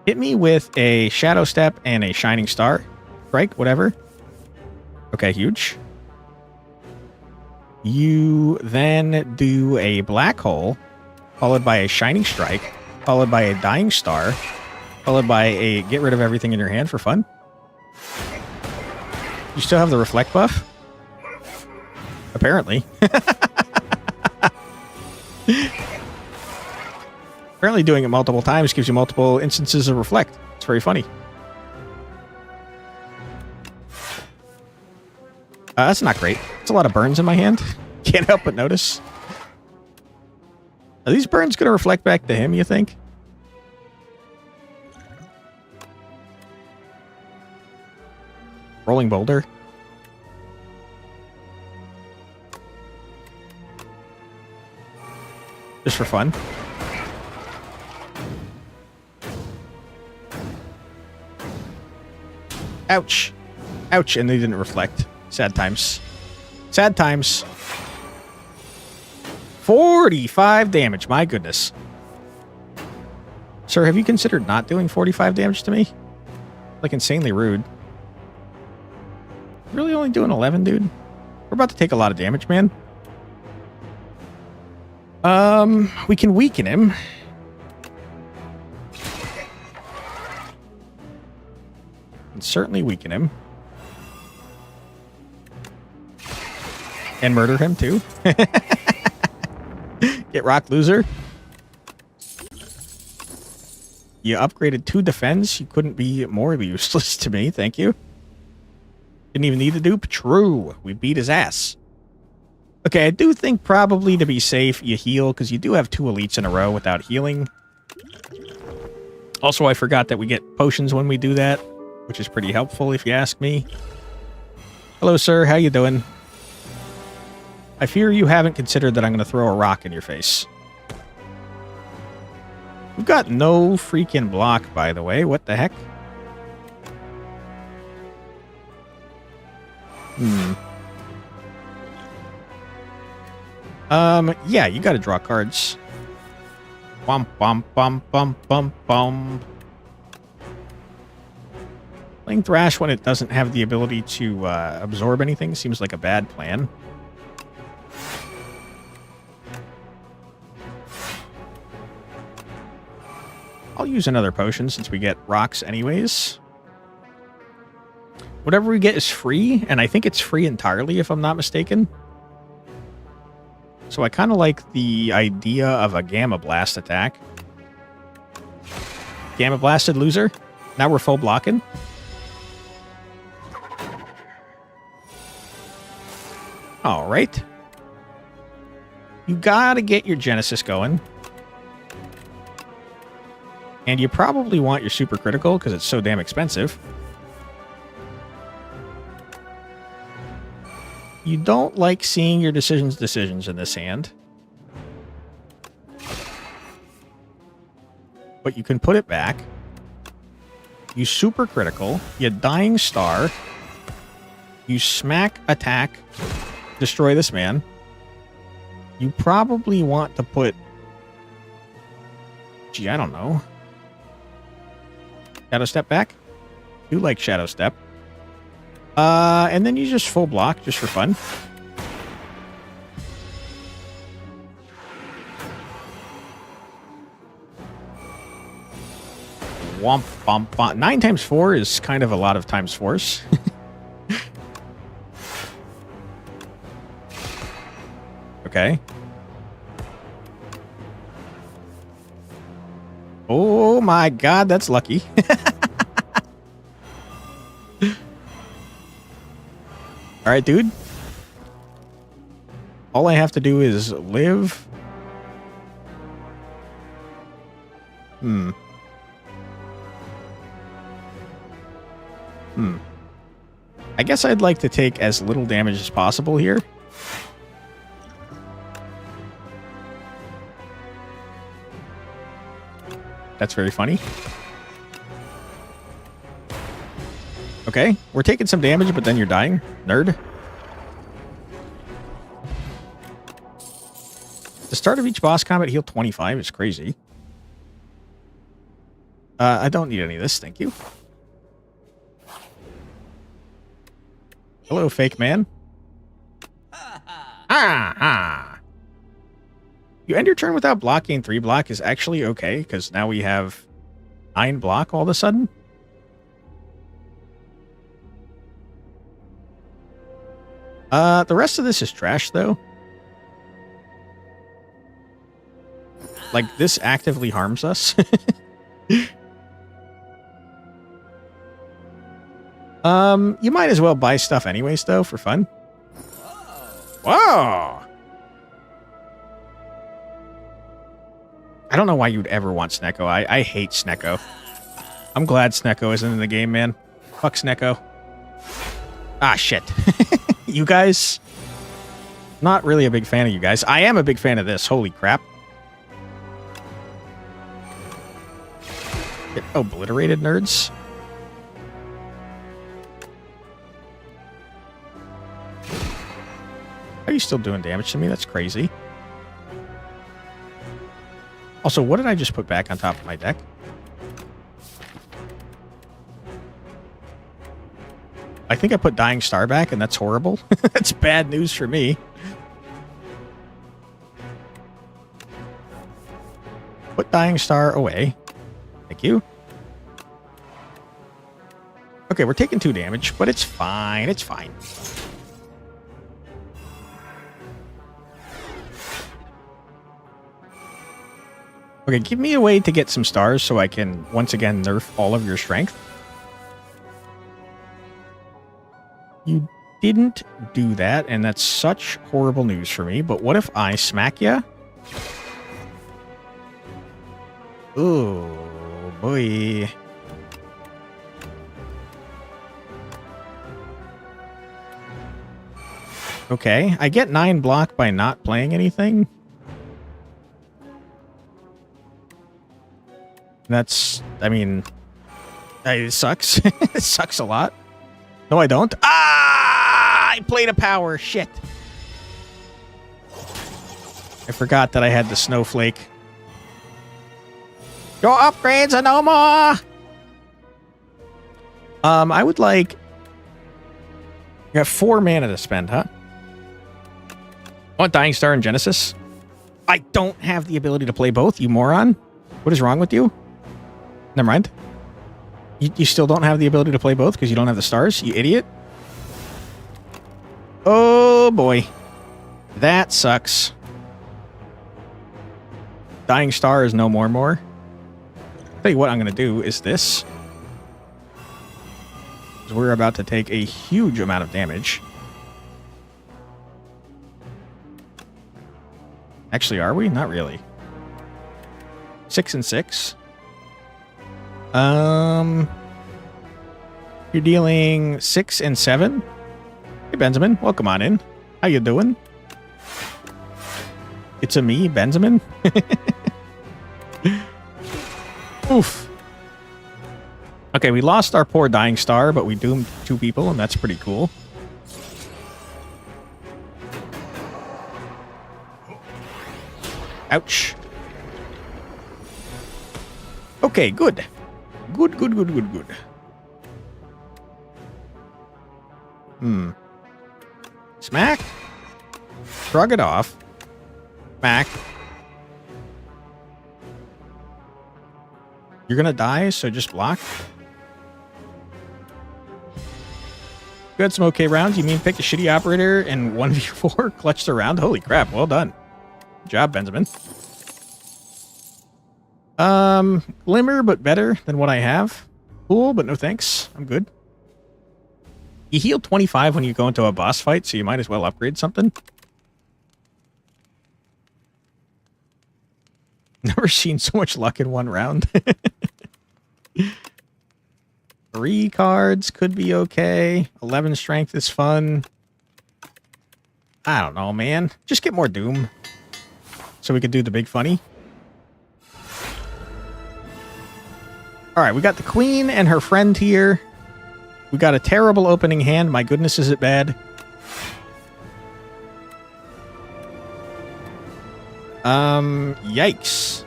Hit me with a Shadow Step and a Shining Star. Strike, whatever. Okay, huge. You then do a Black Hole, followed by a Shining Strike, followed by a Dying Star, followed by a Get Rid of Everything in your hand for fun. You still have the Reflect buff? Apparently. Apparently doing it multiple times gives you multiple instances of Reflect. It's very funny. That's not great. It's a lot of burns in my hand. Can't help but notice. Are these burns going to reflect back to him, you think? Rolling Boulder. Just for fun. Ouch. Ouch, and they didn't reflect. Sad times. Sad times. 45 damage, my goodness. Sir, have you considered not doing 45 damage to me? Like, insanely rude. Really only doing 11, dude? We're about to take a lot of damage, man. We can weaken him. Can certainly weaken him. And murder him, too. Get rocked, loser. You upgraded 2 defense. You couldn't be more useless to me. Thank you. Didn't even need the dupe. True. We beat his ass. Okay, I do think probably to be safe, you heal, because you do have 2 elites in a row without healing. Also, I forgot that we get potions when we do that, which is pretty helpful if you ask me. Hello, sir. How you doing? I fear you haven't considered that I'm going to throw a rock in your face. We've got no freaking block, by the way. What the heck? Yeah, you gotta draw cards. Bum, bum, bum, bum, bum, bum. Playing Thrash when it doesn't have the ability to absorb anything seems like a bad plan. I'll use another potion since we get rocks anyways. Whatever we get is free, and I think it's free entirely if I'm not mistaken. So I kind of like the idea of a Gamma Blast attack. Gamma Blasted, loser. Now we're full blocking. All right. You gotta get your Genesis going. And you probably want your Super Critical because it's so damn expensive. You don't like seeing your decisions in this hand. But you can put it back. You Super Critical. You Dying Star. You Smack Attack. Destroy this man. You probably want to put... Gee, I don't know. Shadow Step back? You like Shadow Step. And then you just full block, just for fun. Womp, womp, womp. 9 times 4 is kind of a lot of times force. Okay. Oh my god, that's lucky. Alright, dude. All I have to do is live. I guess I'd like to take as little damage as possible here. That's very funny. Okay, we're taking some damage, but then you're dying. Nerd. The start of each boss combat heal 25 is crazy. I don't need any of this, thank you. Hello, fake man. Ah! You end your turn without blocking 3 block is actually okay, because now we have 9 block all of a sudden. The rest of this is trash, though. Like, this actively harms us. You might as well buy stuff anyways, though, for fun. Whoa! I don't know why you'd ever want Snecko. I hate Snecko. I'm glad Snecko isn't in the game, man. Fuck Snecko. Ah, shit. You guys? Not really a big fan of you guys. I am a big fan of this. Holy crap. Get obliterated, nerds. Are you still doing damage to me? That's crazy. Also, what did I just put back on top of my deck? I think I put Dying Star back, and that's horrible. That's bad news for me. Put Dying Star away. Thank you. Okay, we're taking 2 damage, but it's fine. It's fine. Okay, give me a way to get some stars so I can once again nerf all of your strength. You didn't do that, and that's such horrible news for me. But what if I smack ya? Oh, boy. Okay, I get 9 block by not playing anything. That's, I mean, it sucks. It sucks a lot. No, I don't. Ah! I played a power. Shit. I forgot that I had the snowflake. Your upgrades are no more. I would like... You got 4 mana to spend, huh? I want Dying Star and Genesis. I don't have the ability to play both, you moron. What is wrong with you? Never mind. You still don't have the ability to play both because you don't have the stars, you idiot. Oh, boy. That sucks. Dying Star is no more. Tell you what I'm going to do is this. Because we're about to take a huge amount of damage. Actually, are we? Not really. 6 and 6. You're dealing 6 and 7. Hey, Benjamin, welcome on in. How you doing? It's a me, Benjamin. Oof. Okay, we lost our poor Dying Star, but we doomed 2 people, and that's pretty cool. Ouch. Okay, good. Good. Smack. Shrug it off. Smack. You're gonna die, so just block. You had some okay rounds. You mean pick a shitty operator and 1v4 clutched around? Holy crap, well done. Good job, Benjamin. Glimmer, but better than what I have. Cool, but no thanks. I'm good. You heal 25 when you go into a boss fight, so you might as well upgrade something. Never seen so much luck in one round. 3 cards could be okay. 11 strength is fun. I don't know, man. Just get more Doom. So we could do the big funny. Alright, we got the Queen and her friend here. We got a terrible opening hand. My goodness, is it bad? Yikes.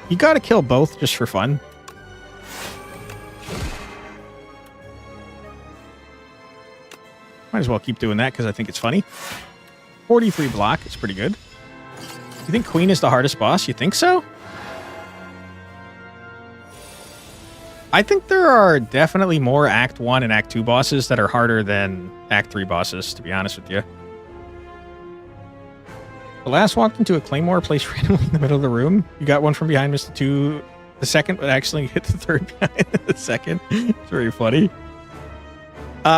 You gotta kill both just for fun. Might as well keep doing that because I think it's funny. 43 block. It's pretty good. You think Queen is the hardest boss? You think so? I think there are definitely more Act 1 and Act 2 bosses that are harder than Act 3 bosses, to be honest with you. The last walked into a claymore placed randomly in the middle of the room. You got one from behind, missed the second, but actually hit the third behind the second. It's very funny.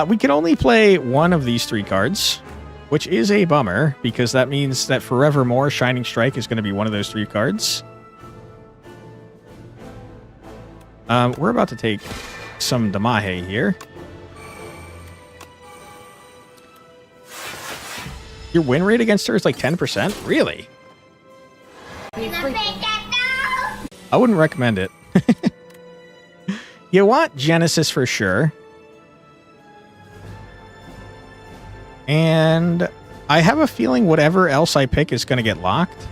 We can only play one of these 3 cards, which is a bummer, because that means that Forevermore Shining Strike is going to be one of those 3 cards. We're about to take some Damahe here. Your win rate against her is like 10%? Really? I wouldn't recommend it. You want Genesis for sure. And I have a feeling whatever else I pick is going to get locked.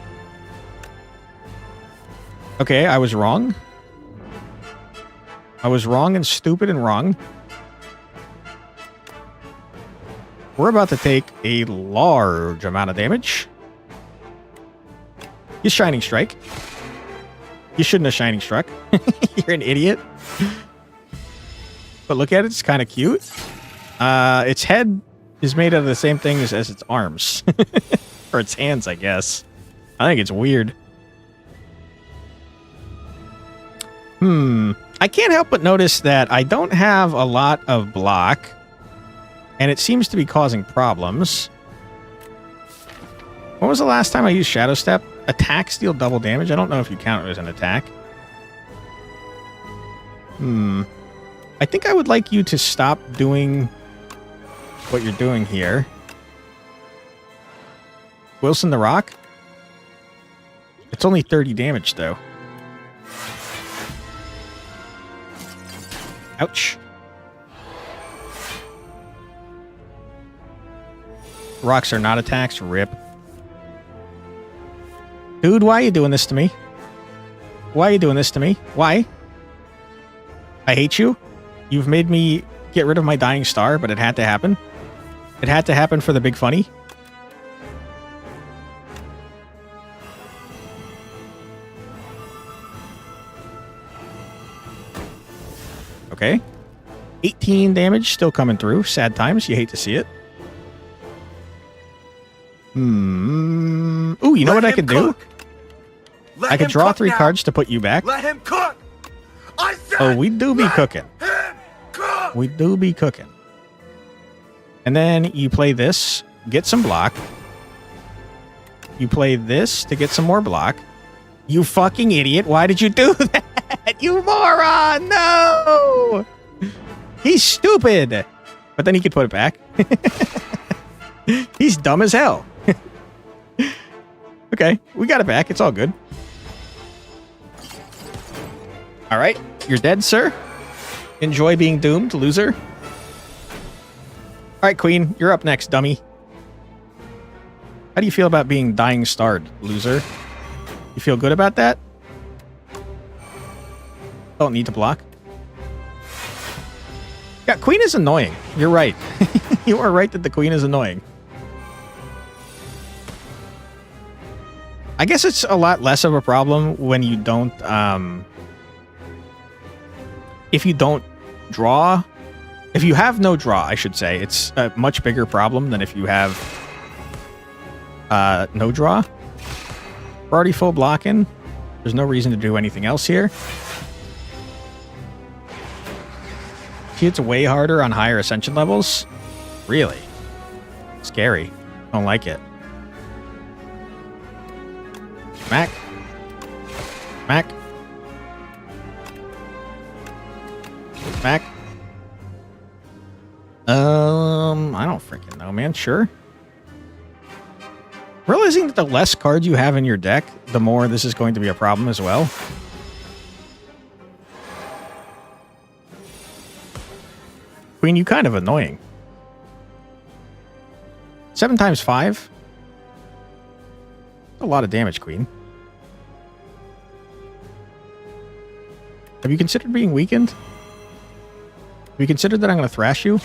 Okay, I was wrong. I was wrong and stupid and wrong. We're about to take a large amount of damage. You Shining Strike. You shouldn't have Shining Struck. You're an idiot. But look at it, it's kind of cute. Its head is made out of the same thing as its arms. Or its hands, I guess. I think it's weird. I can't help but notice that I don't have a lot of block. And it seems to be causing problems. When was the last time I used Shadow Step? Attacks deal double damage? I don't know if you count it as an attack. I think I would like you to stop doing what you're doing here. Wilson the Rock? It's only 30 damage, though. Ouch. Rocks are not attacks. Rip. Dude, why are you doing this to me? Why are you doing this to me? Why? I hate you. You've made me get rid of my dying star, but it had to happen. It had to happen for the big funny. Okay. 18 damage still coming through. Sad times. You hate to see it. Ooh, you know what I could do? I could draw 3 cards to put you back. Let him cook. I said, oh, we do be cooking. We do be cooking. And then you play this, get some block. You play this to get some more block. You fucking idiot. Why did you do that? You moron. No. He's stupid. But then he could put it back. He's dumb as hell. Okay, we got it back. It's all good. All right, you're dead, sir. Enjoy being doomed, loser. All right, Queen, you're up next, dummy. How do you feel about being dying starred, loser? You feel good about that? Don't need to block. Yeah, Queen is annoying. You're right. You are right that the Queen is annoying. I guess it's a lot less of a problem when you don't, if you don't draw. If you have no draw, I should say, it's a much bigger problem than if you have no draw. We're already full blocking. There's no reason to do anything else here. She hits way harder on higher ascension levels. Really? Scary. Don't like it. Smack. Smack. Smack. I don't freaking know, man. Sure. Realizing that the less cards you have in your deck, the more this is going to be a problem as well. Queen, you kind of annoying. 7 times 5? A lot of damage, Queen. Have you considered being weakened? Have you considered that I'm going to thrash you?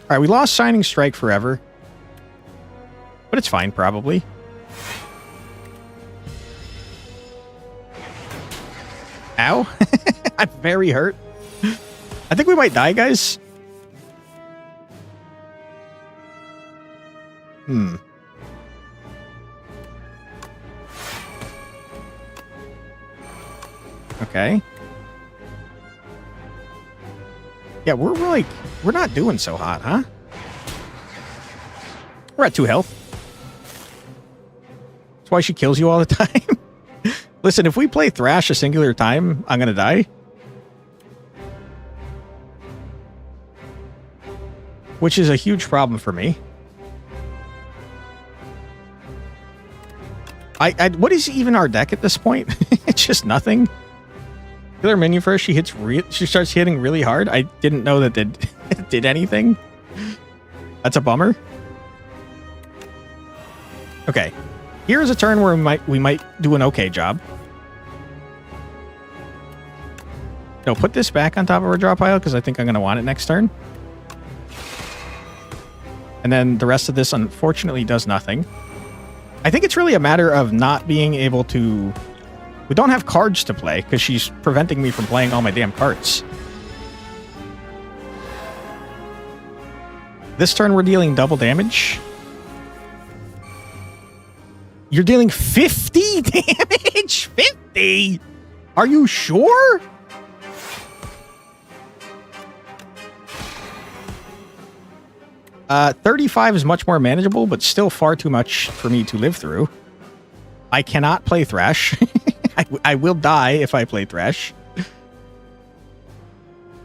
Alright, we lost Shining Strike forever. But it's fine, probably. Ow. I'm very hurt. I think we might die, guys. Okay. Yeah, we're not doing so hot, huh? We're at 2 health. That's why she kills you all the time. Listen, if we play Thrash a singular time, I'm gonna die. Which is a huge problem for me. What is even our deck at this point? It's just nothing. Kill her minion first. She starts hitting really hard. I didn't know that it did anything. That's a bummer. Okay, here's a turn where we might do an okay job. No, put this back on top of our draw pile because I think I'm going to want it next turn. And then the rest of this, unfortunately, does nothing. I think it's really a matter of not being able to... We don't have cards to play because she's preventing me from playing all my damn cards. This turn, we're dealing double damage. You're dealing 50 damage? 50? Are you sure? Uh, 35 is much more manageable, but still far too much for me to live through. I cannot play Thrash. I will die if I play Thrash.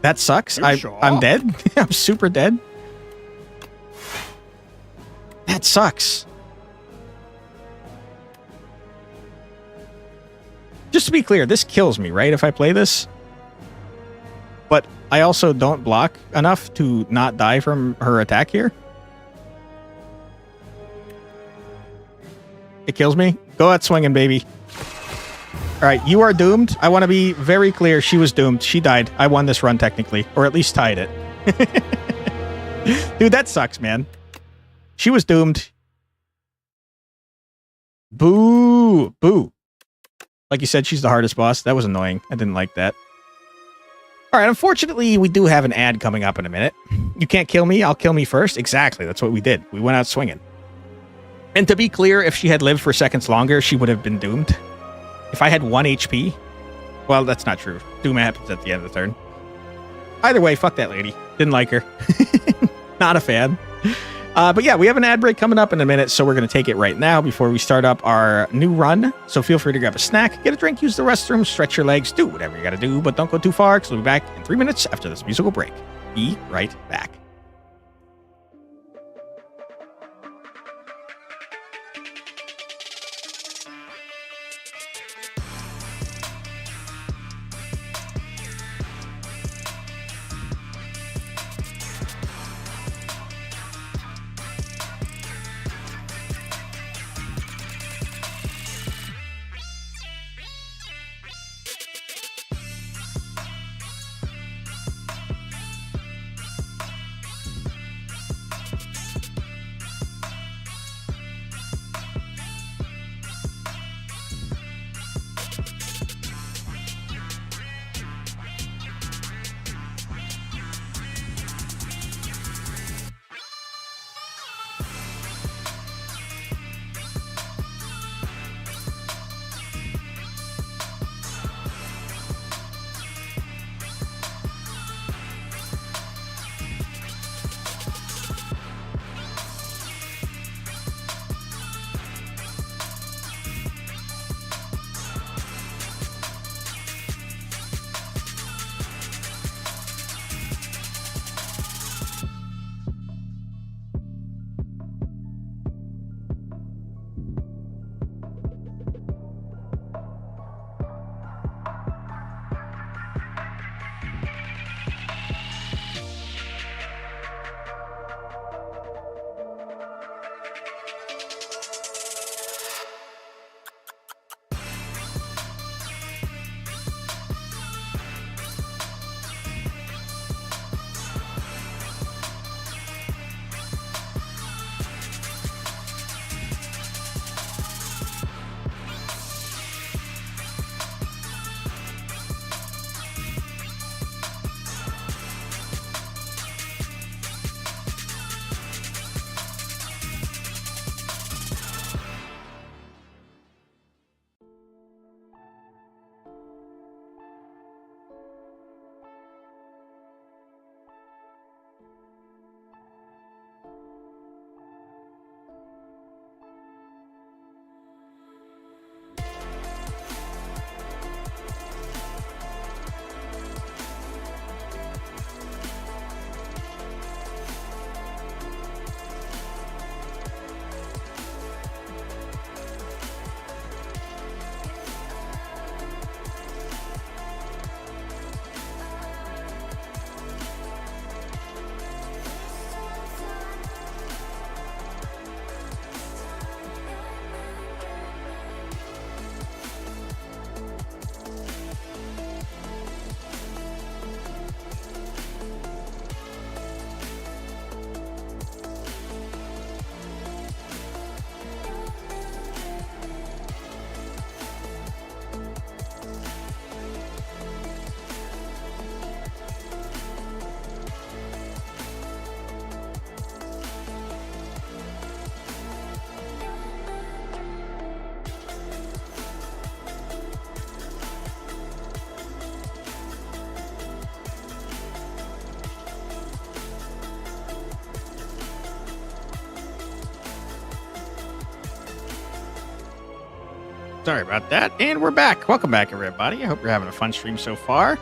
That sucks. I'm dead. I'm super dead. That sucks. Just to be clear, this kills me, right? If I play this. But I also don't block enough to not die from her attack here. It kills me. Go out swinging, baby. All right, you are doomed. I want to be very clear. She was doomed. She died. I won this run technically, or at least tied it. Dude, that sucks, man. She was doomed. Boo. Boo. Like you said, she's the hardest boss. That was annoying. I didn't like that. All right, unfortunately, we do have an ad coming up in a minute. You can't kill me. I'll kill me first. Exactly. That's what we did. We went out swinging. And to be clear, if she had lived for seconds longer, she would have been doomed. If I had 1 HP... Well, that's not true. Doom happens at the end of the turn. Either way, fuck that lady. Didn't like her. Not a fan. But yeah, we have an ad break coming up in a minute, so we're going to take it right now before we start up our new run. So feel free to grab a snack, get a drink, use the restroom, stretch your legs, do whatever you got to do, but don't go too far, because we'll be back in 3 minutes after this musical break. Be right back. Sorry about that. And we're back. Welcome back, everybody. I hope you're having a fun stream so far. At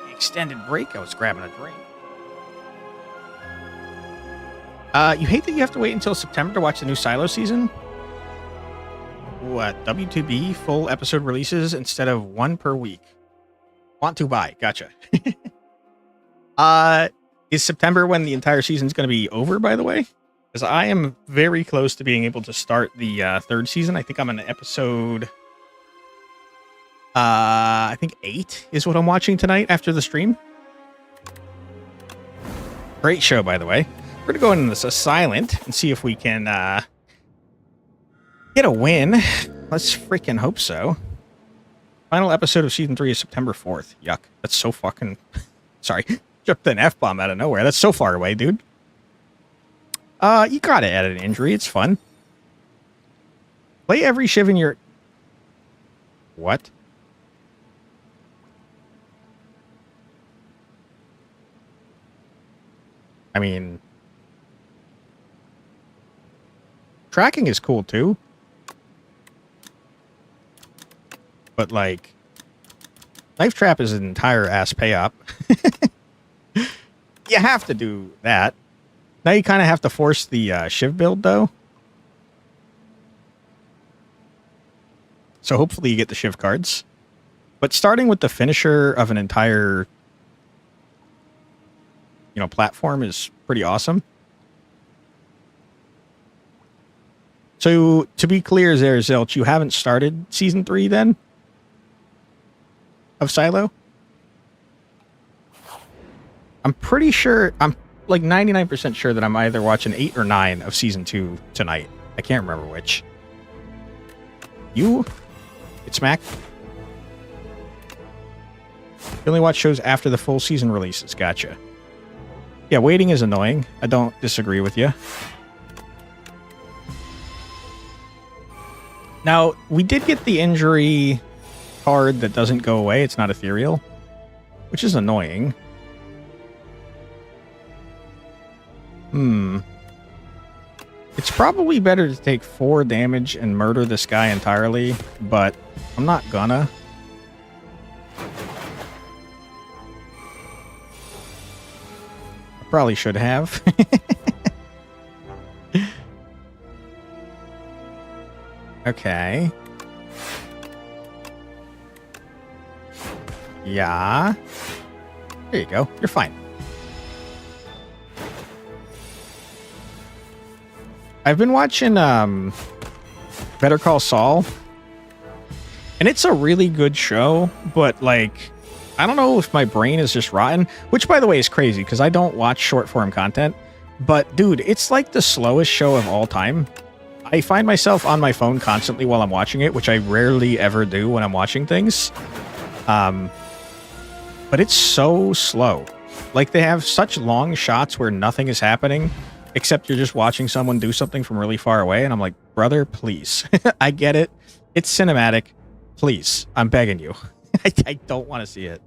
the extended break, I was grabbing a drink. You hate that you have to wait until September to watch the new Silo season? What? W2B full episode releases instead of one per week. Want to buy. Gotcha. Is September when the entire season's going to be over, by the way? Because I am very close to being able to start the third season. I think I'm on episode... I think 8 is what I'm watching tonight after the stream. Great show, by the way. We're going to go into this silent and see if we can get a win. Let's freaking hope so. Final episode of season 3 is September 4th. Yuck. That's so fucking... Sorry. Dropped an F-bomb out of nowhere. That's so far away, dude. You gotta add an injury. It's fun. Play every shiv in your... What? I mean... Tracking is cool, too. But, like... Knife Trap is an entire ass pay-up. You have to do that. Now you kind of have to force the shiv build, though. So hopefully you get the shiv cards. But starting with the finisher of an entire, platform is pretty awesome. So to be clear, there, Zilch, you haven't started season 3 then? Of Silo? I'm pretty sure, I'm like 99% sure that I'm either watching 8 or 9 of season 2 tonight. I can't remember which. You? It's Mac? You only watch shows after the full season releases. Gotcha. Yeah, waiting is annoying. I don't disagree with you. Now, we did get the injury card that doesn't go away. It's not ethereal, which is annoying. It's probably better to take 4 damage and murder this guy entirely, but I'm not gonna. I probably should have. Okay. Yeah. There you go. You're fine. I've been watching Better Call Saul, and it's a really good show, but like, I don't know if my brain is just rotten, which by the way is crazy because I don't watch short form content, but dude, it's like the slowest show of all time. I find myself on my phone constantly while I'm watching it, which I rarely ever do when I'm watching things. But it's so slow. Like, they have such long shots where nothing is happening, except you're just watching someone do something from really far away, and I'm like, brother, please. I get it. It's cinematic. Please. I'm begging you. I don't want to see it.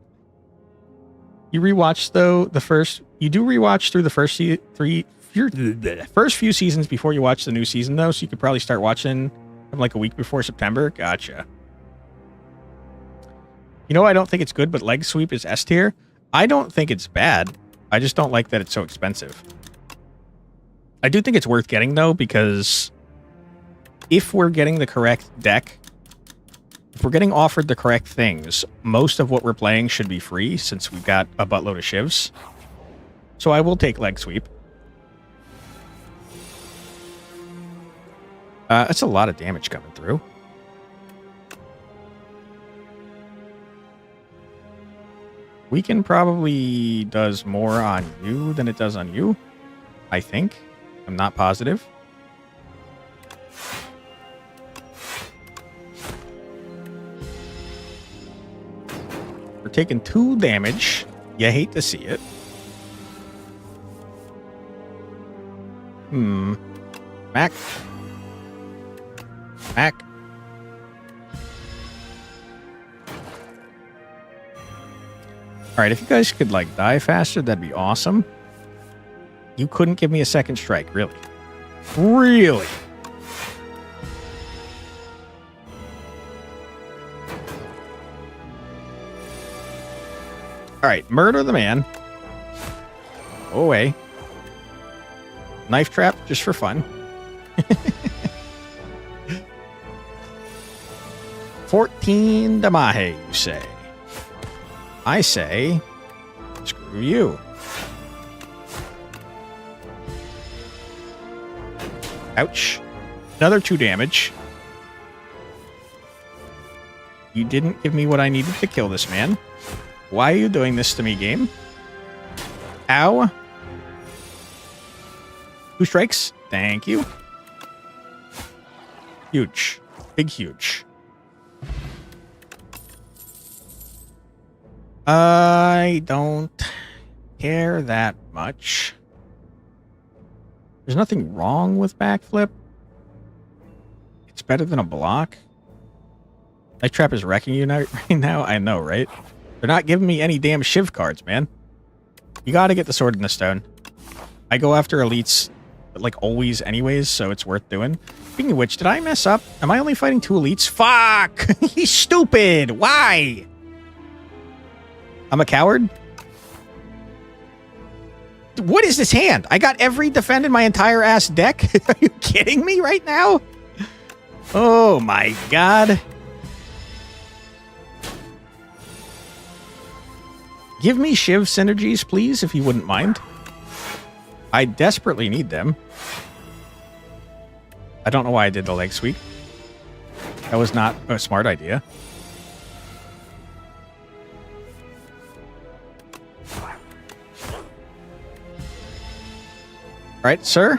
You rewatch, though, you do rewatch through the first few seasons before you watch the new season, though, so you could probably start watching from like a week before September. Gotcha. I don't think it's good, but Leg Sweep is S tier. I don't think it's bad. I just don't like that it's so expensive. I do think it's worth getting, though, because if we're getting the correct deck, if we're getting offered the correct things, most of what we're playing should be free, since we've got a buttload of shivs. So I will take Leg Sweep. That's a lot of damage coming through. Weaken probably does more on you than it does on you, I think. I'm not positive. We're taking 2 damage. You hate to see it. Mac. Mac. Alright, if you guys could, like, die faster, that'd be awesome. You couldn't give me a second strike, really. Really? All right, murder the man. Go away. Knife trap, just for fun. 14 Damahe, you say. I say, screw you. Ouch. Another 2 damage. You didn't give me what I needed to kill this man. Why are you doing this to me, game? Ow. 2 strikes. Thank you. Huge. Big huge. I don't care that much. There's nothing wrong with backflip. It's better than a block. Night Trap is wrecking you right now. I know, right? They're not giving me any damn Shiv cards, man. You gotta get the Sword in the Stone. I go after elites, like always anyways, so it's worth doing. Speaking of which, did I mess up? Am I only fighting 2 elites? Fuck! He's stupid! Why? I'm a coward? What is this hand? I got every defend in my entire ass deck? Are you kidding me right now? Oh my god. Give me Shiv synergies, please, if you wouldn't mind. I desperately need them. I don't know why I did the leg sweep. That was not a smart idea. Alright, sir.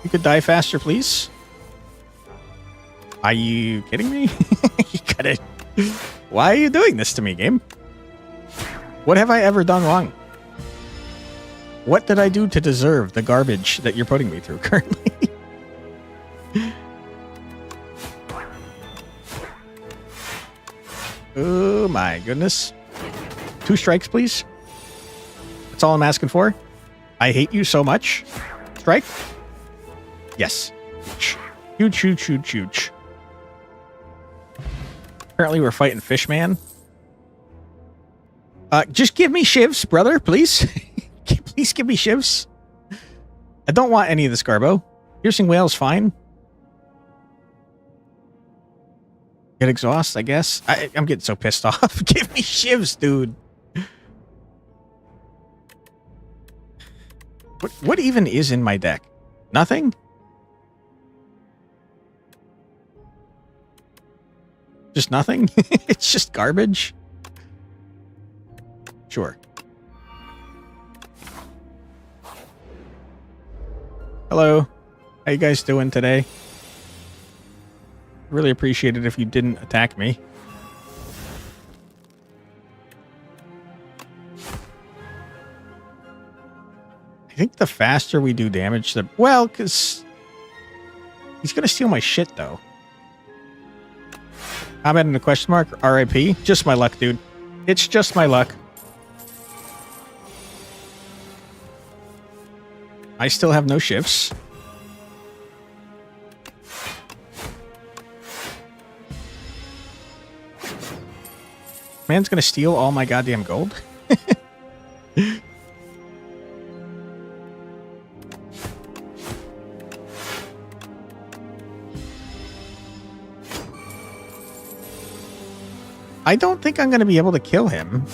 You could die faster, please. Are you kidding me? You gotta... Why are you doing this to me, game? What have I ever done wrong? What did I do to deserve the garbage that you're putting me through currently? Oh my goodness. 2 strikes, please. That's all I'm asking for. I hate you so much. Strike. Yes. Huge, huge, huge, huge. Apparently we're fighting Fishman. Just give me shivs, brother, please. Please give me shivs. I don't want any of this garbo. Piercing Whale's fine. Get exhaust, I guess. I'm getting so pissed off. Give me shivs, dude. What even is in my deck? Nothing? Just nothing? It's just garbage? Sure. Hello. How you guys doing today? Really appreciate it if you didn't attack me. I think the faster we do damage, the... Well, because... He's going to steal my shit, though. Comment in the question mark. RIP. Just my luck, dude. It's just my luck. I still have no shifts. Man's gonna steal all my goddamn gold. I don't think I'm gonna be able to kill him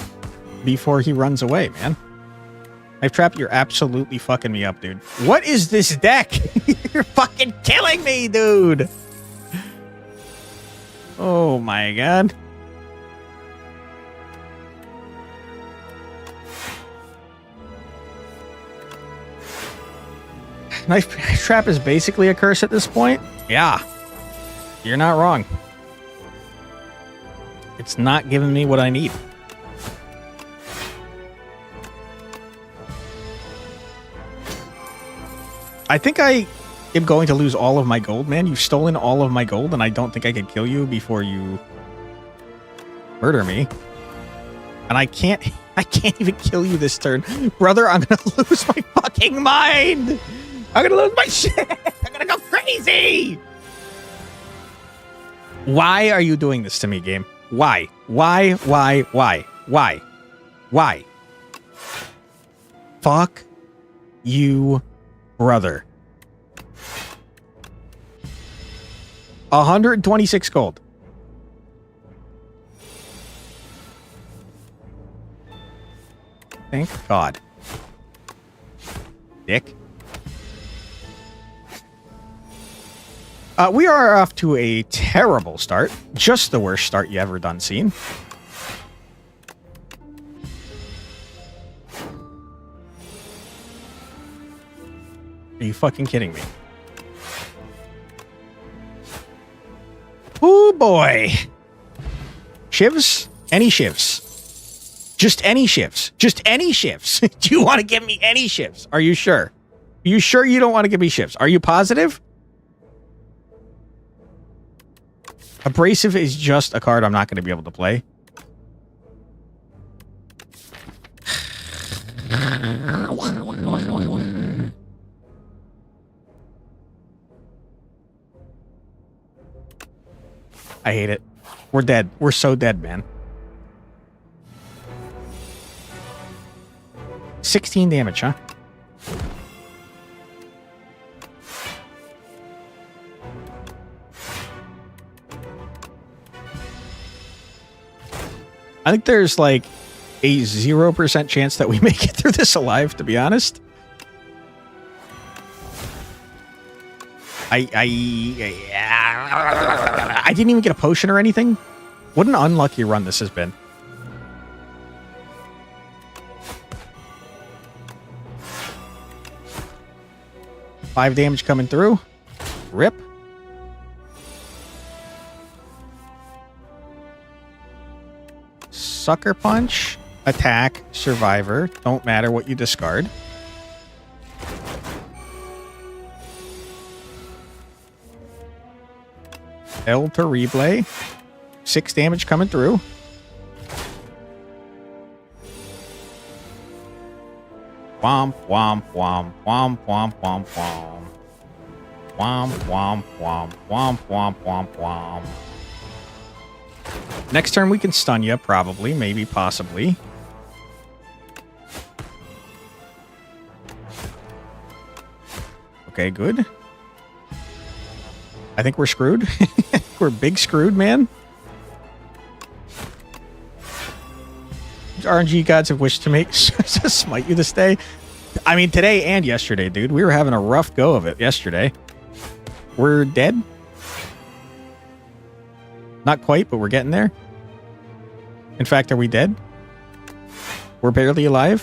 before he runs away, man. Knife Trap, you're absolutely fucking me up, dude. What is this deck? You're fucking killing me, dude. Oh my god. Knife Trap is basically a curse at this point. Yeah. You're not wrong. It's not giving me what I need. I think I am going to lose all of my gold, man. You've stolen all of my gold, and I don't think I can kill you before you murder me. And I can't even kill you this turn. Brother, I'm gonna lose my fucking mind! I'm gonna lose my shit! I'm gonna go crazy! Why are you doing this to me, game? Why? Why? Why? Fuck you, brother. 126 gold. Thank God. Dick. We are off to a terrible start. Just the worst start you ever done seen. Are you fucking kidding me? Oh boy. Shivs? Any shivs? Just any shivs. Just any shivs. Do you want to give me any shivs? Are you sure? Are you sure you don't want to give me shivs? Are you positive? Abrasive is just a card I'm not going to be able to play. I hate it. We're dead. We're so dead, man. 16 damage, huh? I think there's like a 0% chance that we make it through this alive, to be honest. I didn't even get a potion or anything. What an unlucky run this has been. Five damage coming through. Rip. Sucker punch, attack, survivor. Don't matter what you discard. El Terrible. 6 damage coming through. Womp, womp, womp, womp, womp, womp, womp. Womp, womp, womp, womp, womp, womp, womp. Next turn we can stun you, probably, maybe, possibly. Okay, good. I think we're screwed. We're big screwed, man. RNG gods have wished to make to smite you this day. I mean, today and yesterday, dude. We were having a rough go of it yesterday. We're dead. Not quite, but we're getting there. In fact, are we dead? We're barely alive.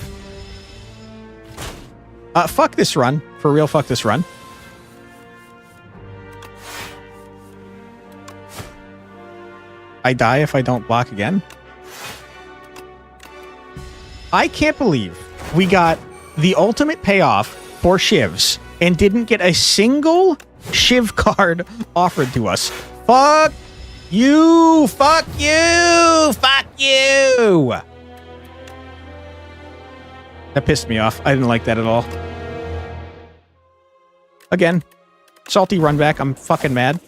Fuck this run. For real, fuck this run. I die if I don't block again. I can't believe we got the ultimate payoff for shivs and didn't get a single shiv card offered to us. Fuck you! Fuck you! Fuck you! That pissed me off. I didn't like that at all. Again, salty run back. I'm fucking mad.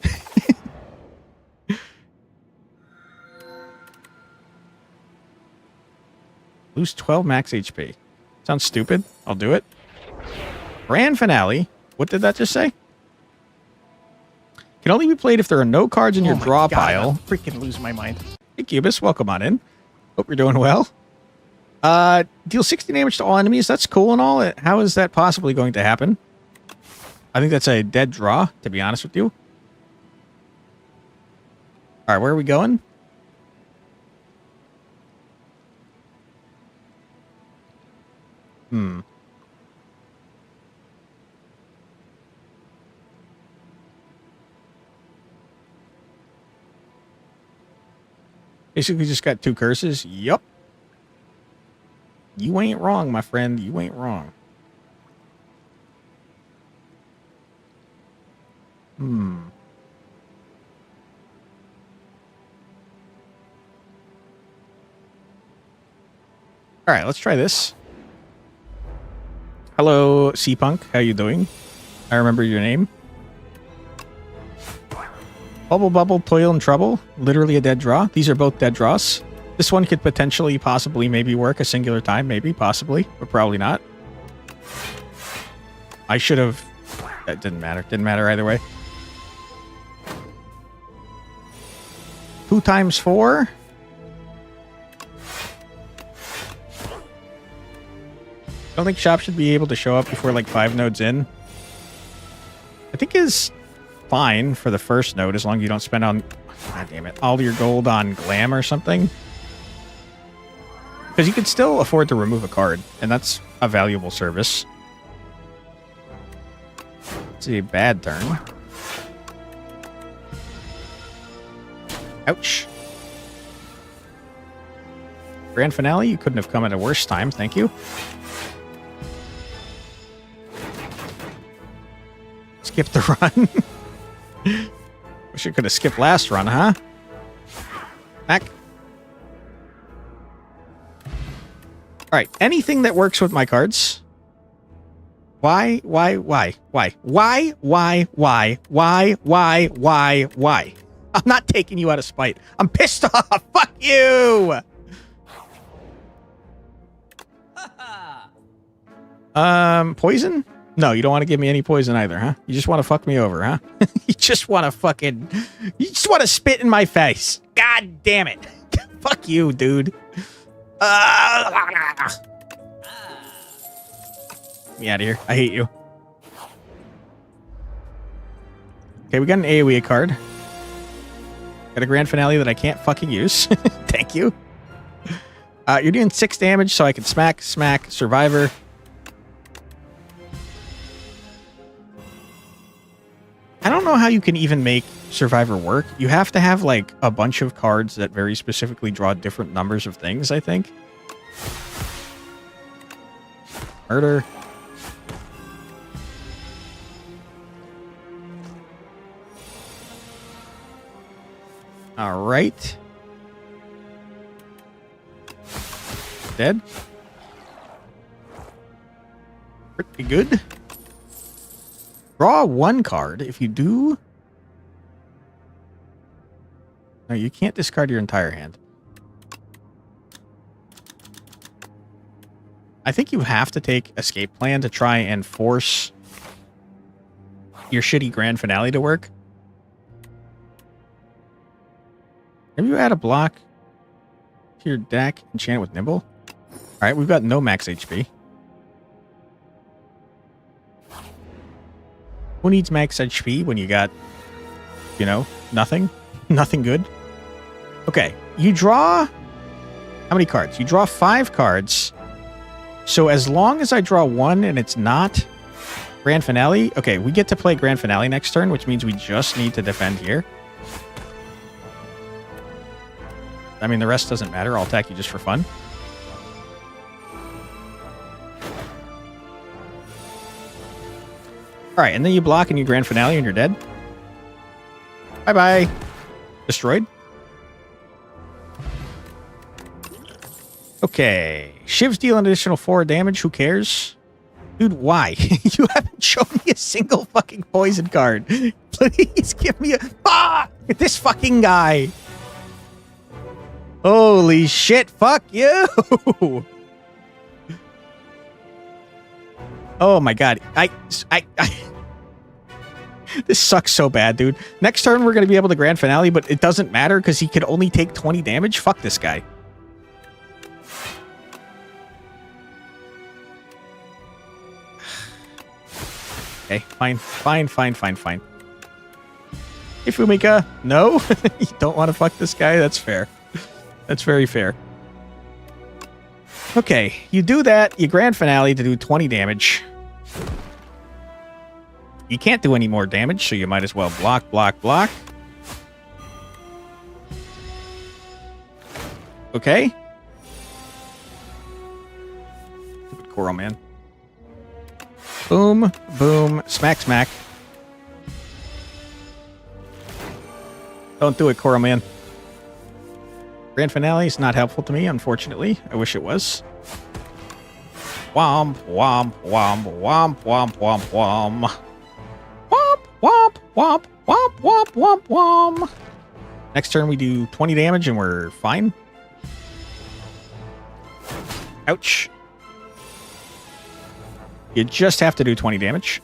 Lose 12 max HP. Sounds stupid. I'll do it. Grand finale. What did that just say? Can only be played if there are no cards in your draw pile. I'm freaking lose my mind. Hey, Cubus. Welcome on in. Hope you're doing well. Deal 60 damage to all enemies. That's cool and all. How is that possibly going to happen? I think that's a dead draw, to be honest with you. All right, where are we going? Basically just got 2 curses. Yup. You ain't wrong, my friend. You ain't wrong. All right, let's try this. Hello, C-Punk. How you doing? I remember your name. Bubble, bubble, toil, and trouble. Literally a dead draw. These are both dead draws. This one could potentially, possibly, maybe work a singular time. Maybe, possibly, but probably not. I should have... That didn't matter. Didn't matter either way. 2 times 4. I don't think shop should be able to show up before like 5 nodes in. I think is fine for the first node as long as you don't spend on, god damn it, all your gold on glam or something. Because you can still afford to remove a card, and that's a valuable service. It's a bad turn. Ouch. Grand finale, you couldn't have come at a worse time, thank you. Skip the run. Wish I could have skipped last run, huh? Back. Alright, anything that works with my cards. Why? I'm not taking you out of spite. I'm pissed off. Fuck you. Poison? No, you don't want to give me any poison either, huh? You just want to fuck me over, huh? You just want to spit in my face. God damn it. Fuck you, dude. Get me out of here. I hate you. Okay, we got an AoE card. Got a grand finale that I can't fucking use. Thank you. You're doing 6 damage, so I can smack, survivor. I don't know how you can even make survivor work. You have to have like a bunch of cards that very specifically draw different numbers of things, I think. Murder. All right. Dead. Pretty good. Draw 1 card. If you do... No, you can't discard your entire hand. I think you have to take escape plan to try and force your shitty grand finale to work. Have you add a block to your deck, enchant with Nimble? Alright, we've got no max HP. Who needs max HP when you got, you know, nothing? Nothing good? Okay, you draw... How many cards? You draw 5 cards. So as long as I draw 1 and it's not grand finale... Okay, we get to play grand finale next turn, which means we just need to defend here. I mean, the rest doesn't matter. I'll attack you just for fun. Alright, and then you block and you grand finale and you're dead. Bye-bye. Destroyed. Okay. Shivs deal an additional 4 damage. Who cares? Dude, why? You haven't shown me a single fucking poison card. Please give me a... Ah! This fucking guy. Holy shit, fuck you! Oh my god. This sucks so bad, dude. Next turn we're going to be able to grand finale, but it doesn't matter because he could only take 20 damage. Fuck this guy. Okay, fine. Hey, Fumika. No? You don't want to fuck this guy? That's fair. That's very fair. Okay, you do that. You grand finale to do 20 damage. You can't do any more damage, so you might as well block. Okay. Stupid Coral Man. Boom, boom, smack. Don't do it, Coral Man. Grand finale is not helpful to me, unfortunately. I wish it was. Womp. Next turn we do 20 damage and we're fine. Ouch. You just have to do 20 damage.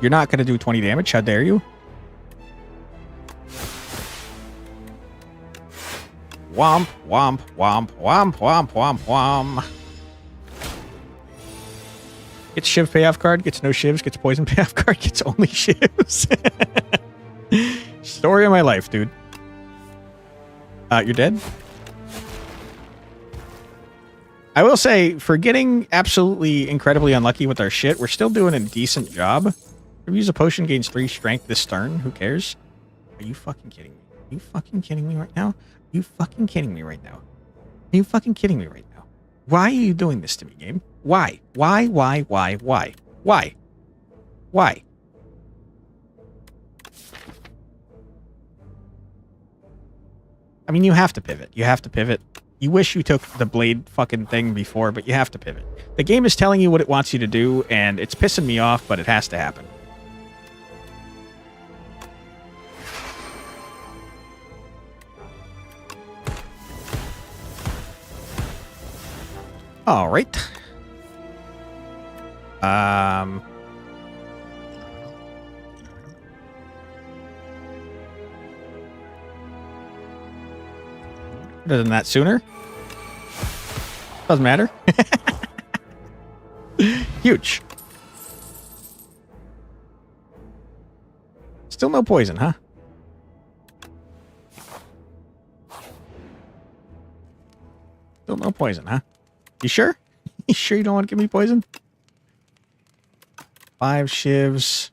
You're not going to do 20 damage. How dare you? Womp, womp, womp, womp, womp, womp, womp. Gets Shiv payoff card, gets no Shivs, gets poison payoff card, gets only Shivs. Story of my life, dude. You're dead? I will say, for getting absolutely incredibly unlucky with our shit, we're still doing a decent job. Use a potion gains 3 strength this turn. Who cares? Are you fucking kidding me? Are you fucking kidding me right now? Are you fucking kidding me right now? Are you fucking kidding me right now? Why are you doing this to me, game? Why? Why? Why? I mean, you have to pivot. You have to pivot. You wish you took the blade fucking thing before, but you have to pivot. The game is telling you what it wants you to do, and it's pissing me off, but it has to happen. All right. Better than that sooner. Doesn't matter. Huge. Still no poison, huh? Still no poison, huh? You sure? You sure you don't want to give me poison? 5 shivs.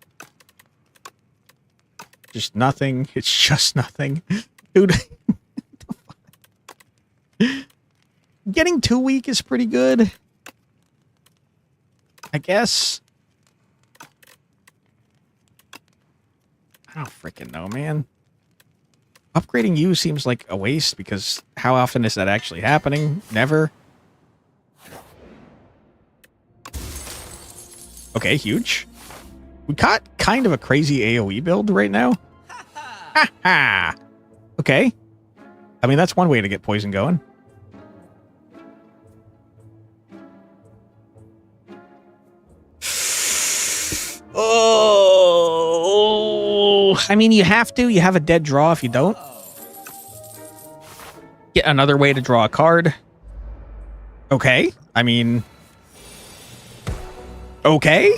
Just nothing. It's just nothing. Dude. Getting 2 weak is pretty good. I guess. I don't freaking know, man. Upgrading you seems like a waste because how often is that actually happening? Never. Okay, huge. We got kind of a crazy AoE build right now. Ha ha! Okay. I mean, that's one way to get poison going. Oh, I mean, you have to. You have a dead draw if you don't. Get another way to draw a card. Okay. I mean... Okay.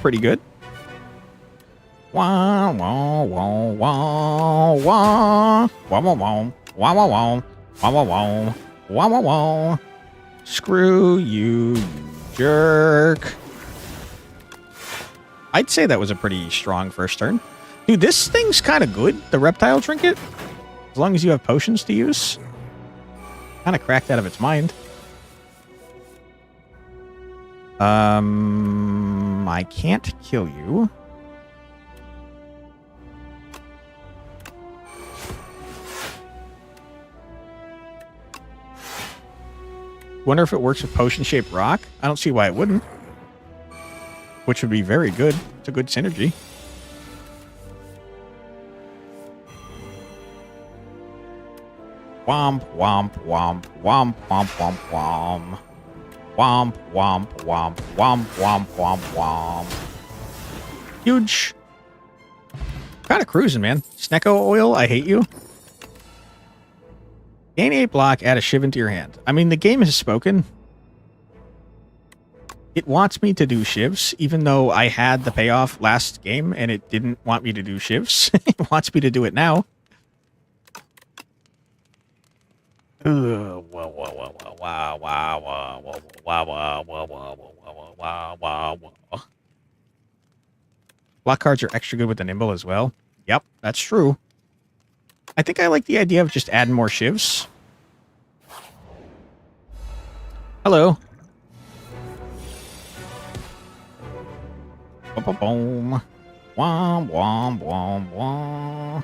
Pretty good. Wah, wah, wah, wah, wah. Wah, wah, wah. Wah, wah, wah. Wah, wah, wah. Wah, wah, wah. Screw you, you jerk. I'd say that was a pretty strong first turn. Dude, this thing's kind of good, the reptile trinket. As long as you have potions to use. Kind of cracked out of its mind. I can't kill you. Wonder if it works with potion-shaped rock. I don't see why it wouldn't. Which would be very good. It's a good synergy. Womp, womp, womp, womp, womp, womp, womp. Womp, womp, womp, womp, womp, womp, womp. Huge. Kind of cruising, man. Snecko oil, I hate you. Gain 8 block, add a shiv into your hand. I mean, the game has spoken. It wants me to do shivs, even though I had the payoff last game and it didn't want me to do shivs. It wants me to do it now. Block cards are extra good with the nimble as well. Yep, that's true. I think I like the idea of just adding more shivs. Hello. Boom. Wom, wom, wom, wom.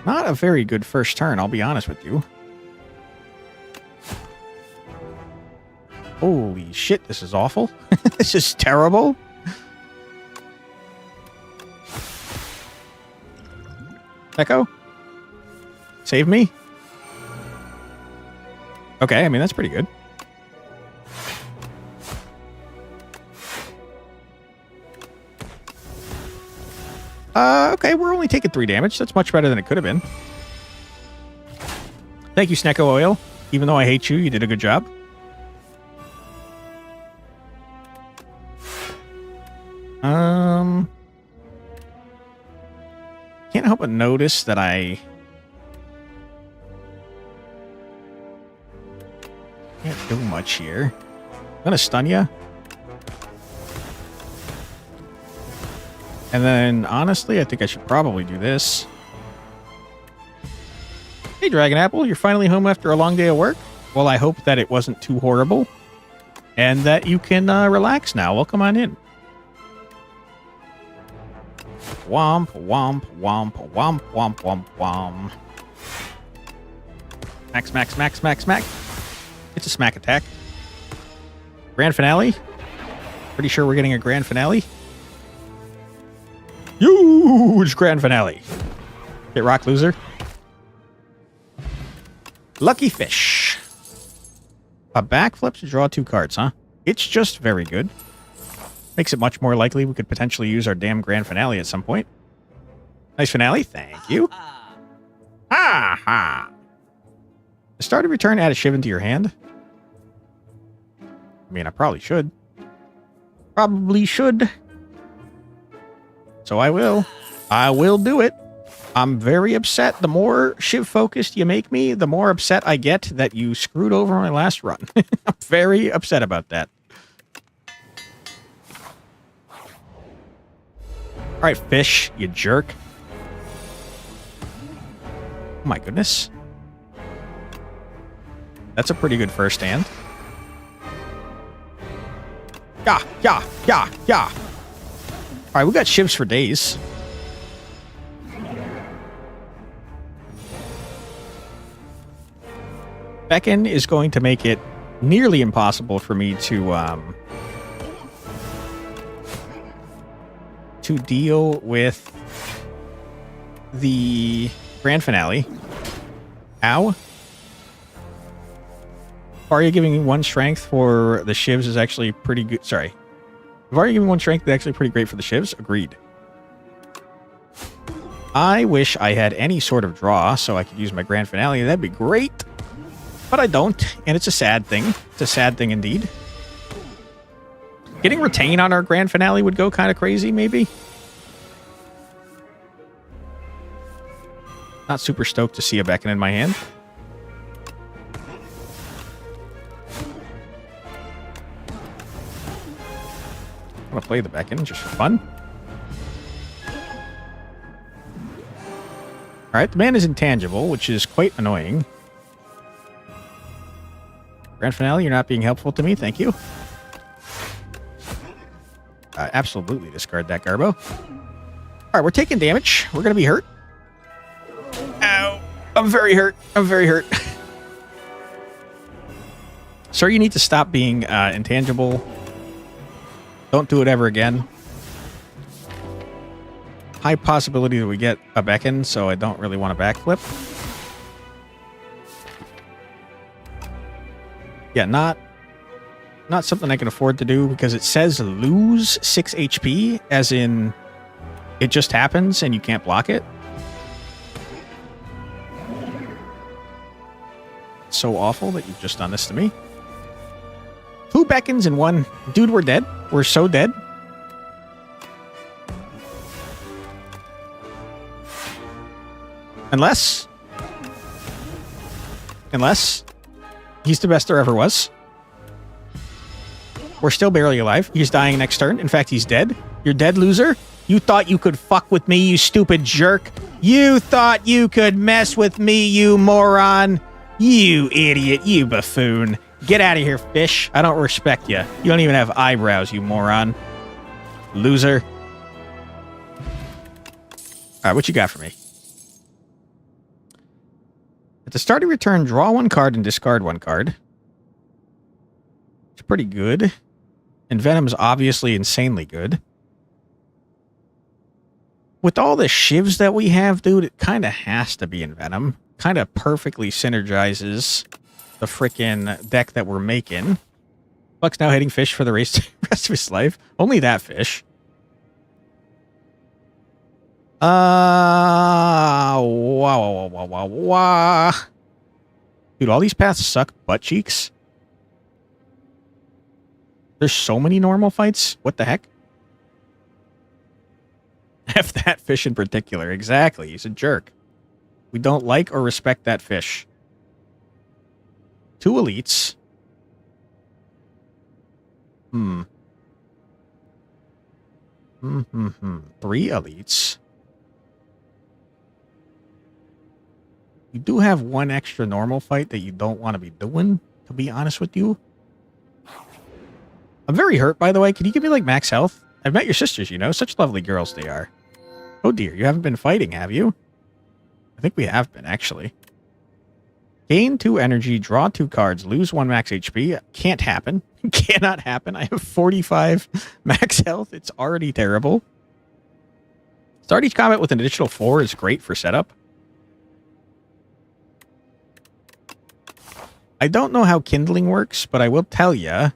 Not a very good first turn, I'll be honest with you. Holy shit, this is awful. This is terrible. Echo? Save me? Okay, I mean, that's pretty good. Okay, we're only taking 3 damage. That's much better than it could have been. Thank you, Snecko Oil. Even though I hate you, you did a good job. Can't help but notice that I can't do much here. I'm gonna stun you. And then, honestly, I think I should probably do this. Hey, Dragon Apple, you're finally home after a long day of work? Well, I hope that it wasn't too horrible. And that you can relax now. Welcome on in. Womp, womp, womp, womp, womp, womp, womp. Max, max, max, max, max. It's a smack attack. Grand finale? Pretty sure we're getting a grand finale. Huge grand finale. Hit rock, loser. Lucky fish. A backflip to draw 2 cards, huh? It's just very good. Makes it much more likely we could potentially use our damn grand finale at some point. Nice finale. Thank you. Ha ha. The start of your turn, add a shiv into your hand. I mean, I probably should. Probably should. So I will. I will do it. I'm very upset. The more shiv-focused you make me, the more upset I get that you screwed over my last run. I'm very upset about that. All right, fish, you jerk. Oh my goodness. That's a pretty good first hand. Yeah, yeah, yeah, yeah. All right, we got shivs for days. Beckon is going to make it nearly impossible for me to deal with the grand finale. Ow. Varia giving 1 strength for the shivs is actually pretty good. Sorry. Varia giving 1 strength is actually pretty great for the shivs. Agreed. I wish I had any sort of draw so I could use my grand finale. That'd be great. But I don't, and it's a sad thing. It's a sad thing indeed. Getting retain on our grand finale would go kind of crazy, maybe. Not super stoked to see a beckon in my hand. I'm going to play the beckon just for fun. Alright, the man is intangible, which is quite annoying. Grand finale, you're not being helpful to me. Thank you. Absolutely discard that Garbo. Alright, we're taking damage. We're going to be hurt. Ow. I'm very hurt. I'm very hurt. Sir, you need to stop being intangible. Don't do it ever again. High possibility that we get a beckon, so I don't really want to backflip. Yeah, not something I can afford to do because it says lose 6 HP, as in it just happens and you can't block it. It's so awful that you've just done this to me. 2 beckons in 1. Dude, we're dead. We're so dead. Unless he's the best there ever was. We're still barely alive. He's dying next turn. In fact, he's dead. You're dead, loser. You thought you could fuck with me, you stupid jerk. You thought you could mess with me, you moron. You idiot. You buffoon. Get out of here, fish. I don't respect you. You don't even have eyebrows, you moron. Loser. All right, what you got for me? At the start of your turn, draw 1 card and discard 1 card. pretty good. And Venom's obviously insanely good. With all the shivs that we have, dude, it kind of has to be in Venom. Kind of perfectly synergizes the frickin' deck that we're making. Buck's now hitting fish for the rest of his life. Only that fish. Wow. Dude, all these paths suck butt cheeks. There's so many normal fights. What the heck? F that fish in particular. Exactly. He's a jerk. We don't like or respect that fish. 2 elites. 3 elites. You do have 1 extra normal fight that you don't want to be doing, to be honest with you. I'm very hurt, by the way. Can you give me, like, max health? I've met your sisters, you know. Such lovely girls they are. Oh, dear. You haven't been fighting, have you? I think we have been, actually. Gain 2 energy, draw 2 cards, lose 1 max HP. Can't happen. Cannot happen. I have 45 max health. It's already terrible. Start each combat with an additional 4 is great for setup. I don't know how kindling works, but I will tell you.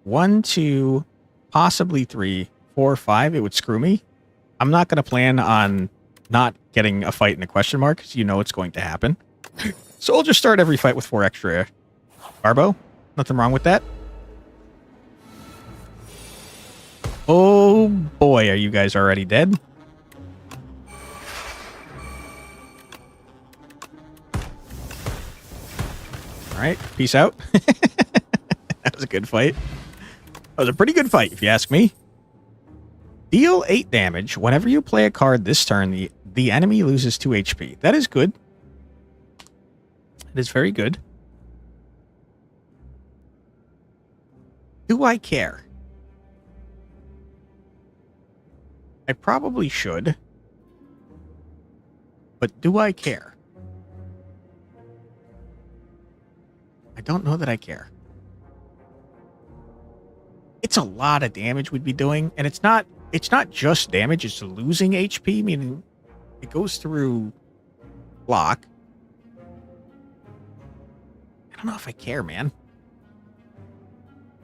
1, 2, possibly 3, 4, 5. It would screw me. I'm not going to plan on not getting a fight in a question mark, because you know it's going to happen. So I'll just start every fight with 4 extra Barbo. Nothing wrong with that. Oh boy, are you guys already dead? Alright, peace out. That was a good fight. That was a pretty good fight, if you ask me. Deal 8 damage. Whenever you play a card this turn, the enemy loses 2 HP. That is good. It is very good. Do I care? I probably should. But do I care? I don't know that I care. It's a lot of damage we'd be doing, and it's not just damage, it's losing HP, meaning it goes through block. I don't know if I care, man.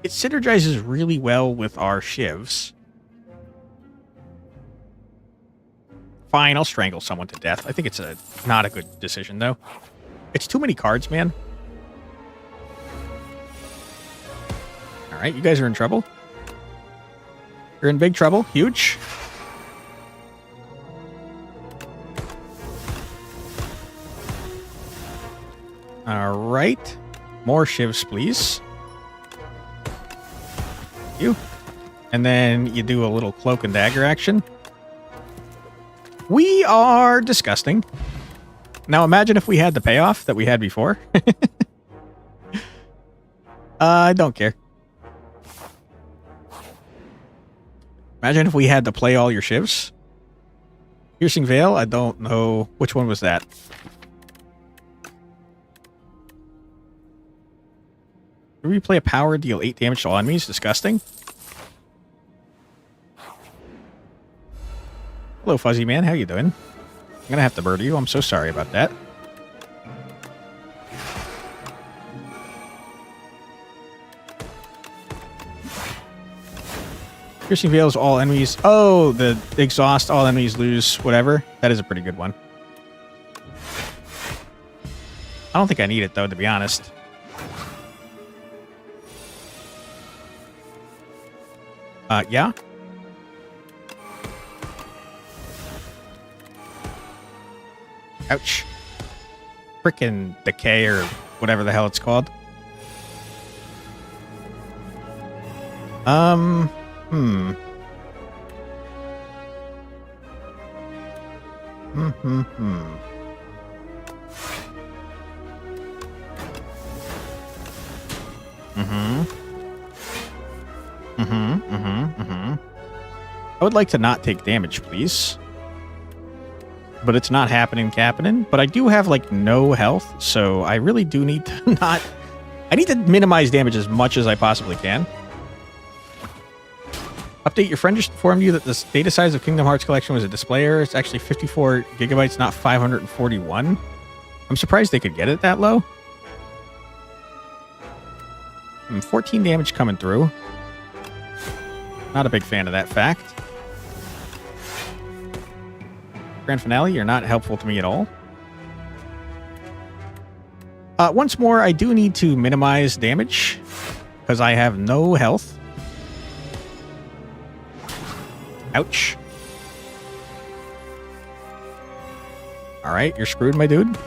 It synergizes really well with our shivs. Fine, I'll strangle someone to death. I think it's not a good decision, though. It's too many cards, man. Alright, you guys are in trouble. You're in big trouble. Huge. Alright. More shivs, please. Thank you. And then you do a little cloak and dagger action. We are disgusting. Now imagine if we had the payoff that we had before. I don't care. Imagine if we had to play all your shivs. Piercing Veil, I don't know. Which one was that? Do we play a power, deal 8 damage to all enemies? Disgusting. Hello, Fuzzy Man. How you doing? I'm gonna have to murder you. I'm so sorry about that. Piercing Veils, all enemies. Oh, the exhaust, all enemies lose, whatever. That is a pretty good one. I don't think I need it, though, to be honest. Yeah? Ouch. Frickin' decay or whatever the hell it's called. Hmm. I would like to not take damage, please. But it's not happening. But I do have, like, no health, so I really do need to not I need to minimize damage as much as I possibly can. Update, your friend just informed you that the data size of Kingdom Hearts Collection was a display error. It's actually 54 gigabytes, not 541. I'm surprised they could get it that low. 14 damage coming through. Not a big fan of that fact. Grand finale, you're not helpful to me at all. Once more, I do need to minimize damage because I have no health. Ouch. All right, you're screwed, my dude.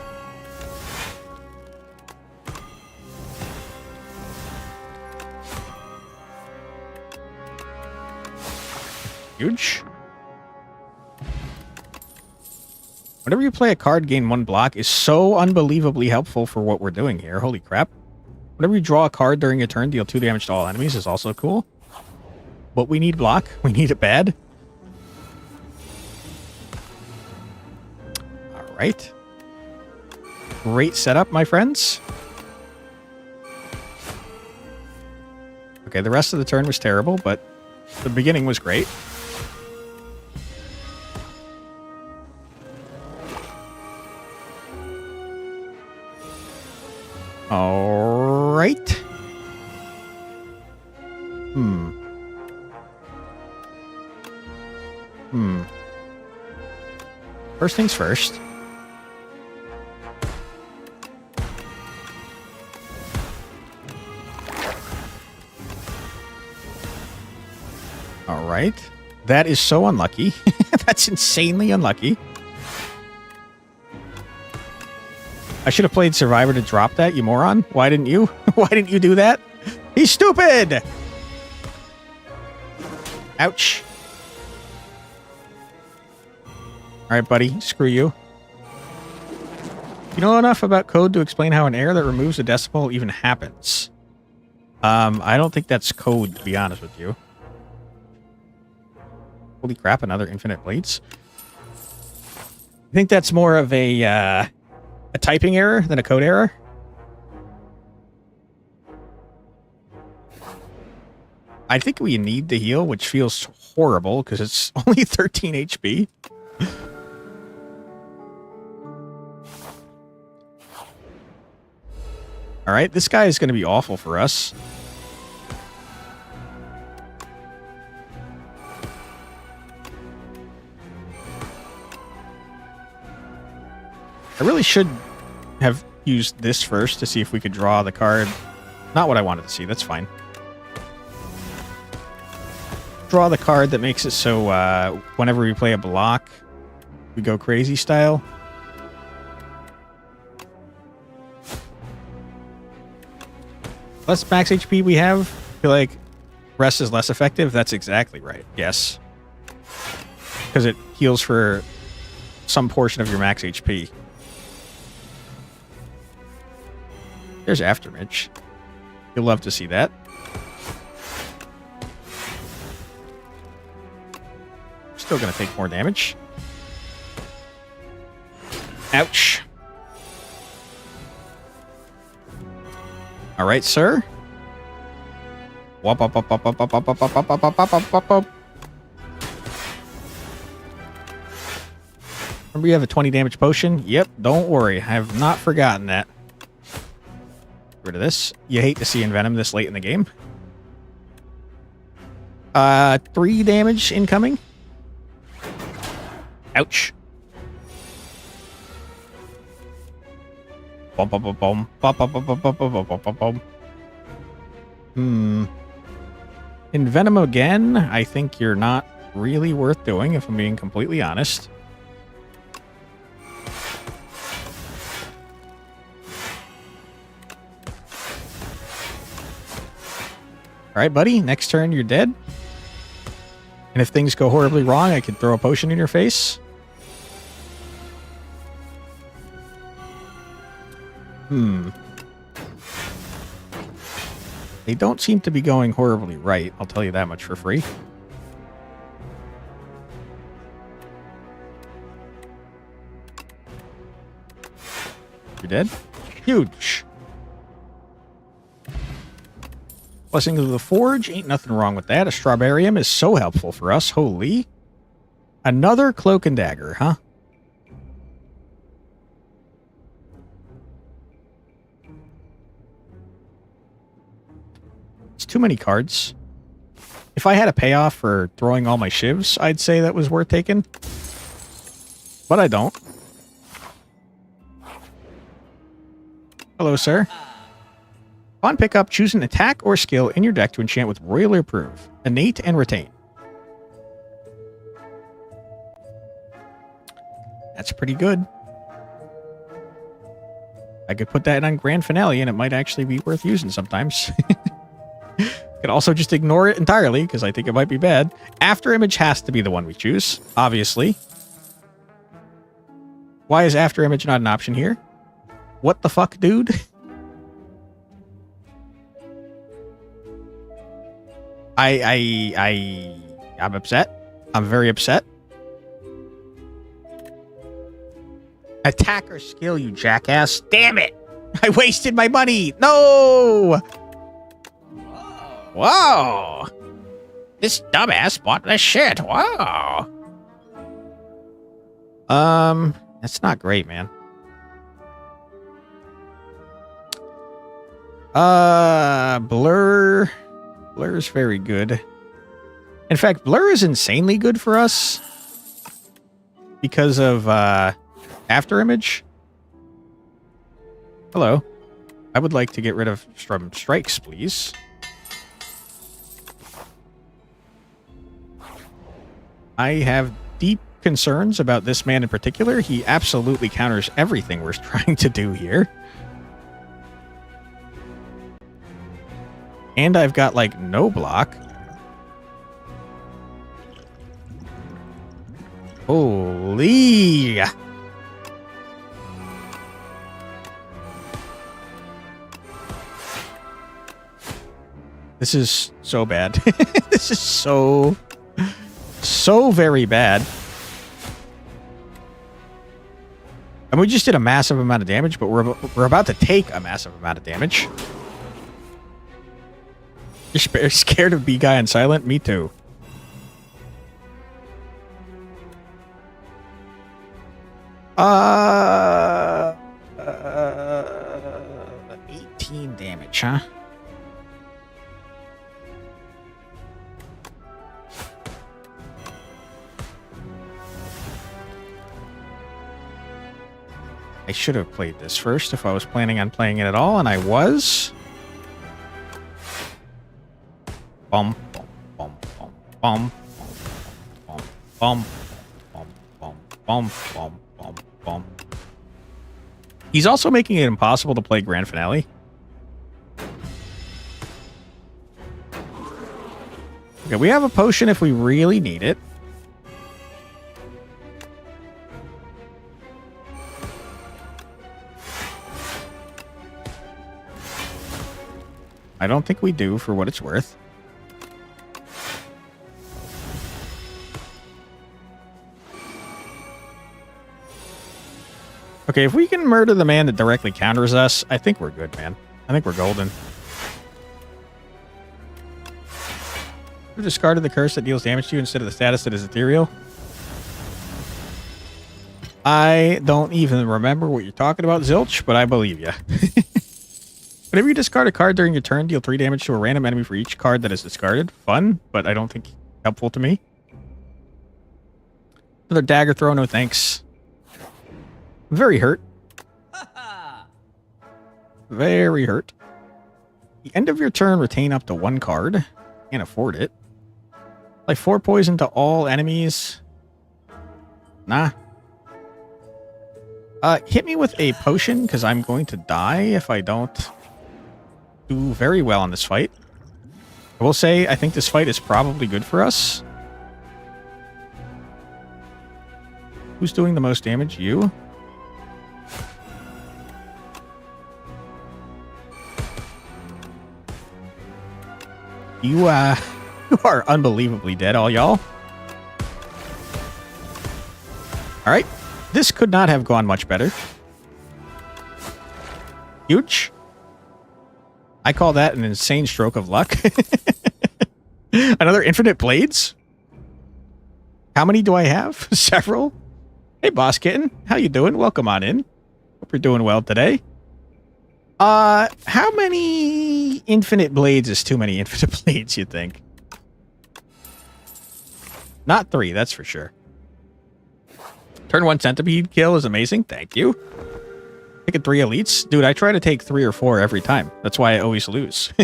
Huge. Whenever you play a card, gain 1 block is so unbelievably helpful for what we're doing here. Holy crap. Whenever you draw a card during a turn, deal 2 damage to all enemies is also cool. But we need block. We need it bad. All right. Great setup, my friends. Okay, the rest of the turn was terrible, but the beginning was great. All right. First things first. All right. That is so unlucky. That's insanely unlucky. I should have played Survivor to drop that, you moron. Why didn't you? Why didn't you do that? He's stupid! Ouch. Alright, buddy. Screw you. You know enough about code to explain how an error that removes a decimal even happens? I don't think that's code, to be honest with you. Holy crap, another infinite blades. I think that's more of a typing error than a code error. I think we need the heal, which feels horrible because it's only 13 HP. All right, this guy is going to be awful for us. I really should have used this first to see if we could draw the card. Not what I wanted to see. That's fine. Draw the card that makes it so whenever we play a block, we go crazy style. Less max HP we have, I feel like rest is less effective. That's exactly right. Yes. Because it heals for some portion of your max HP. There's Aftermatch. You'll love to see that. Still going to take more damage. Ouch. All right, sir. Wop, wop, wop, wop, wop, wop, wop, wop, wop, wop, wop, wop, wop, wop. Remember you have a 20 damage potion? Yep, don't worry. I have not forgotten that. Get rid of this. You hate to see Envenom this late in the game. 3 damage incoming. Ouch. Bum, bum, bum, bum. Bum, bum, bum, bum, bum, bum, bum, bum, bum. Envenom again, I think you're not really worth doing, if I'm being completely honest. All right, buddy. Next turn, you're dead. And if things go horribly wrong, I could throw a potion in your face. They don't seem to be going horribly right. I'll tell you that much for free. You're dead? Huge. Blessings of the Forge. Ain't nothing wrong with that. A Strawberrium is so helpful for us. Holy. Another Cloak and Dagger, huh? It's too many cards. If I had a payoff for throwing all my shivs, I'd say that was worth taking. But I don't. Hello, sir. Upon pickup, choose an attack or skill in your deck to enchant with Royal Approve. Innate and Retain. That's pretty good. I could put that on Grand Finale and it might actually be worth using sometimes. Could also just ignore it entirely because I think it might be bad. After Image has to be the one we choose, obviously. Why is After Image not an option here? What the fuck, dude? I'm upset. I'm very upset. Attack or skill, you jackass. Damn it! I wasted my money! No! Whoa! This dumbass bought the shit. Wow. That's not great, man. Blur. Blur is very good. In fact, Blur is insanely good for us because of After Image. Hello. I would like to get rid of some strikes, please. I have deep concerns about this man in particular. He absolutely counters everything we're trying to do here. And I've got, like, no block. Holy! This is so bad. This is so very bad. And we just did a massive amount of damage, but we're about to take a massive amount of damage. You're scared of B-Guy and Silent? Me too. Uh, 18 damage, huh? I should have played this first if I was planning on playing it at all, and I was. Bum, bum, bum, bum, bum, bum, bum, bum, bum, bum, bum, bum. He's also making it impossible to play Grand Finale. Okay, we have a potion if we really need it. I don't think we do, for what it's worth. Okay, if we can murder the man that directly counters us, I think we're good, man. I think we're golden. You discarded the curse that deals damage to you instead of the status that is ethereal. I don't even remember what you're talking about, Zilch, but I believe you. Whenever you discard a card during your turn, deal 3 damage to a random enemy for each card that is discarded. Fun, but I don't think helpful to me. Another dagger throw, no thanks. Very hurt. Very hurt. The end of your turn, retain up to 1 card. Can't afford it. Like 4 poison to all enemies. Nah. Hit me with a potion, because I'm going to die if I don't do very well in this fight. I will say, I think this fight is probably good for us. Who's doing the most damage? You? You are unbelievably dead, all y'all. Alright. This could not have gone much better. Huge. I call that an insane stroke of luck. Another infinite blades? How many do I have? Several? Hey, Boss Kitten. How you doing? Welcome on in. Hope you're doing well today. How many infinite blades is too many infinite blades, you think? Not 3, that's for sure. Turn 1 centipede kill is amazing. Thank you. Taking 3 elites? Dude, I try to take 3 or 4 every time. That's why I always lose.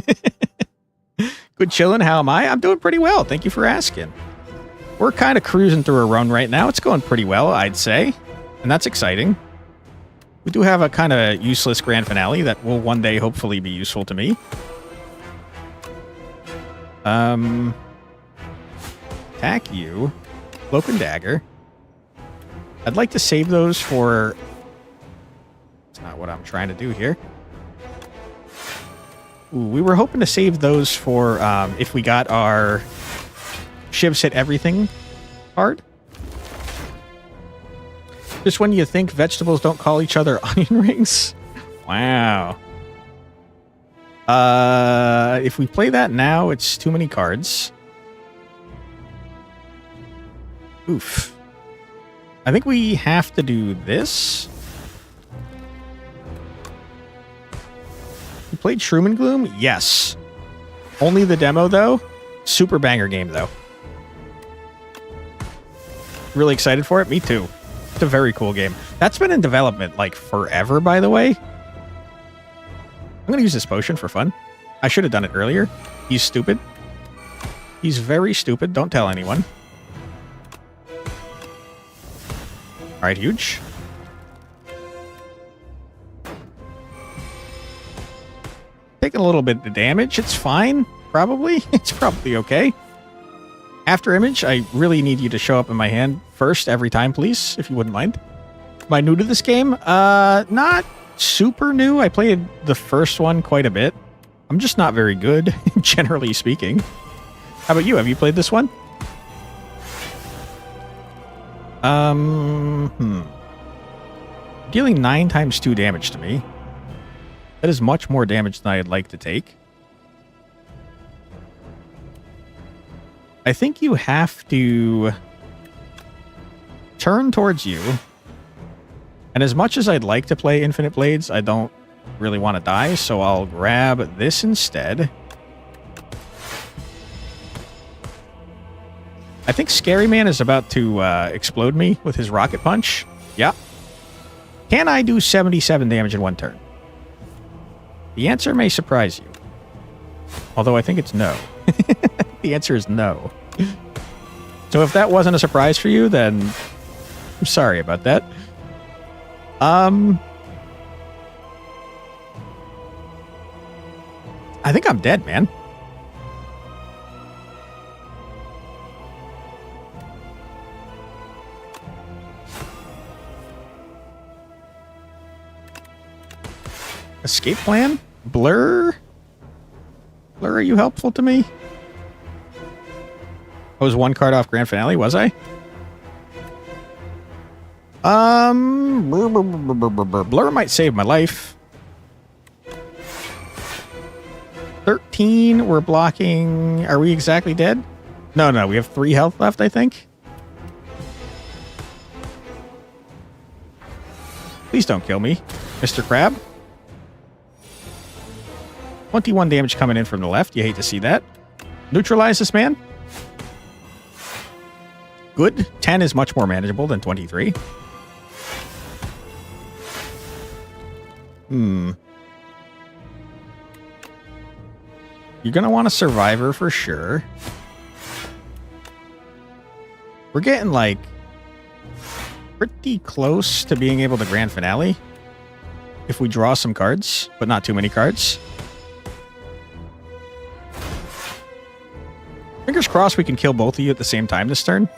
Good chillin'. How am I? I'm doing pretty well. Thank you for asking. We're kind of cruising through a run right now. It's going pretty well, I'd say. And that's exciting. We do have a kind of useless grand finale that will one day hopefully be useful to me. Attack you. Cloak and dagger. I'd like to save those for... That's not what I'm trying to do here. Ooh, we were hoping to save those for if we got our shivs hit everything card. Just when you think vegetables don't call each other onion rings. Wow. If we play that now, it's too many cards. Oof. I think we have to do this. You played Shroom and Gloom? Yes. Only the demo, though. Super banger game, though. Really excited for it? Me too. It's a very cool game. That's been in development, like, forever, by the way. I'm going to use this potion for fun. I should have done it earlier. He's stupid. He's very stupid. Don't tell anyone. All right, huge. Taking a little bit of damage. It's fine. Probably. It's probably okay. After image, I really need you to show up in my hand first every time, please, if you wouldn't mind. Am I new to this game? Not super new. I played the first one quite a bit. I'm just not very good, generally speaking. How about you? Have you played this one? Dealing 9 times 2 damage to me. That is much more damage than I'd like to take. I think you have to turn towards you. And as much as I'd like to play Infinite Blades, I don't really want to die, so I'll grab this instead. I think Scary Man is about to explode me with his rocket punch. Yeah. Can I do 77 damage in 1 turn? The answer may surprise you. Although I think it's no. The answer is no. So if that wasn't a surprise for you, then I'm sorry about that. I think I'm dead, man. Escape plan? Blur? Blur, are you helpful to me? I was 1 card off grand finale, was I? Blur might save my life. 13, we're blocking... Are we exactly dead? No, we have 3 health left, I think. Please don't kill me, Mr. Crab. 21 damage coming in from the left. You hate to see that. Neutralize this man. Good. 10 is much more manageable than 23. You're going to want a survivor for sure. We're getting, like, pretty close to being able to grand finale. If we draw some cards, but not too many cards. Fingers crossed we can kill both of you at the same time this turn.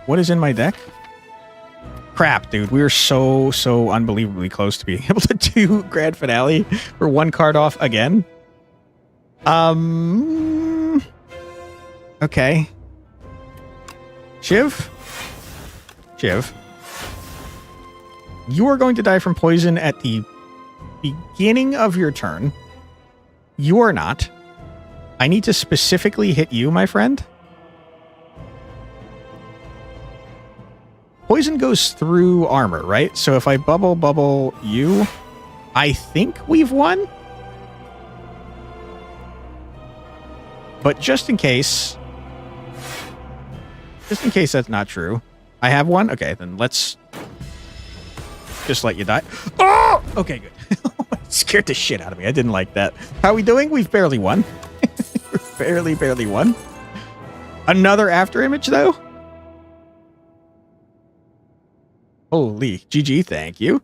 What is in my deck? Crap, dude. We are so unbelievably close to being able to do grand finale. We're 1 card off again. Okay. Shiv? Shiv. You are going to die from poison at the beginning of your turn. You are not. I need to specifically hit you, my friend. Poison goes through armor, right? So if I bubble you, I think we've won. But just in case that's not true, I have one. Okay, then let's just let you die. Oh! Okay, good. It scared the shit out of me. I didn't like that. How are we doing? We've barely won. barely won. Another after image, though? Holy. GG, thank you.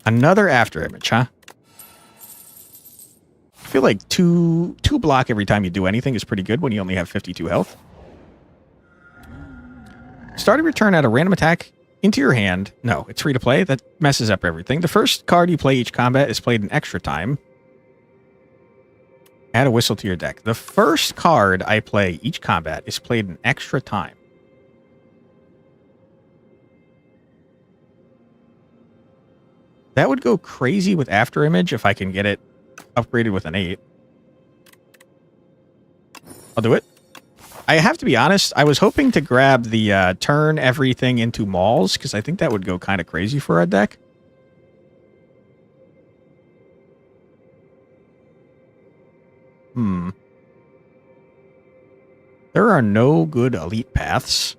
Another after image, huh? I feel like two block every time you do anything is pretty good when you only have 52 health. Start of your turn, add a random attack into your hand. No, it's free to play. That messes up everything. The first card you play each combat is played an extra time. Add a whistle to your deck. The first card I play each combat is played an extra time. That would go crazy with After Image if I can get it upgraded with an 8. I'll do it. I have to be honest, I was hoping to grab the turn everything into mauls, because I think that would go kind of crazy for our deck. There are no good elite paths.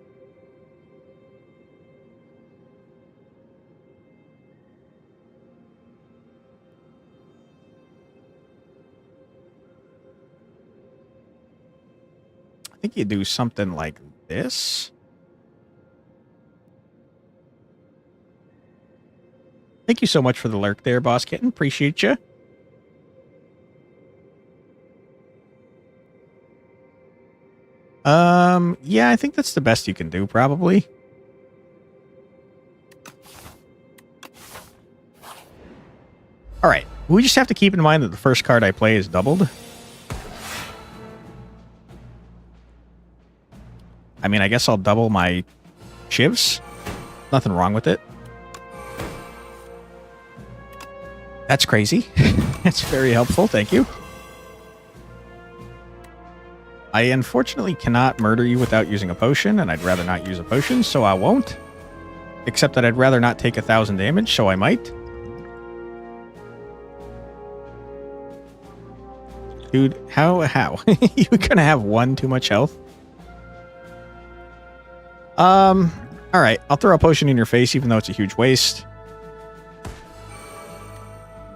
I think you do something like this. Thank you so much for the lurk there, Boss Kitten. Appreciate you. Yeah, I think that's the best you can do, probably. All right. We just have to keep in mind that the first card I play is doubled. I mean, I guess I'll double my shivs. Nothing wrong with it. That's crazy. That's very helpful. Thank you. I unfortunately cannot murder you without using a potion, and I'd rather not use a potion, so I won't. Except that I'd rather not take 1,000 damage, so I might. Dude, how? You're gonna have one too much health? Alright, I'll throw a potion in your face, even though it's a huge waste.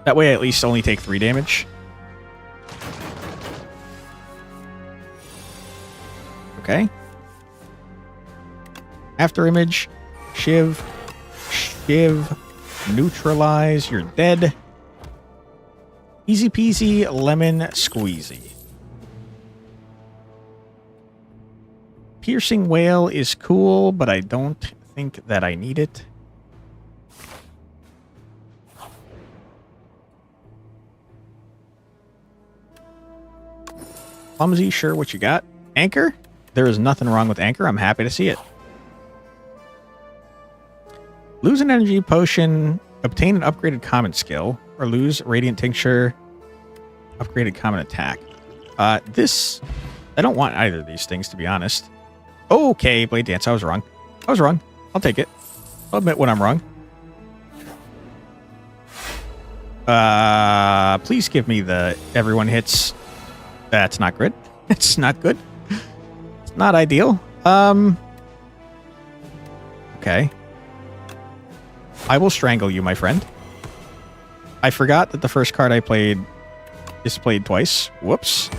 That way I at least only take 3 damage. Okay. After image. Shiv. Neutralize. You're dead. Easy peasy lemon squeezy. Piercing Whale is cool, but I don't think that I need it. Clumsy, sure, what you got? Anchor? There is nothing wrong with Anchor. I'm happy to see it. Lose an energy potion, obtain an upgraded common skill, or lose Radiant Tincture, upgraded common attack. I don't want either of these things, to be honest. Okay, Blade Dance, I was wrong. I'll take it. I'll admit when I'm wrong. Please give me the everyone hits. That's not good. It's not good. It's not ideal. Okay. I will strangle you, my friend. I forgot that the first card I played is played twice. Whoops.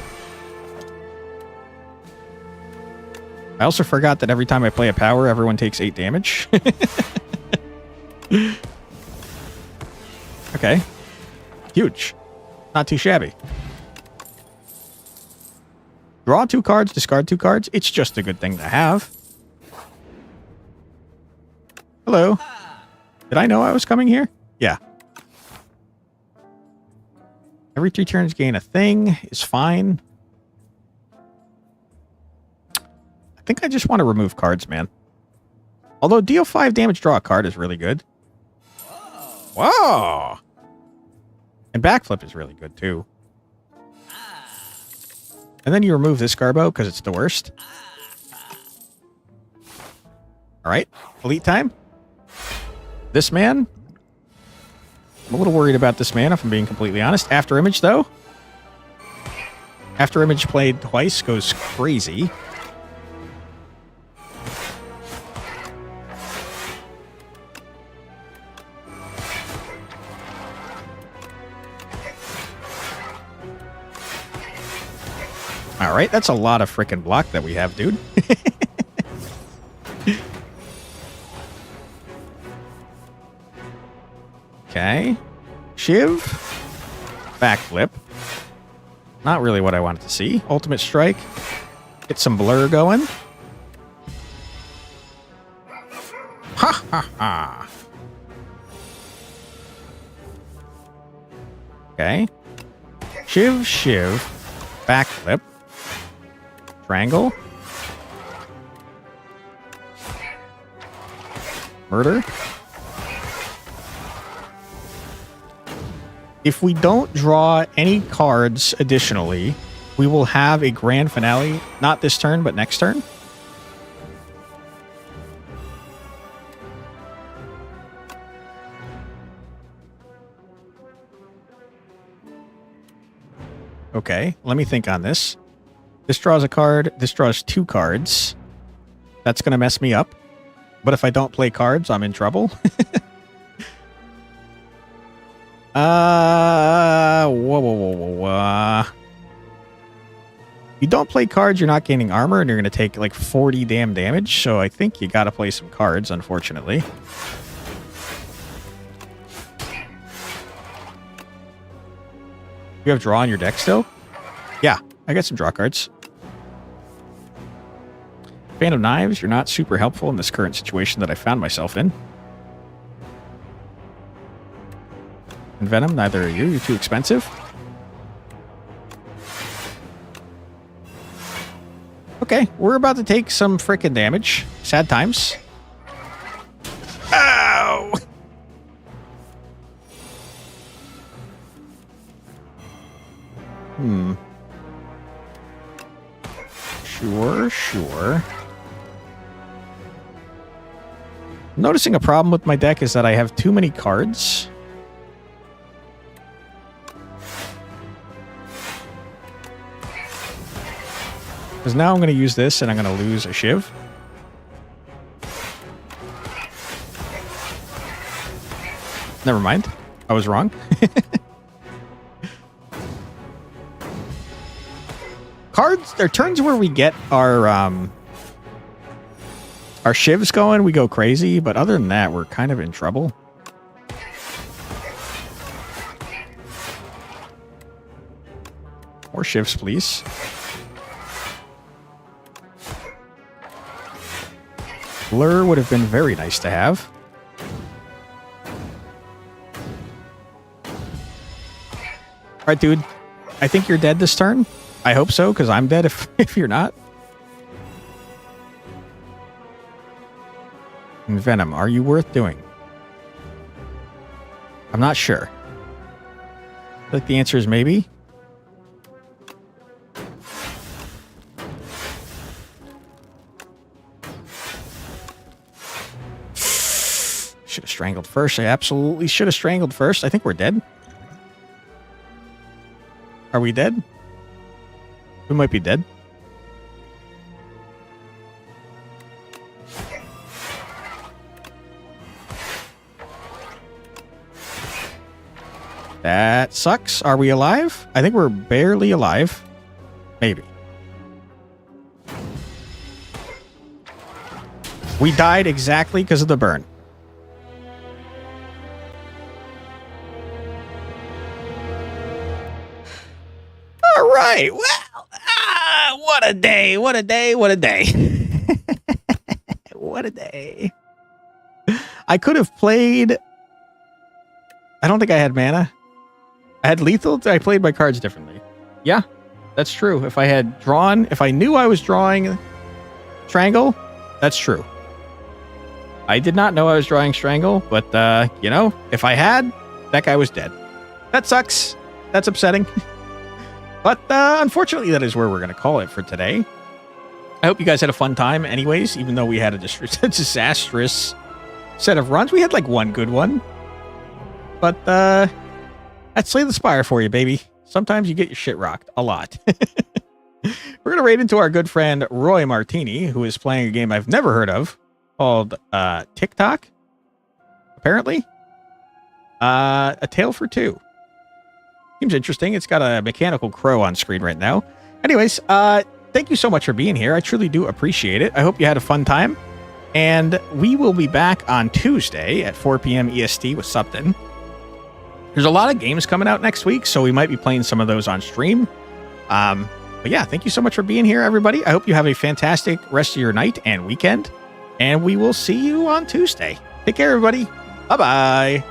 I also forgot that every time I play a power, everyone takes 8 damage. Okay. Huge. Not too shabby. Draw 2 cards, discard 2 cards. It's just a good thing to have. Hello. Did I know I was coming here? Yeah. Every 3 turns gain a thing is fine. I think I just want to remove cards, man. Although deal 5 damage, draw a card is really good. Whoa! And backflip is really good, too. And then you remove this Garbo because it's the worst. Alright, elite time. This man. I'm a little worried about this man, if I'm being completely honest. After Image, though. After Image played twice goes crazy. Alright, that's a lot of freaking block that we have, dude. Okay. Shiv. Backflip. Not really what I wanted to see. Ultimate strike. Get some blur going. Ha ha ha. Okay. Shiv, shiv. Backflip. Triangle. Murder. If we don't draw any cards additionally, we will have a grand finale, not this turn, but next turn. Okay, let me think on this. This draws a card. This draws 2 cards. That's going to mess me up. But if I don't play cards, I'm in trouble. Whoa. You don't play cards, you're not gaining armor, and you're going to take like 40 damn damage. So I think you got to play some cards, unfortunately. You have draw on your deck still? Yeah, I got some draw cards. Fan of Knives, you're not super helpful in this current situation that I found myself in. And Venom, neither are you. You're too expensive. Okay, we're about to take some frickin' damage. Sad times. Ow! Sure. Noticing a problem with my deck is that I have too many cards. Because now I'm going to use this and I'm going to lose a Shiv. Never mind. I was wrong. Cards, there are turns where we get our Shivs going, we go crazy, but other than that, we're kind of in trouble. More Shivs, please. Blur would have been very nice to have. Alright, dude. I think you're dead this turn. I hope so, because I'm dead if you're not. And Venom, are you worth doing? I'm not sure. I feel like the answer is maybe. Should have strangled first. I absolutely should have strangled first. I think we're dead. Are we dead? We might be dead. That sucks. Are we alive? I think we're barely alive. Maybe. We died exactly because of the burn. All right. Well, what a day. What a day. What a day. What a day. I could have played... I don't think I had mana. I had lethal. I played my cards differently. Yeah, that's true. If I had drawn... If I knew I was drawing Triangle, that's true. I did not know I was drawing Strangle, but, you know, if I had, that guy was dead. That sucks. That's upsetting. But, unfortunately, that is where we're going to call it for today. I hope you guys had a fun time anyways, even though we had a disastrous set of runs. We had, like, one good one. But, that's Slay the Spire for you, baby. Sometimes you get your shit rocked. A lot. We're going to raid into our good friend Roy Martini, who is playing a game I've never heard of called TikTok, apparently. A Tale for Two. Seems interesting. It's got a mechanical crow on screen right now. Anyways, thank you so much for being here. I truly do appreciate it. I hope you had a fun time. And we will be back on Tuesday at 4 p.m. EST with something. There's a lot of games coming out next week, so we might be playing some of those on stream. But yeah, thank you so much for being here, everybody. I hope you have a fantastic rest of your night and weekend. And we will see you on Tuesday. Take care, everybody. Bye-bye.